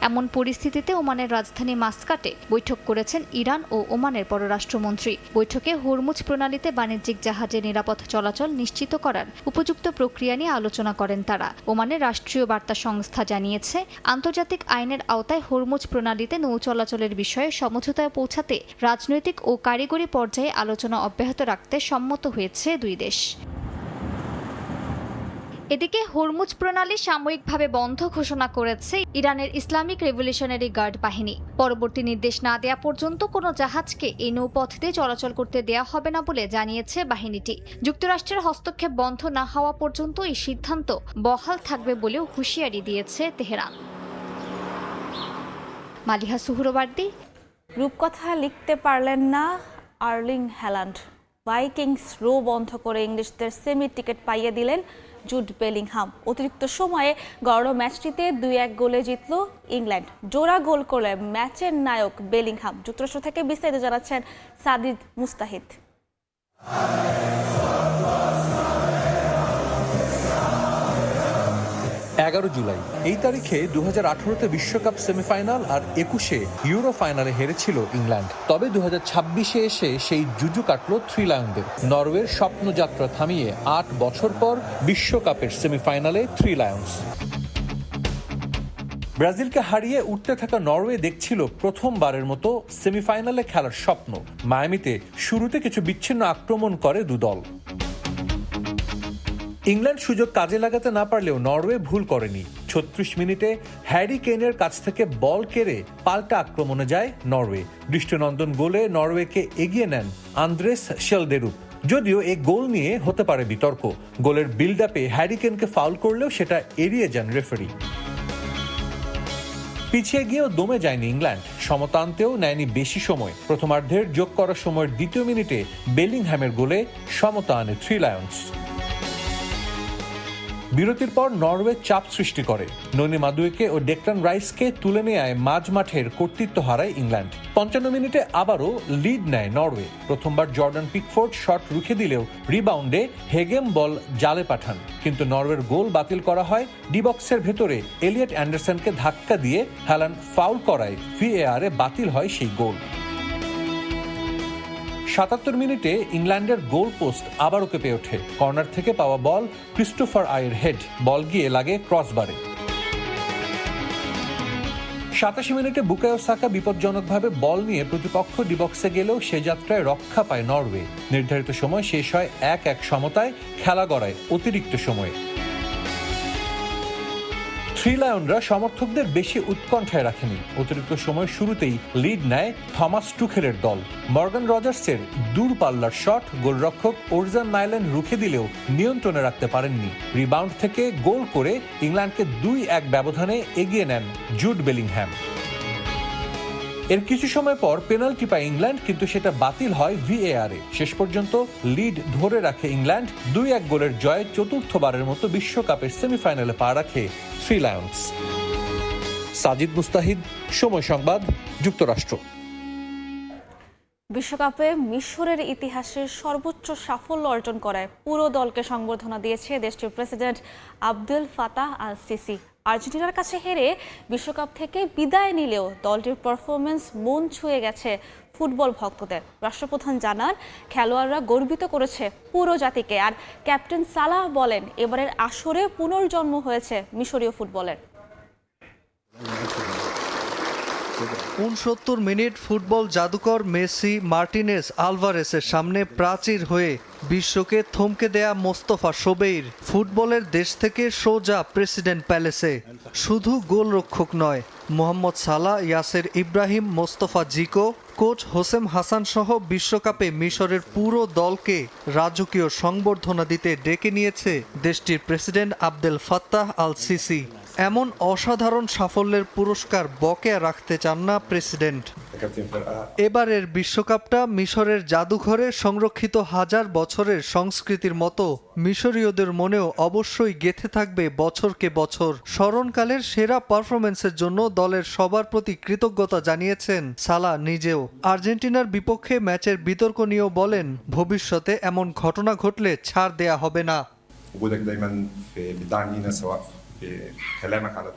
এমন পরিস্থিতিতে ওমানের রাজধানী মাস্কাটে বৈঠক করেছেন ইরান ও ওমানের পররাষ্ট্রমন্ত্রী। বৈঠকে হরমুজ প্রণালীতে বাণিজ্যিক জাহাজের নিরাপদ চলাচল নিশ্চিত করার উপযুক্ত প্রক্রিয়া নিয়ে আলোচনা করেন তারা। ওমানের রাষ্ট্রীয় বার্তা সংস্থা জানিয়েছে, আন্তর্জাতিক আইনের আওতায় হরমুজ প্রণালীতে নৌ চলাচলের বিষয়ে সমঝোতায় পৌঁছাতে রাজনৈতিক ও কারিগরি পর্যায়ে আলোচনা অব্যাহত রাখতে সম্মত হয়েছে দুই দেশ। এদিকে হরমুজ প্রণালী সাময়িকভাবে বন্ধ ঘোষণা করেছে ইরানের ইসলামিক রেভলিউশনারি গার্ড বাহিনী। পরবর্তী নির্দেশ না দেয়া পর্যন্ত কোনো জাহাজকে এই নৌপথ দিয়ে চলাচল করতে দেয়া হবে না বলে জানিয়েছে বাহিনীটি। যুক্তরাষ্ট্রের হস্তক্ষেপ বন্ধ না হওয়া পর্যন্ত এই সিদ্ধান্ত বহাল থাকবে বলেও হুঁশিয়ারি দিয়েছে তেহরান। মালিহা সুহরওয়ার্দী।
রূপকথা লিখতে পারলেন না আর্লিং হ্যালান্ড। ভাইকিংস রো বন্ধ করে ইংলিশদের সেমি টিকিট পাইয়ে দিলেন জুড বেলিংহাম। অতিরিক্ত সময়ে গড় ম্যাচটিতে 2-1 গোলে জিতল ইংল্যান্ড। জোড়া গোল করে ম্যাচের নায়ক বেলিংহাম। যুক্তরাষ্ট্র থেকে বিস্তারিত জানাচ্ছেন সাদিদ মুস্তাহিদ।
11 জুলাই এই তারিখে 2018-তে বিশ্বকাপ সেমিফাইনাল আর 21-এ ইউরো ফাইনালে হেরেছিল ইংল্যান্ড। তবে 2026-এ এসে সেই জুজু কাটল থ্রি লায়নদের। নরওয়ের স্বপ্নযাত্রা থামিয়ে 8 বছর পর বিশ্বকাপের সেমিফাইনালে থ্রি লায়ন্স। ব্রাজিলকে হারিয়ে উঠতে থাকা নরওয়ে দেখছিল প্রথমবারের মতো সেমিফাইনালে খেলার স্বপ্ন। মায়ামিতে শুরুতে কিছু বিচ্ছিন্ন আক্রমণ করে দুদল। ইংল্যান্ড সুযোগ কাজে লাগাতে না পারলেও নরওয়ে ভুল করেনি। 36 মিনিটে হ্যারি কেনের কাছ থেকে বল কেড়ে পাল্টা আক্রমণে যায় নরওয়ে। দৃষ্টিনন্দন গোলে নরওয়েকে এগিয়ে নেন আন্দ্রেস শেলদেরুপ। যদিও এই গোল নিয়ে হতে পারে বিতর্ক। গোলের বিল্ড আপে হ্যারি কেনকে ফাউল করলেও সেটা এড়িয়ে যান রেফারি। পিছিয়ে গিয়েও দমে যায়নি ইংল্যান্ড। সমতা আনতেও নেয়নি বেশি সময়। প্রথমার্ধের যোগ করা সময়ের 2য় মিনিটে বেলিংহ্যামের গোলে সমতা আনে থ্রি লায়ন্স। বিরতির পর নরওয়ে চাপ সৃষ্টি করে। ননি মাদুয়েকে ও ডেকলান রাইসকে তুলে নেয় মাঝ মাঠের কর্তৃত্ব হারায় ইংল্যান্ড। 55 মিনিটে আবারও লিড নেয় নরওয়ে। প্রথমবার জর্ডান পিকফোর্ড শট রুখে দিলেও রিবাউন্ডে হেগেম বল জালে পাঠান, কিন্তু নরওয়ের গোল বাতিল করা হয়। ডি বক্সের ভেতরে এলিয়ট অ্যান্ডারসনকে ধাক্কা দিয়ে হ্যালান্ড ফাউল করায় VAR-এ বাতিল হয় সেই গোল। 77 মিনিটে ইংল্যান্ডের গোল পোস্ট আবারও কেঁপে ওঠে। কর্নার থেকে পাওয়া বল ক্রিস্টোফার আয়ের হেড, বল গিয়ে লাগে ক্রসবারে। 87 মিনিটে বুকায়ো সাকা বিপজ্জনকভাবে বল নিয়ে প্রতিপক্ষ ডিবক্সে গেলেও সে যাত্রায় রক্ষা পায় নরওয়ে। নির্ধারিত সময় শেষ হয় 1-1 সমতায়, খেলা গড়ায় অতিরিক্ত সময়ে। থ্রি লায়নরা সমর্থকদের বেশি উৎকণ্ঠায় রাখেনি। অতিরিক্ত সময় শুরুতেই লিড নেয় থমাস টুখেলের দল। মর্গান রজার্সের দূরপাল্লার শট গোলরক্ষক ওরজান নাইল্যান্ড রুখে দিলেও নিয়ন্ত্রণে রাখতে পারেননি। রিবাউন্ড থেকে গোল করে ইংল্যান্ডকে 2-1 ব্যবধানে এগিয়ে নেন জুড বেলিংহ্যাম। এর কিছু সময় পর পেনাল্টি পায় ইংল্যান্ড, কিন্তু সেটা বাতিল হয় ভিএআরে। শেষ পর্যন্ত লিড ধরে রাখে ইংল্যান্ড। 2-1 গোলের জয়ে চতুর্থবারের মতো বিশ্বকাপের সেমিফাইনালে পা রাখে থ্রি লায়ন্স। সাজিদ মুস্তাহিদ, সময় সংবাদ, যুক্তরাষ্ট্র।
বিশ্বকাপে মিশরের ইতিহাসে সর্বোচ্চ সাফল্য অর্জন করায় পুরো দলকে সংবর্ধনা দিয়েছে দেশটির president Abdel Fattah al Sisi. আর্জেন্টিনার কাছে হেরে বিশ্বকাপ থেকে বিদায় নিলেও দলটির পারফরমেন্স মন ছুঁয়ে গেছে ফুটবল ভক্তদের। রাষ্ট্রপ্রধান জানান, খেলোয়াড়রা গর্বিত করেছে পুরো জাতিকে। আর ক্যাপ্টেন সালাহ বলেন, এবারের আসরে পুনর্জন্ম হয়েছে মিশরীয় ফুটবলের।
৬৯ মিনিট ফুটবল জাদুকর মেসি, মার্টিনেজ, আলভারেসের সামনে প্রাচীর হয়ে বিশ্বকে থমকে দেয়া মোস্তফা শোবেইর ফুটবলের দেশ থেকে সোজা প্রেসিডেন্ট প্যালেসে। শুধু গোলরক্ষক নয়, মোহাম্মদ সালাহ, ইয়াসের ইব্রাহিম, মোস্তফা জিকো, কোচ হোসেম হাসান সহ বিশ্বকাপে মিশরের পুরো দলকে রাজকীয় সংবর্ধনা দিতে ডেকে নিয়েছে দেশটির president Abdel Fattah al CC. এমন অসাধারণ সাফল্যের পুরস্কার বকেয়া রাখতে চান না প্রেসিডেন্ট। এবারের বিশ্বকাপটা মিশরের জাদুঘরে সংরক্ষিত হাজার বছরের সংস্কৃতির মতো মিশরীয়দের মনেও অবশ্যই গেঁথে থাকবে বছরকে বছর। স্মরণকালের সেরা পারফরমেন্সের জন্য দলের সবার প্রতি কৃতজ্ঞতা জানিয়েছেন সালাহ নিজেও। আর্জেন্টিনার বিপক্ষে ম্যাচের বিতর্ক নিয়েও বলেন, ভবিষ্যতে এমন ঘটনা ঘটলে ছাড় দেয়া হবে না।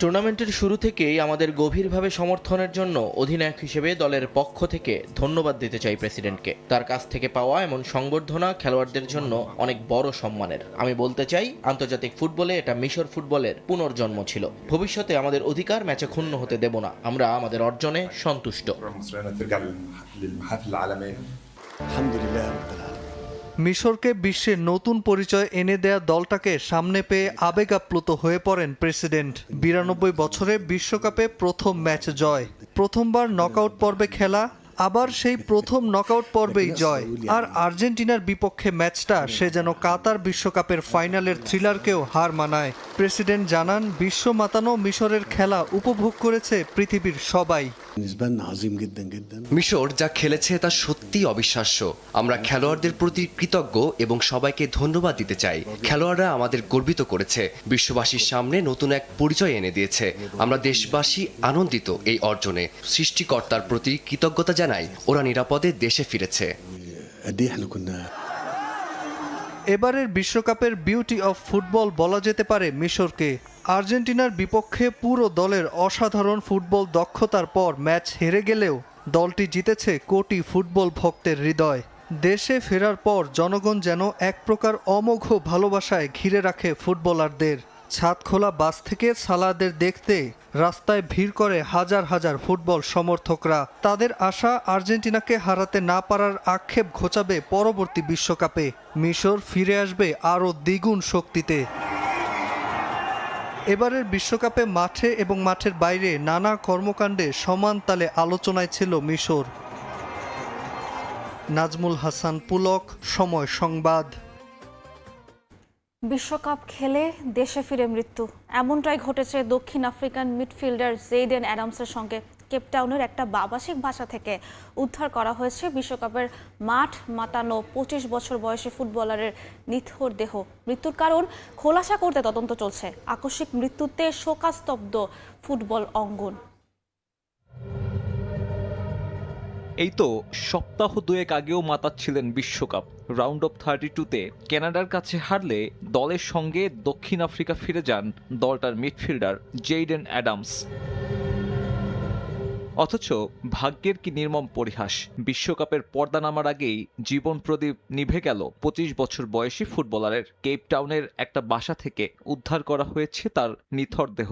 টুর্নামেন্টের শুরু থেকেই আমাদের গভীরভাবে সমর্থনের জন্য অধিনায়ক হিসেবে দলের পক্ষ থেকে ধন্যবাদ দিতে চাই প্রেসিডেন্টকে। তার কাছ থেকে পাওয়া এমন সংবর্ধনা খেলোয়াড়দের জন্য অনেক বড় সম্মানের। আমি বলতে চাই, আন্তর্জাতিক ফুটবলে এটা মিশর ফুটবলের পুনর্জন্ম ছিল। ভবিষ্যতে আমাদের অধিকার ম্যাচে ক্ষুণ্ণ হতে দেব না। আমরা আমাদের অর্জনে সন্তুষ্ট।
মিশরকে বিশ্বের নতুন পরিচয় এনে দেয়া দলটাকে সামনে পেয়ে আবেগ আপ্লুত হয়ে পড়েন প্রেসিডেন্ট। 92 বছরে বিশ্বকাপে প্রথম ম্যাচ জয়, প্রথমবার নকআউট পর্বে খেলা, আবার সেই প্রথম নকআউট পর্বেই জয়। আর আর্জেন্টিনার বিপক্ষে ম্যাচটা সে যেন কাতার বিশ্বকাপের ফাইনালের থ্রিলারকেও হার মানায়। প্রেসিডেন্ট জানান, বিশ্ব মাতানো মিশরের খেলা উপভোগ করেছে পৃথিবীর সবাই।
মিশর যা খেলেছে তা সত্যিই অবিশ্বাস্য। আমরা খেলোয়াড়দের প্রতি কৃতজ্ঞ এবং সবাইকে ধন্যবাদ দিতে চাই। খেলোয়াড়রা আমাদের গর্বিত করেছে, বিশ্ববাসীর সামনে নতুন এক পরিচয় এনে দিয়েছে। আমরা দেশবাসী আনন্দিত এই অর্জনে। সৃষ্টিকর্তার প্রতি কৃতজ্ঞতা জানাই, ওরা নিরাপদে দেশে ফিরেছে।
এবারের বিশ্বকাপের বিউটি অফ ফুটবল বলা যেতে পারে মিশরকে। আর্জেন্টিনার বিপক্ষে পুরো দলের অসাধারণ ফুটবল দক্ষতার পর ম্যাচ হেরে গেলেও দলটি জিতেছে কোটি ফুটবল ভক্তের হৃদয়। দেশে ফেরার পর জনগণ যেন এক প্রকার অমোঘ ভালোবাসায় ঘিরে রাখে ফুটবলারদের। ছাদ খোলা বাস থেকে সালাহদের দেখতে রাস্তায় ভিড় করে হাজার হাজার ফুটবল সমর্থকরা। তাদের আশা, আর্জেন্টিনাকে হারাতে না পারার আক্ষেপ ঘোচাবে পরবর্তী বিশ্বকাপে। মিশর ফিরে আসবে আরও দ্বিগুণ শক্তিতে। এবারের বিশ্বকাপে মাঠে এবং মাঠের বাইরে নানা কর্মকাণ্ডে সমান তালে আলোচনায় ছিল মিশর। নাজমুল হাসান পুলক, সময় সংবাদ।
বিশ্বকাপ খেলে দেশে ফিরে মৃত্যু, এমনটাই ঘটেছে দক্ষিণ আফ্রিকান মিডফিল্ডার জেইডেন অ্যাডামসের সঙ্গে। কেপটাউনের একটা আবাসিক বাসা থেকে উদ্ধার করা হয়েছে বিশ্বকাপের মাঠ মাতানো 25 বছর বয়সী ফুটবলারের নিথর দেহ। মৃত্যুর কারণ খোলাসা করতে তদন্ত চলছে। আকস্মিক মৃত্যুতে শোকাস্তব্ধ ফুটবল অঙ্গন।
এই তো সপ্তাহ দুয়েক আগেও মাতাচ্ছিলেন বিশ্বকাপ। রাউন্ড অফ 32-তে কানাডার কাছে হারলে দলের সঙ্গে দক্ষিণ আফ্রিকা ফিরে যান দলটার মিডফিল্ডার জেইডেন অ্যাডামস। অথচ ভাগ্যের কি নির্মম পরিহাস, বিশ্বকাপের পর্দা নামার আগেই জীবন প্রদীপ নিভে গেল 25 বছর বয়সী ফুটবলারের। কেপটাউনের একটা বাসা থেকে উদ্ধার করা হয়েছে তার নিথর দেহ।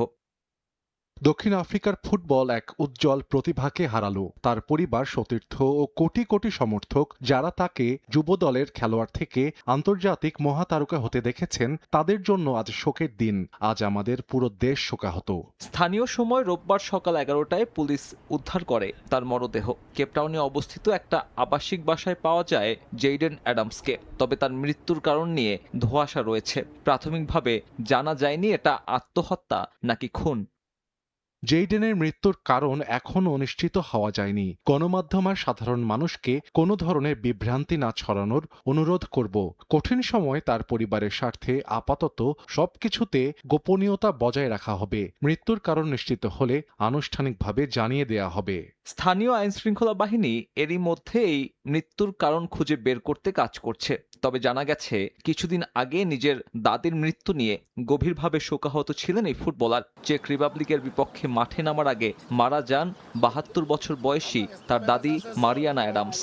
দক্ষিণ আফ্রিকার ফুটবল এক উজ্জ্বল প্রতিভাকে হারালো। তার পরিবার, সতীর্থ ও কোটি কোটি সমর্থক যারা তাকে যুব দলের খেলোয়াড় থেকে আন্তর্জাতিক মহাতারকা হতে দেখেছেন, তাদের জন্য আজ শোকের দিন। আজ আমাদের পুরো দেশ শোকাহত।
স্থানীয় সময় রোববার সকাল 11টায় পুলিশ উদ্ধার করে তার মরদেহ। কেপটাউনে অবস্থিত একটা আবাসিক বাসায় পাওয়া যায় জেইডেন অ্যাডামসকে। তবে তার মৃত্যুর কারণ নিয়ে ধোঁয়াশা রয়েছে। প্রাথমিকভাবে জানা যায়নি এটা আত্মহত্যা নাকি খুন।
জেইডেনের মৃত্যুর কারণ এখনও নিশ্চিত হওয়া যায়নি। গণমাধ্যম আর সাধারণ মানুষকে কোনো ধরনের বিভ্রান্তি না ছড়ানোর অনুরোধ করব। কঠিন সময় তার পরিবারের স্বার্থে আপাতত সবকিছুতে গোপনীয়তা বজায় রাখা হবে। মৃত্যুর কারণ নিশ্চিত হলে আনুষ্ঠানিকভাবে জানিয়ে দেয়া হবে।
স্থানীয় আইনশৃঙ্খলা বাহিনী এরই মধ্যেই মৃত্যুর কারণ খুঁজে বের করতে কাজ করছে। তবে জানা গেছে কিছুদিন আগে নিজের দাদির মৃত্যু নিয়ে গভীরভাবে শোকাহত ছিলেন এই ফুটবলার। চেক রিপাবলিকের বিপক্ষে মাঠে নামার আগে মারা যান 72 বছর বয়সী তার দাদি মারিয়ানা অ্যাডামস।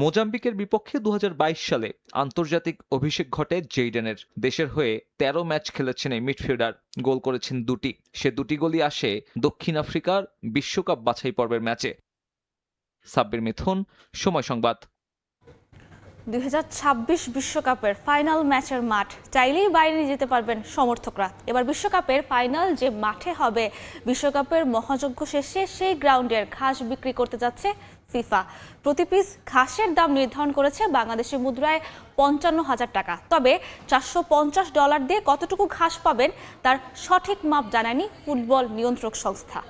মোজাম্বিকের বিপক্ষে 2022 সালে আন্তর্জাতিক অভিষেক ঘটে জেইডেনের। দেশের হয়ে 13 ম্যাচ খেলেছেন এই মিডফিল্ডার। গোল করেছেন 2টি। সে 2টি গোলই আসে দক্ষিণ আফ্রিকার বিশ্বকাপ বাছাই পর্বের ম্যাচে। সাব্বির মিথুন, সময় সংবাদ।
2026 বিশ্বকাপের ফাইনাল ম্যাচের মাঠ চাইলেই বাইরে নিয়ে যেতে পারবেন সমর্থকরা। এবার বিশ্বকাপের ফাইনাল যে মাঠে হবে, বিশ্বকাপের মহাযজ্ঞ শেষে সেই গ্রাউন্ডের ঘাস বিক্রি করতে যাচ্ছে ফিফা। প্রতি পিস ঘাসের দাম নির্ধারণ করেছে বাংলাদেশি মুদ্রায় 55,000 টাকা। তবে $450 দিয়ে কতটুকু ঘাস পাবেন তার সঠিক মাপ জানায়নি ফুটবল নিয়ন্ত্রক সংস্থা।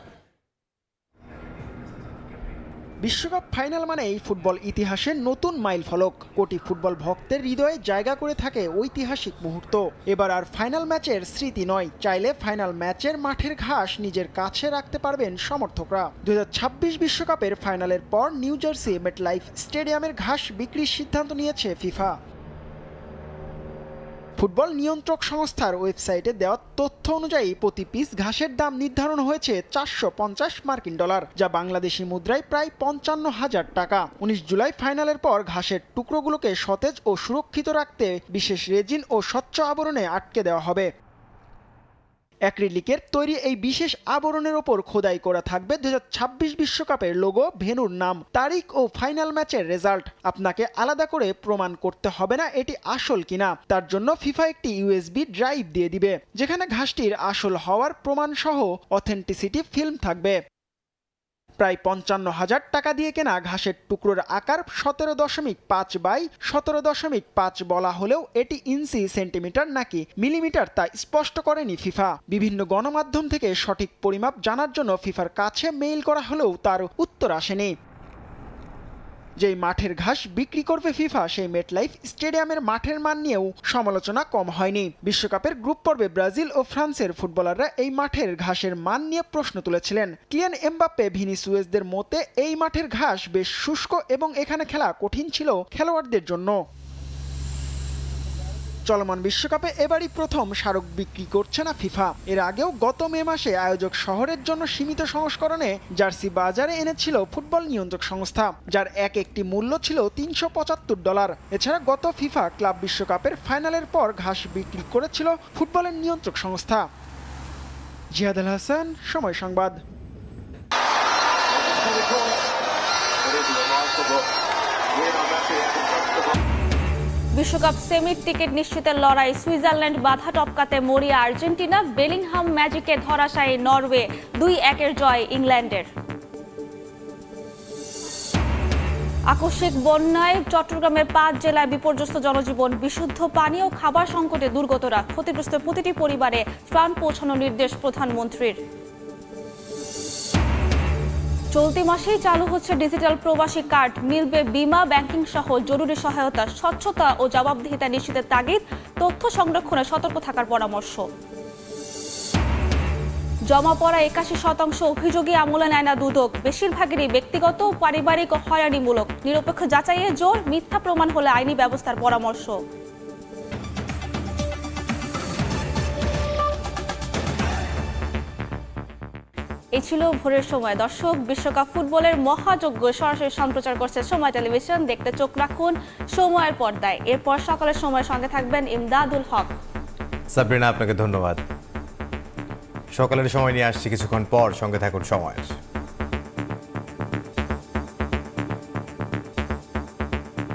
বিশ্বকাপ ফাইনাল মানেই ফুটবল ইতিহাসের নতুন মাইল ফলক। কোটি ফুটবল ভক্তের হৃদয়ে জায়গা করে থাকে ঐতিহাসিক মুহূর্ত। এবার আর ফাইনাল ম্যাচের স্মৃতি নয়, চাইলে ফাইনাল ম্যাচের মাঠের ঘাস নিজের কাছে রাখতে পারবেন সমর্থকরা। 2026 বিশ্বকাপের ফাইনালের পর নিউ জার্সি মেটলাইফ স্টেডিয়ামের ঘাস বিক্রির সিদ্ধান্ত নিয়েছে ফিফা। ফুটবল নিয়ন্ত্রক সংস্থার ওয়েবসাইটে দেওয়া তথ্য অনুযায়ী প্রতি পিস ঘাসের দাম নির্ধারণ হয়েছে $450, যা বাংলাদেশি মুদ্রায় প্রায় 55,000 টাকা। 19 জুলাই ফাইনালের পর ঘাসের টুকরোগুলোকে সতেজ ও সুরক্ষিত রাখতে বিশেষ রেজিন ও স্বচ্ছ আবরণে আটকে দেওয়া হবে। অ্যাক্রিলিকের তৈরি এই বিশেষ আবরণের ওপর খোদাই করা থাকবে 2026 বিশ্বকাপের লোগো, ভেন্যুর নাম, তারিখ ও ফাইনাল ম্যাচের রেজাল্ট। আপনাকে আলাদা করে প্রমাণ করতে হবে না এটি আসল কিনা। তার জন্য ফিফা একটি USB ড্রাইভ দিয়ে দিবে, যেখানে ঘাসটির আসল হওয়ার প্রমাণ সহ অথেন্টিসিটি ফিল্ম থাকবে। প্রায় 55,000 টাকা দিয়ে কেনা ঘাসের টুকরোর আকার 17.5 বাই 17.5 বলা হলেও এটি ইঞ্চি, সেন্টিমিটার নাকি মিলিমিটার তা স্পষ্ট করেনি ফিফা। বিভিন্ন গণমাধ্যম থেকে সঠিক পরিমাপ জানার জন্য ফিফার কাছে মেইল করা হলেও তার উত্তর আসেনি। যেই মাঠের ঘাস বিক্রি করবে ফিফা, সেই মেটলাইফ স্টেডিয়ামের মাঠের মান নিয়েও সমালোচনা কম হয়নি। বিশ্বকাপের গ্রুপ পর্বে ব্রাজিল ও ফ্রান্সের ফুটবলাররা এই মাঠের ঘাসের মান নিয়ে প্রশ্ন তুলেছিলেন। কিলিয়ান এমবাপ্পে, ভিনিসিয়াসদের মতে এই মাঠের ঘাস বেশ শুষ্ক এবং এখানে খেলা কঠিন ছিল খেলোয়াড়দের জন্য। চলমান বিশ্বকাপে এবারই প্রথম স্মারক বিক্রি করছে না ফিফা। এর আগেও গত মে মাসে আয়োজক শহরের জন্য সীমিত সংস্করণে জার্সি বাজারে এনেছিল ফুটবল নিয়ন্ত্রক সংস্থা, যার একটি মূল্য ছিল $375। এছাড়া গত ফিফা ক্লাব বিশ্বকাপের ফাইনালের পর ঘাস বিক্রি করেছিল ফুটবলের নিয়ন্ত্রক সংস্থা। জিহাদ আল হাসান, সময় সংবাদ।
বিশ্বকাপ সেমির টিকিট নিশ্চিতের লড়াই, সুইজারল্যান্ড বাধা টপকাতে মরিয়া আর্জেন্টিনা, বেলিংহাম ম্যাজিকে ধরাশায়ী নরওয়ে, 2-1 জয় ইংল্যান্ডের। আকস্মিক বন্যায় চট্টগ্রামের 5 জেলায় বিপর্যস্ত জনজীবন, বিশুদ্ধ পানি ও খাবার সংকটে দুর্গতরা। ক্ষতিগ্রস্ত প্রতিটি পরিবারে ত্রাণ পৌঁছানোর নির্দেশ প্রধানমন্ত্রীর। চলতি মাসেই চালু হচ্ছে ডিজিটাল প্রবাসী কার্ড, মিলবে বিমা, ব্যাংকিং সহ জরুরি সহায়তা। স্বচ্ছতা ও জবাবদিহিতা নিশ্চিতের তাগিদ, তথ্য সংরক্ষণে সতর্ক থাকার পরামর্শ। জমা পড়া 81% অভিযোগই আমলে নেয় না দুদক, বেশিরভাগেরই ব্যক্তিগত ও পারিবারিক হয়রানিমূলক। নিরপেক্ষ যাচাইয়ে জোর, মিথ্যা প্রমাণ হলে আইনি ব্যবস্থার পরামর্শ। এই ছিল ভোরের সময়। দর্শক, বিশ্বকাপ ফুটবলের মহাযজ্ঞ সরাসরি সম্প্রচার করছে সময় টেলিভিশন। দেখতে চোখ রাখুন সময়ের পর্দায়। এরপর সকালের সময় সঙ্গে থাকবেন ইমদাদুল হক।
সাবরিনা, আপনাকে ধন্যবাদ।
সকালের সময় নিয়ে আসছি কিছুক্ষণ পর, সঙ্গে থাকুন সময়ের।